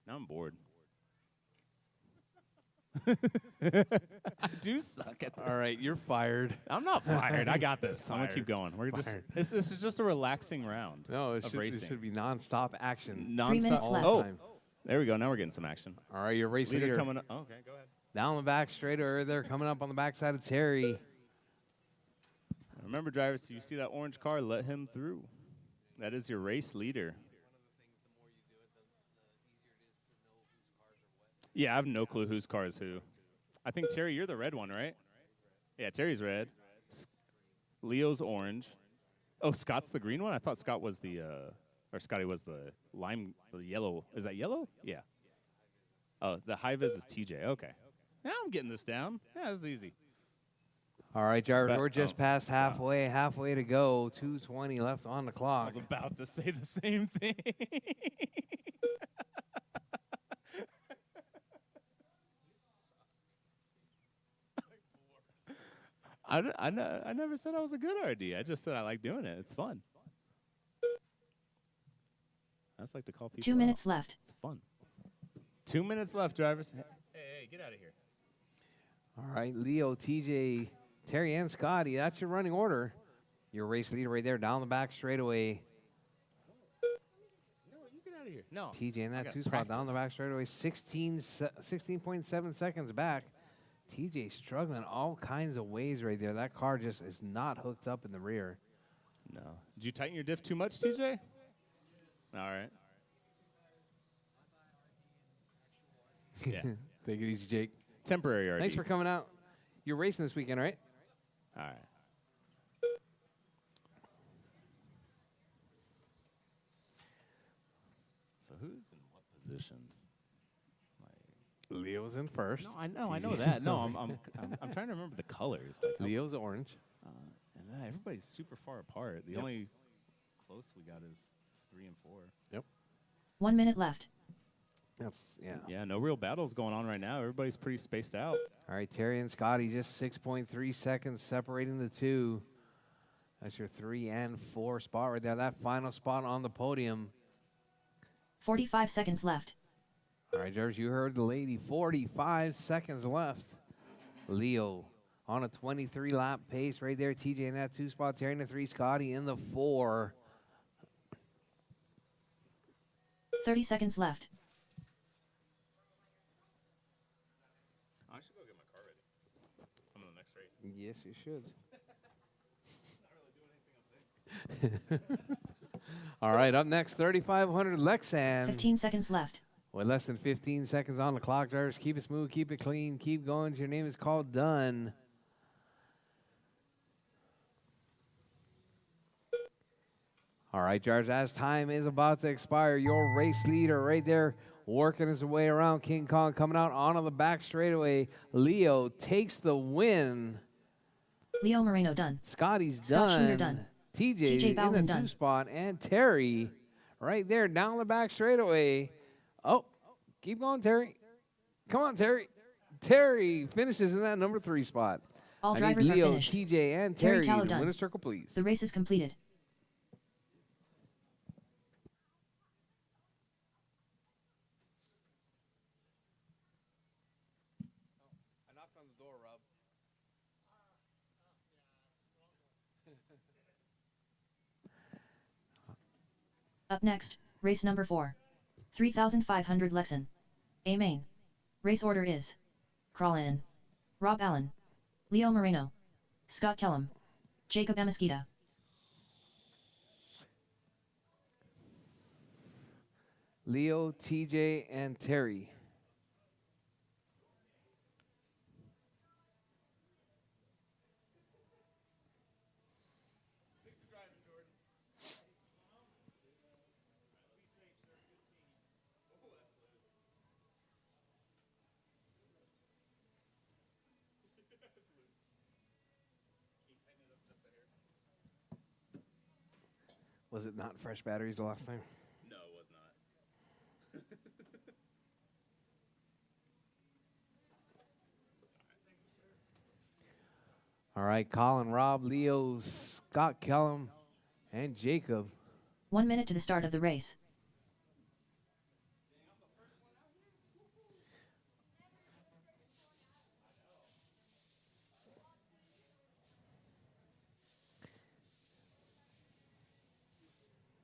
Now I'm bored. I do suck at this. All right, you're fired. I'm not fired. I got this. I'm gonna Fired. keep going. We're just Fired. this is just a relaxing round. No, it of should racing. be nonstop action. 3 minutes Nonstop. left. Oh, Time. there we go. Now we're getting some action. All right, your race Leader leader coming up. Oh, okay, go ahead. down the back straight over there, coming up on the backside of Terry. Remember, drivers, if you see that orange car, let him through. That is your race leader. Yeah, I have no clue whose car is who. I think, Terry, you're the red one, right? Yeah, Terry's red. Leo's orange. Oh, Scott's the green one? I thought Scott was the, or Scotty was the the yellow. Is that yellow? Yeah. Oh, the high vis is TJ. Okay. Now I'm getting this down. Yeah, this is easy. All right, Jarvis, we're just oh, past wow. halfway to go. 2:20 left on the I clock. was about to say the same thing. I never said I was a good RD. I just said I like doing it. It's fun. I just like to call people 2 minutes out. left. It's fun. 2 minutes left, drivers. Hey, get out of here. All right, Leo, TJ, Terry, and Scotty. That's your running order. Your race leader right there down the back straightaway. No, you get out of here. No. TJ in I that got 2 spot down the practice. back straightaway. 16.7 seconds back. TJ struggling all kinds of ways right there. That car just is not hooked up in the rear. No. Did you tighten your diff too much, TJ? All right. Yeah. Take it easy, Jake. Temporary RD. Thanks for coming out. You're racing this weekend, right? All right. So who's in what position? Leo's in first. No, I know that. No, I'm trying to remember the colors. Like, Leo's orange. and everybody's super far apart. The only close we got is 3 and 4. Yep. 1 minute left. That's, yeah. Yeah, no real battles going on right now. Everybody's pretty spaced out. All right, Terry and Scotty just 6.3 seconds separating the two. That's your 3 and 4 spot right there. That final spot on the podium. 45 seconds left. All right, Jarvis, you heard the lady. 45 seconds left. Leo on a 23-lap pace right there. TJ in that 2 spot. Terry in the 3. Scotty in the 4. 30 seconds left. I should go get my car ready. I'm on the next race. Yes, you should. All right, up next, 3,500 Lexan. 15 seconds left. With less than 15 seconds on the clock, drivers, keep it smooth, keep it clean, keep going. Your name is called done. All right, drivers, as time is about to expire, your race leader right there working his way around. King Kong coming out onto the back straightaway. Leo takes the win. Leo Moreno done. Scotty's Scott done. Schluter done. TJ TJ in Bowman the 2 done. spot. And Terry right there down the back straightaway. Oh, keep going, Terry. Come on, Terry. Terry finishes in that number 3 spot. All I drivers need Leo, are finished. TJ, and Terry Terry Callow to done. win a circle, please. The race is completed. I knocked on the door, Rob. Up next, race number 4. 3,500 Lexan. A main. Race order is: Crawl in. Rob Allen. Leo Moreno. Scott Kellum. Jacob Amesquita. Leo, TJ, and Terry. Was it not fresh batteries the last time? No, it was not. All right, Colin, Rob, Leo, Scott Kellum, and Jacob. 1 minute to the start of the race.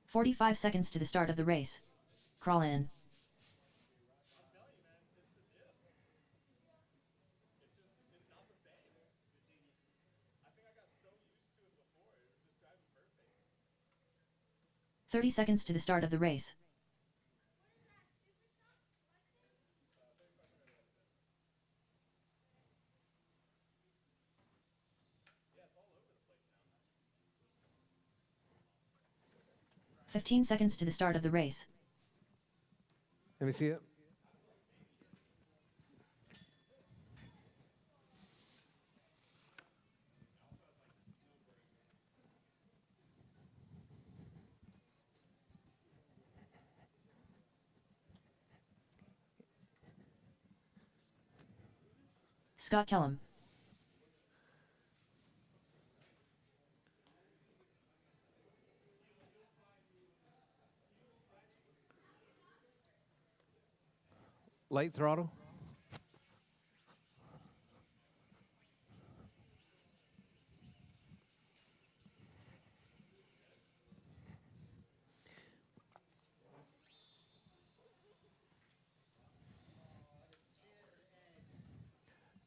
"45 seconds to the start of the race. Crawl in." "30 seconds to the start of the race. 15 seconds to the start of the race. Let me see it. Scott Kellum. Light throttle.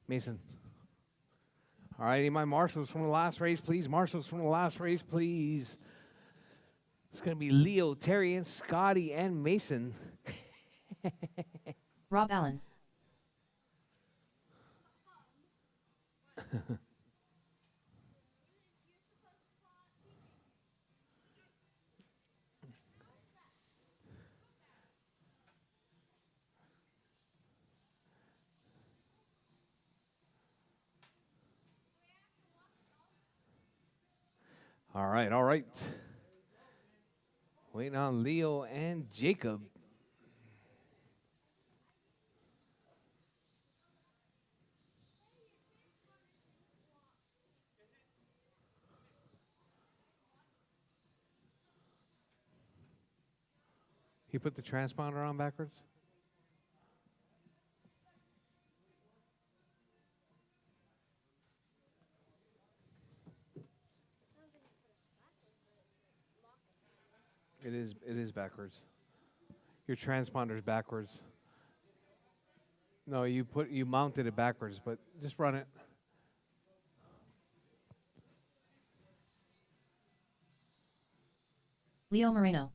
Mason. All right, my marshals from the last race, please. Marshals from the last race, please. It's going to be Leo, Terry, and Scotty, and Mason. Rob Allen. All right, all right. Waiting on Leo and Jacob. He put the transponder on backwards? It is backwards. Your transponder's backwards. No, you mounted it backwards, but just run it. Leo Moreno.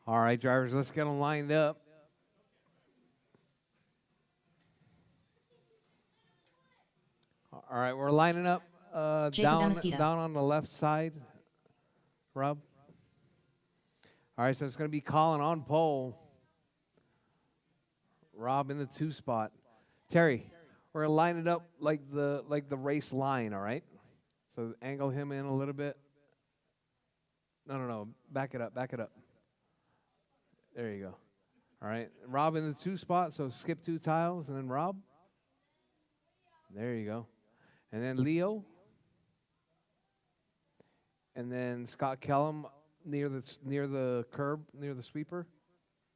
All right, drivers, let's get them lined up. All right, we're lining up down on the left side. Rob. All right, so it's going to be Colin on pole. Rob in the 2 spot. Terry, we're going to line it up like the race line, all right? So angle him in a little bit. No. Back it up. There you go. All right. Rob in the 2 spot, so skip 2 tiles, and then Rob. There you go. And then Leo. And then Scott Kellum near the curb, near the sweeper,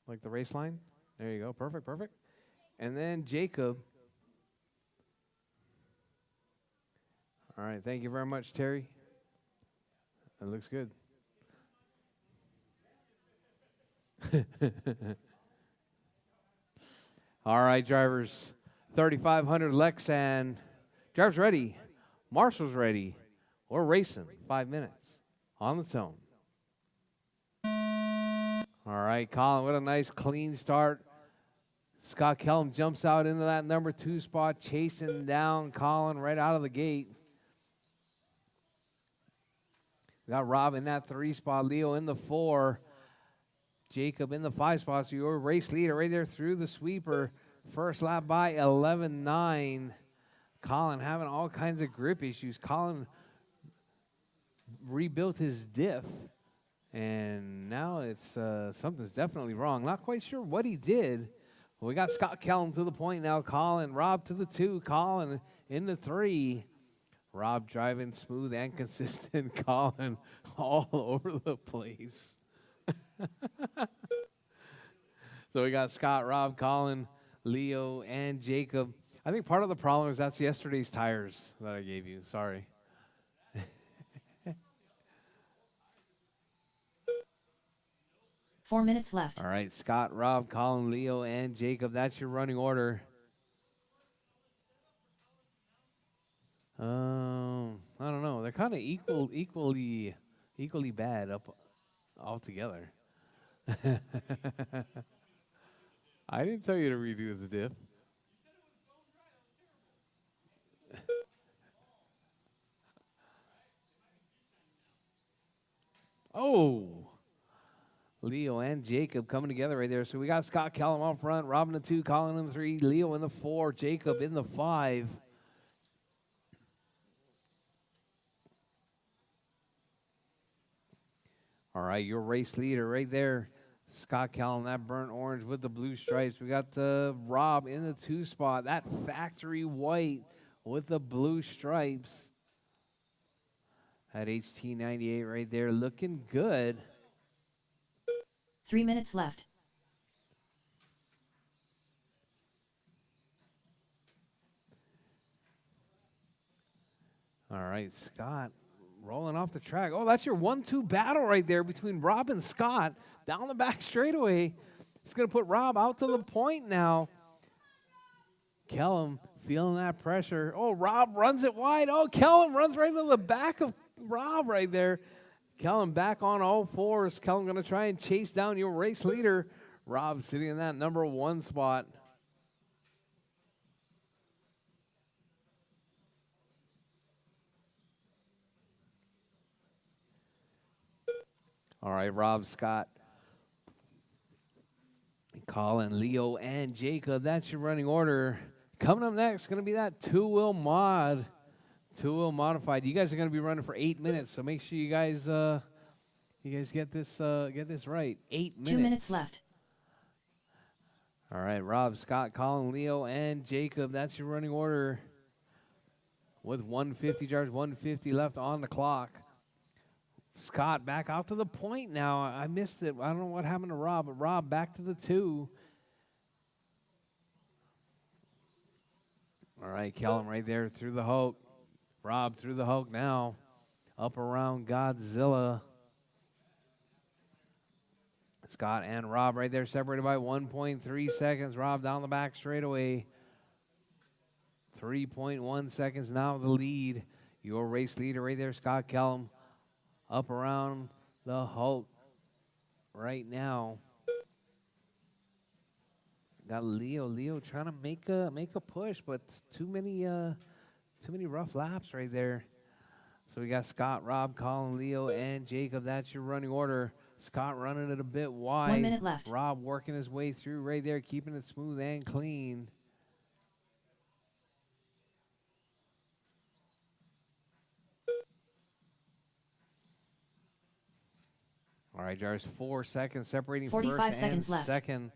like the race line. There you go. Perfect. And then Jacob. All right. Thank you very much, Terry. That looks good. All right, drivers. 3,500 Lexan. Drivers ready. Marshall's ready. We're racing. 5 minutes on the tone. All right, Colin, what a nice clean start. Scott Kellum jumps out into that number 2 spot, chasing down Colin right out of the gate. We got Rob in that 3 spot, Leo in the 4, Jacob in the 5 spot. So your race leader right there through the sweeper. First lap by 11.9. Colin having all kinds of grip issues. Colin rebuilt his diff, and now it's something's definitely wrong. Not quite sure what he did. We got Scott Kellum to the point now. Colin, Rob to the 2. Colin in the 3. Rob driving smooth and consistent. Colin all over the place. So we got Scott, Rob, Colin, Leo, and Jacob. I think part of the problem is that's yesterday's tires that I gave you. Sorry. 4 minutes left. All right, Scott, Rob, Colin, Leo, and Jacob. That's your running order. I don't know. They're kind of equally bad up altogether. I didn't tell you to redo the diff. Oh. Leo and Jacob coming together right there. So we got Scott Callum out front, Rob in the 2, Colin in the 3, Leo in the 4, Jacob in the 5. All right, your race leader right there. Scott Callum, that burnt orange with the blue stripes. We got Rob in the 2 spot. That factory white with the blue stripes. That HT98 right there looking good. 3 minutes left. All right, Scott rolling off the track. Oh, that's your 1-2 battle right there between Rob and Scott down the back straightaway. It's going to put Rob out to the point now. Kellum feeling that pressure. Oh, Rob runs it wide. Oh, Kellum runs right to the back of Rob right there. Kellum back on all fours. Kellum going to try and chase down your race leader. Rob sitting in that number 1 spot. All right, Rob, Scott, Colin, Leo, and Jacob. That's your running order. Coming up next, going to be that two-wheel mod, two-wheel modified. You guys are going to be running for 8 minutes, so make sure you guys get this right. 8 minutes. 2 minutes left. All right, Rob, Scott, Colin, Leo, and Jacob. That's your running order. With 150 jars, 150 left on the clock. Scott back out to the point now. I missed it. I don't know what happened to Rob, but Rob back to the 2. All right, Kellum right there through the Hulk. Rob through the Hulk now. Up around Godzilla. Scott and Rob right there separated by 1.3 seconds. Rob down the back straightaway. 3.1 seconds now the lead. Your race leader right there, Scott Kellum. Up around the Hulk right now. Got Leo trying to make a push, but too many rough laps right there. So we got Scott, Rob, Colin, Leo, and Jacob. That's your running order. Scott running it a bit wide. 1 minute left. Rob working his way through right there, keeping it smooth and clean. All right, Jars, 4 seconds separating 45 first seconds and left. second.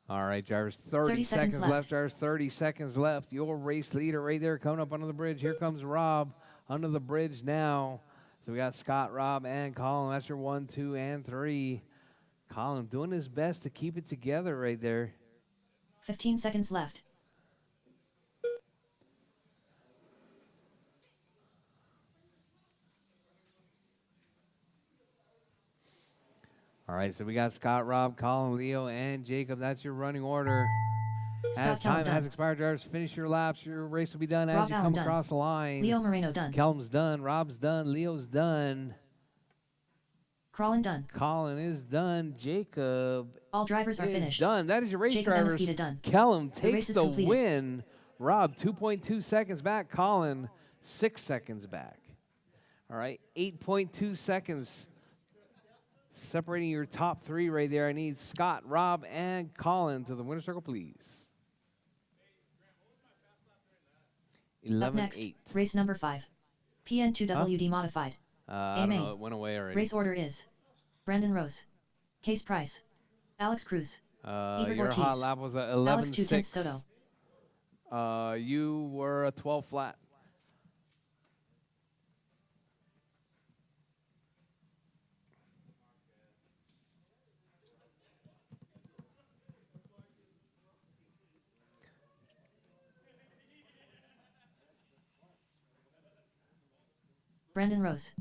All right, Jarvis, 30 seconds left. Jarvis, 30 seconds left. Your race leader right there coming up under the bridge. Here comes Rob under the bridge now. So we got Scott, Rob, and Colin. That's your 1, 2, and 3. Colin doing his best to keep it together right there. 15 seconds left. All right, so we got Scott, Rob, Colin, Leo, and Jacob. That's your running order. As time has expired, Jarvis, finish your laps. Your race will be done as you come across the line. Leo Moreno done. Kellum's done. Rob's done. Leo's done. Colin done. Colin is done. Jacob All drivers are finished. Done. That is your race drivers. Done. Kellum takes the completed. win. Rob, 2.2 seconds back. Colin, 6 seconds back. All right, 8.2 seconds separating your top 3 right there. I need Scott, Rob, and Colin to the winner's circle, please. 11-8. Up next, race number 5. PN2WD modified. I don't know, it went away already. Race order is Brandon Rose, Case Price, Alex Cruz, Ebert your Ortiz, hot lap was at Alex 11.6. Soto. You were a 12 flat. Brandon Rose.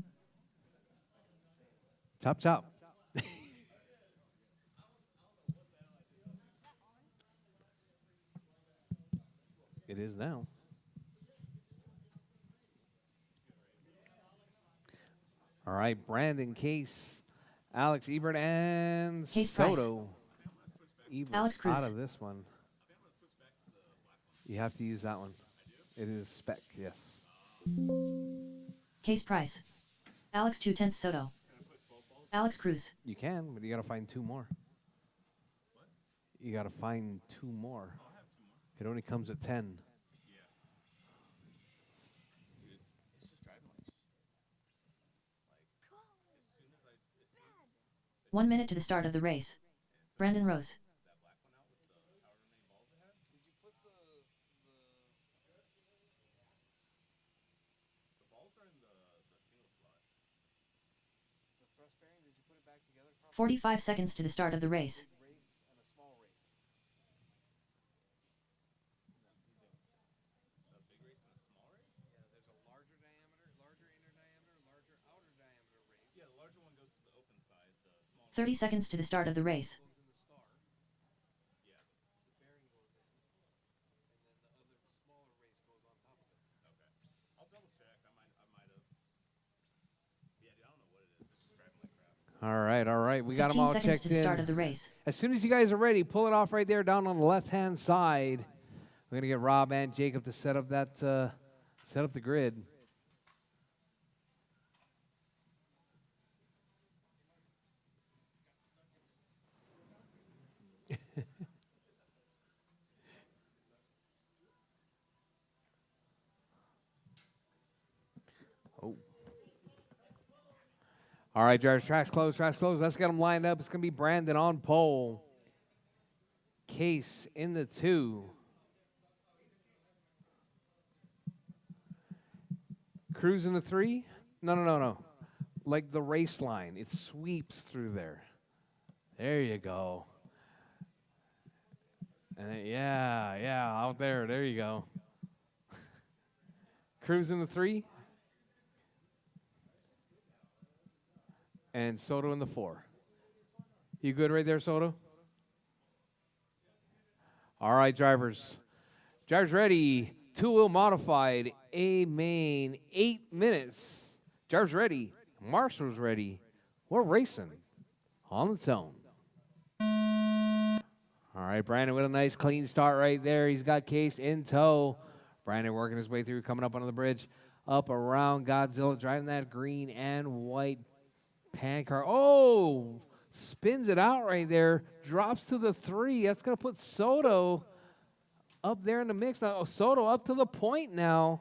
Chop, chop. It is now. All right, Brandon, Case, Alex, Ebert, and Case Soto. Ebers Alex Cruz. out of this one. You have to use that one. It is spec, yes. Case price. Alex 2/10 Soto. Alex Cruz. You can, but you got to find 2 more. You got to find 2 more. It only comes at 10. 1 minute to the start of the race. Brandon Rose. The balls are in the single slot. The thrust bearing, did you put it back together? 45 seconds to the start of the race. Big race and a small race. A big race and a small race? Yeah, there's a larger diameter, larger inner diameter, larger outer diameter race. Yeah, the larger one goes to the open side. The small 30 seconds to the start of the race. Goes in the star. Yeah. The bearing goes in, and then the other smaller race goes on top of it. Okay. I'll double check. I might have. Yeah, dude, I don't know what it is. It's just driving like crap. All right. We got them 15 all seconds checked to the start of in. the race. As soon as you guys are ready, pull it off right there down on the left-hand side. We're gonna get Rob and Jacob to set up that set up the grid. Oh. All right, drivers, tracks closed. Let's get them lined up. It's going to be Brandon on pole. Case in the 2. Cruz in the 3. No. Like the race line. It sweeps through there. There you go. And then, yeah, out there. There you go. Cruz in the 3. And Soto in the 4. You good right there, Soto? All right, drivers. Drivers ready. 2-wheel modified. A main. 8 minutes. Drivers ready. Marshall's ready. We're racing on its own. All right, Brandon with a nice clean start right there. He's got Case in tow. Brandon working his way through, coming up onto the bridge. Up around Godzilla, driving that green and white pan car. Oh, spins it out right there. Drops to the 3. That's going to put Soto up there in the mix. Now, Soto up to the point now.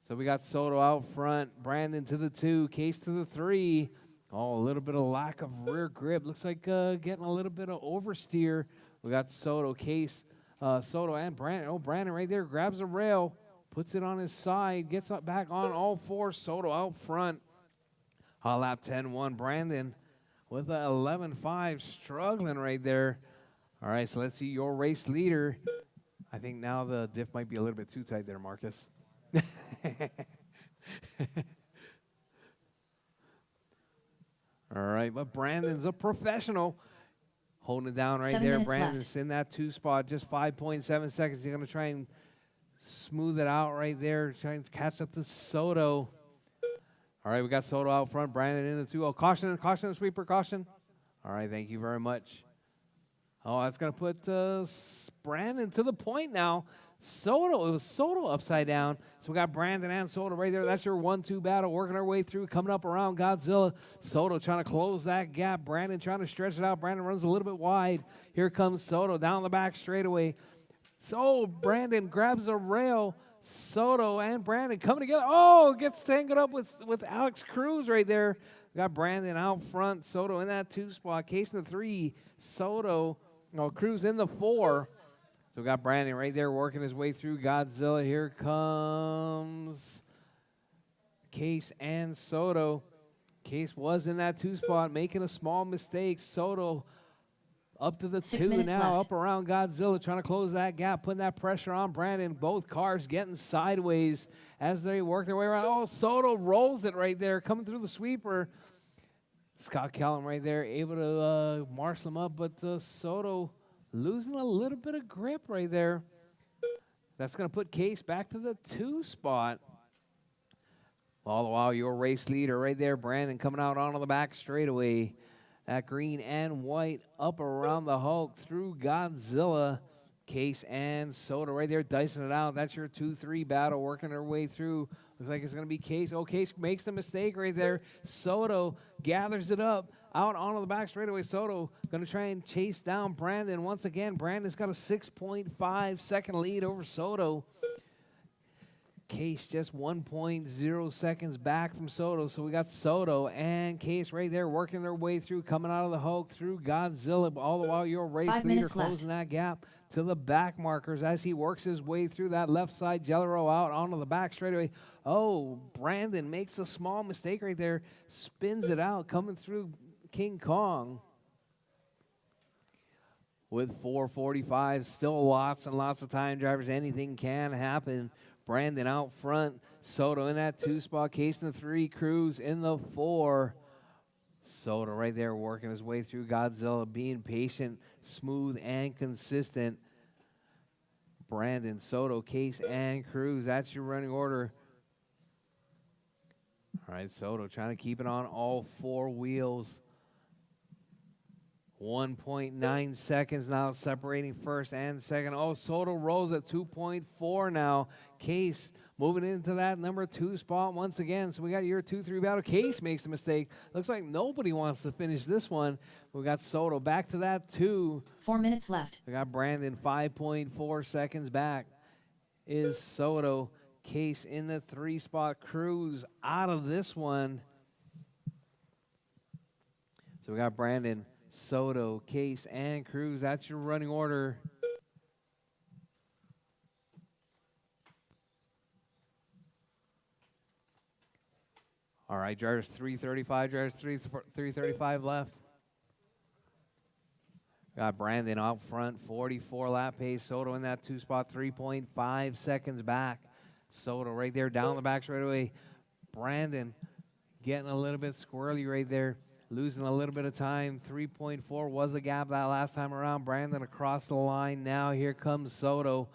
So we got Soto out front. Brandon to the 2. Case to the 3. Oh, a little bit of lack of rear grip. Looks like getting a little bit of oversteer. We got Soto, Case, Soto, and Brandon. Oh, Brandon right there grabs a rail, puts it on his side, gets up back on all 4. Soto out front. Lap 10-1. Brandon with a 11.5, struggling right there. All right, so let's see your race leader. I think now the diff might be a little bit too tight there, Marcus. All right, but Brandon's a professional. Holding it down right 7 there. minutes Brandon's left. in that 2 spot, just 5.7 seconds. He's going to try and smooth it out right there, trying to catch up to Soto. All right, we got Soto out front. Brandon in the 2. Oh, caution, sweeper, caution. All right, thank you very much. Oh, that's going to put Brandon to the point now. Soto, it was Soto upside down. So we got Brandon and Soto right there. That's your 1-2 battle, working our way through, coming up around Godzilla. Soto trying to close that gap. Brandon trying to stretch it out. Brandon runs a little bit wide. Here comes Soto down the back straightaway. So Brandon grabs a rail. Soto and Brandon coming together. Oh, gets tangled up with Alex Cruz right there. We got Brandon out front. Soto in that 2 spot. Case in the 3. Soto, Cruz in the 4. So we got Brandon right there working his way through Godzilla. Here comes Case and Soto. Case was in that 2 spot, making a small mistake. Soto up to the 6 2 minutes now, left. up around Godzilla, trying to close that gap, putting that pressure on Brandon. Both cars getting sideways as they work their way around. Oh, Soto rolls it right there, coming through the sweeper. Scott Callum right there, able to marshal him up, but Soto losing a little bit of grip right there. That's going to put Case back to the 2 spot. All the while, your race leader right there, Brandon, coming out onto the back straightaway. That green and white up around the Hulk through Godzilla. Case and Soto right there dicing it out. That's your 2-3 battle working their way through. Looks like it's going to be Case. Oh, Case makes a mistake right there. Soto gathers it up out onto the back straightaway. Soto going to try and chase down Brandon once again. Brandon's got a 6.5 second lead over Soto. Case just 1.0 seconds back from Soto. So we got Soto and Case right there working their way through, coming out of the Hulk through Godzilla. All the while your race 5 leader minutes closing left. that gap to the back markers as he works his way through that left side jelly roll out onto the back straightaway. Oh, Brandon makes a small mistake right there, spins it out, coming through King Kong. With 4:45, still lots and lots of time drivers. Anything can happen. Brandon out front. Soto in that 2 spot. Case in the 3. Cruz in the 4. Soto right there working his way through Godzilla, being patient, smooth, and consistent. Brandon, Soto, Case, and Cruz. That's your running order. All right, Soto trying to keep it on all 4 wheels. 1.9 seconds now separating first and second. Oh, Soto rolls at 2.4 now. Case moving into that number 2 spot once again. So we got your 2-3 battle. Case makes a mistake. Looks like nobody wants to finish this one. We got Soto back to that 2. 4 minutes left. We got Brandon 5.4 seconds back. Is Soto. Case in the 3 spot. Cruz out of this one. So we got Brandon, Soto, Case, and Cruz. That's your running order. All right, drivers 335, drivers 335 left. Got Brandon out front, 44 lap pace. Soto in that 2 spot, 3.5 seconds back. Soto right there down the back straightaway. Brandon getting a little bit squirrely right there, losing a little bit of time. 3.4 was the gap that last time around. Brandon across the line now. Here comes Soto.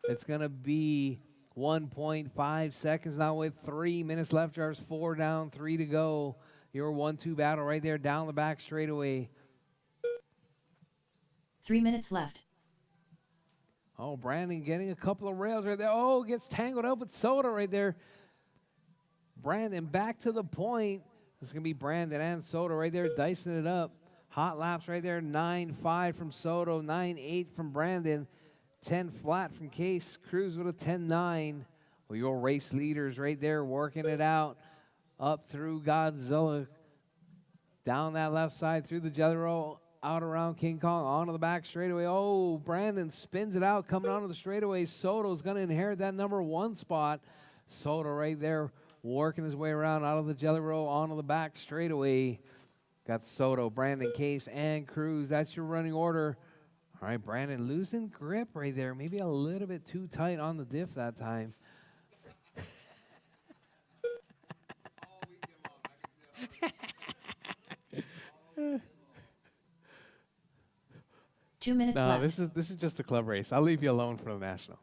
It's going to be 1.5 seconds now with 3 minutes left. Drivers 4 down, 3 to go. Your 1-2 battle right there down the back straightaway. 3 minutes left. Oh, Brandon getting a couple of rails right there. Oh, gets tangled up with Soto right there. Brandon back to the point. It's going to be Brandon and Soto right there dicing it up. Hot laps right there. 9.5 from Soto, 9.8 from Brandon, 10 flat from Case. Cruz with a 10.9. Well, your race leaders right there working it out. Up through Godzilla. Down that left side through the jelly roll. Out around King Kong, onto the back straightaway. Oh, Brandon spins it out, coming onto the straightaway. Soto's going to inherit that number 1 spot. Soto right there, working his way around out of the jelly roll, onto the back straightaway. Got Soto, Brandon, Case, and Cruz. That's your running order. All right, Brandon losing grip right there. Maybe a little bit too tight on the diff that time. 2 minutes No, left. this is just a club race. I'll leave you alone for the national.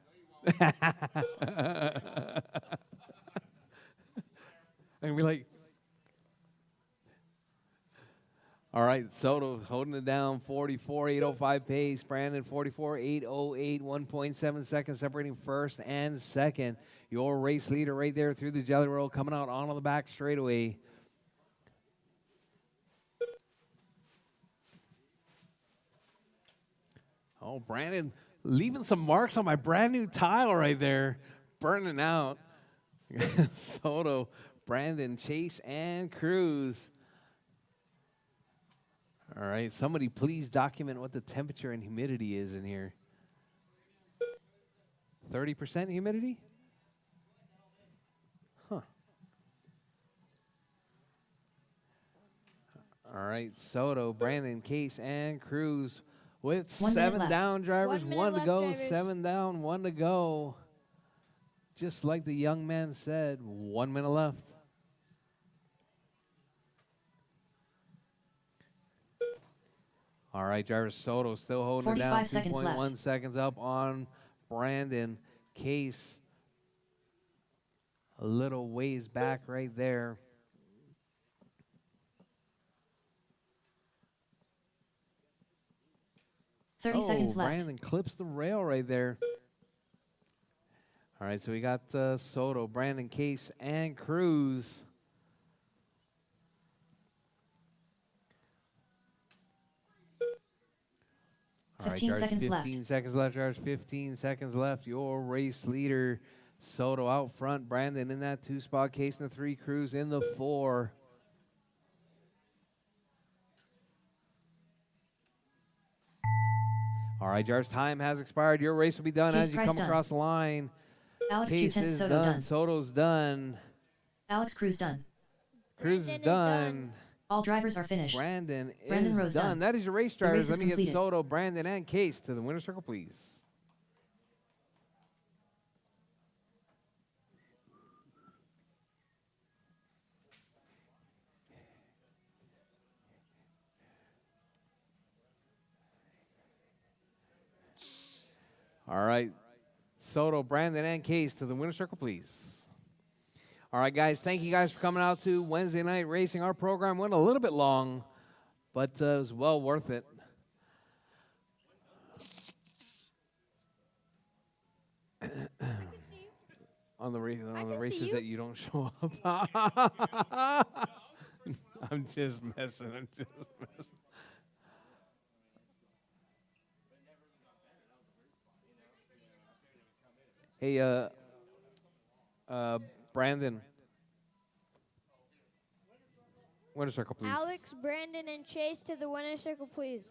And be like, all right, Soto holding it down, 44.805 pace. Brandon 44.808, 1.7 seconds separating first and second. Your race leader right there through the jelly roll, coming out onto the back straightaway. Oh, Brandon leaving some marks on my brand new tile right there, burning out. Soto, Brandon, Chase, and Cruz. All right, somebody please document what the temperature and humidity is in here. 30% humidity? Huh. All right, Soto, Brandon, Case, and Cruz with 1 minute 7 left. down drivers, 1 minute 1 to left, go, drivers. 7 down, 1 to go. Just like the young man said, 1 minute left. All right, drivers, Soto still holding it down. 45 seconds 2.1 left. seconds up on Brandon. Case a little ways back right there. 30 seconds left. Brandon clips the rail right there. All right, so we got Soto, Brandon, Case, and Cruz. All right, 15 Jars, seconds 15 left. seconds left, Jars, 15 seconds left. Your race leader, Soto out front, Brandon in that 2-spot, Case in the 3, Cruz in the 4. All right, Jars, time has expired. Your race will be done Case as you price come done. across the line. Alex Case 210 is Soto done. done. Soto's done. Alex Cruz done. Cruz Brandon is is done. done. All drivers are finished. Brandon Brandon is Rose done. done. That is your race The race drivers. is Let me get completed. Soto, Brandon, and Case to the winner's circle, please. All right. Soto, Brandon, and Case to the winner's circle, please. All right, guys. Thank you guys for coming out to Wednesday Night Racing. Our program went a little bit long, but it was well worth it. I can see you. On the I can see races you. that you don't show up. I'm just messing. I'm just messing. Hey, Brandon. Winner circle, please. Alex, Brandon, and Chase to the winner's circle, please.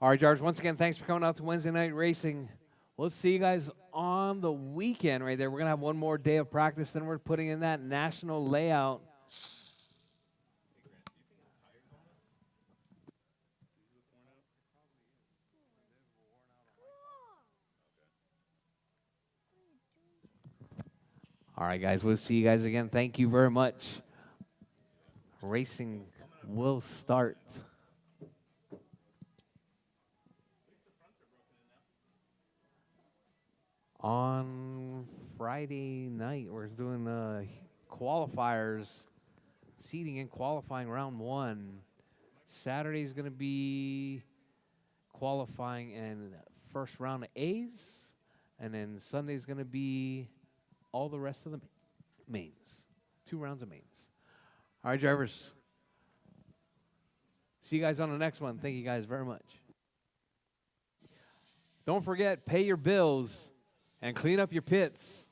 All right, George. Once again, thanks for coming out to Wednesday Night Racing. We'll see you guys on the weekend right there. We're going to have one more day of practice. Then we're putting in that national layout. All right, guys. We'll see you guys again. Thank you very much. Racing will start. On Friday night, we're doing qualifiers, seeding and qualifying round 1. Saturday is going to be qualifying and first round of A's, and then Sunday is going to be all the rest of the mains. 2 rounds of mains. All right, drivers. See you guys on the next one. Thank you guys very much. Don't forget, pay your bills and clean up your pits.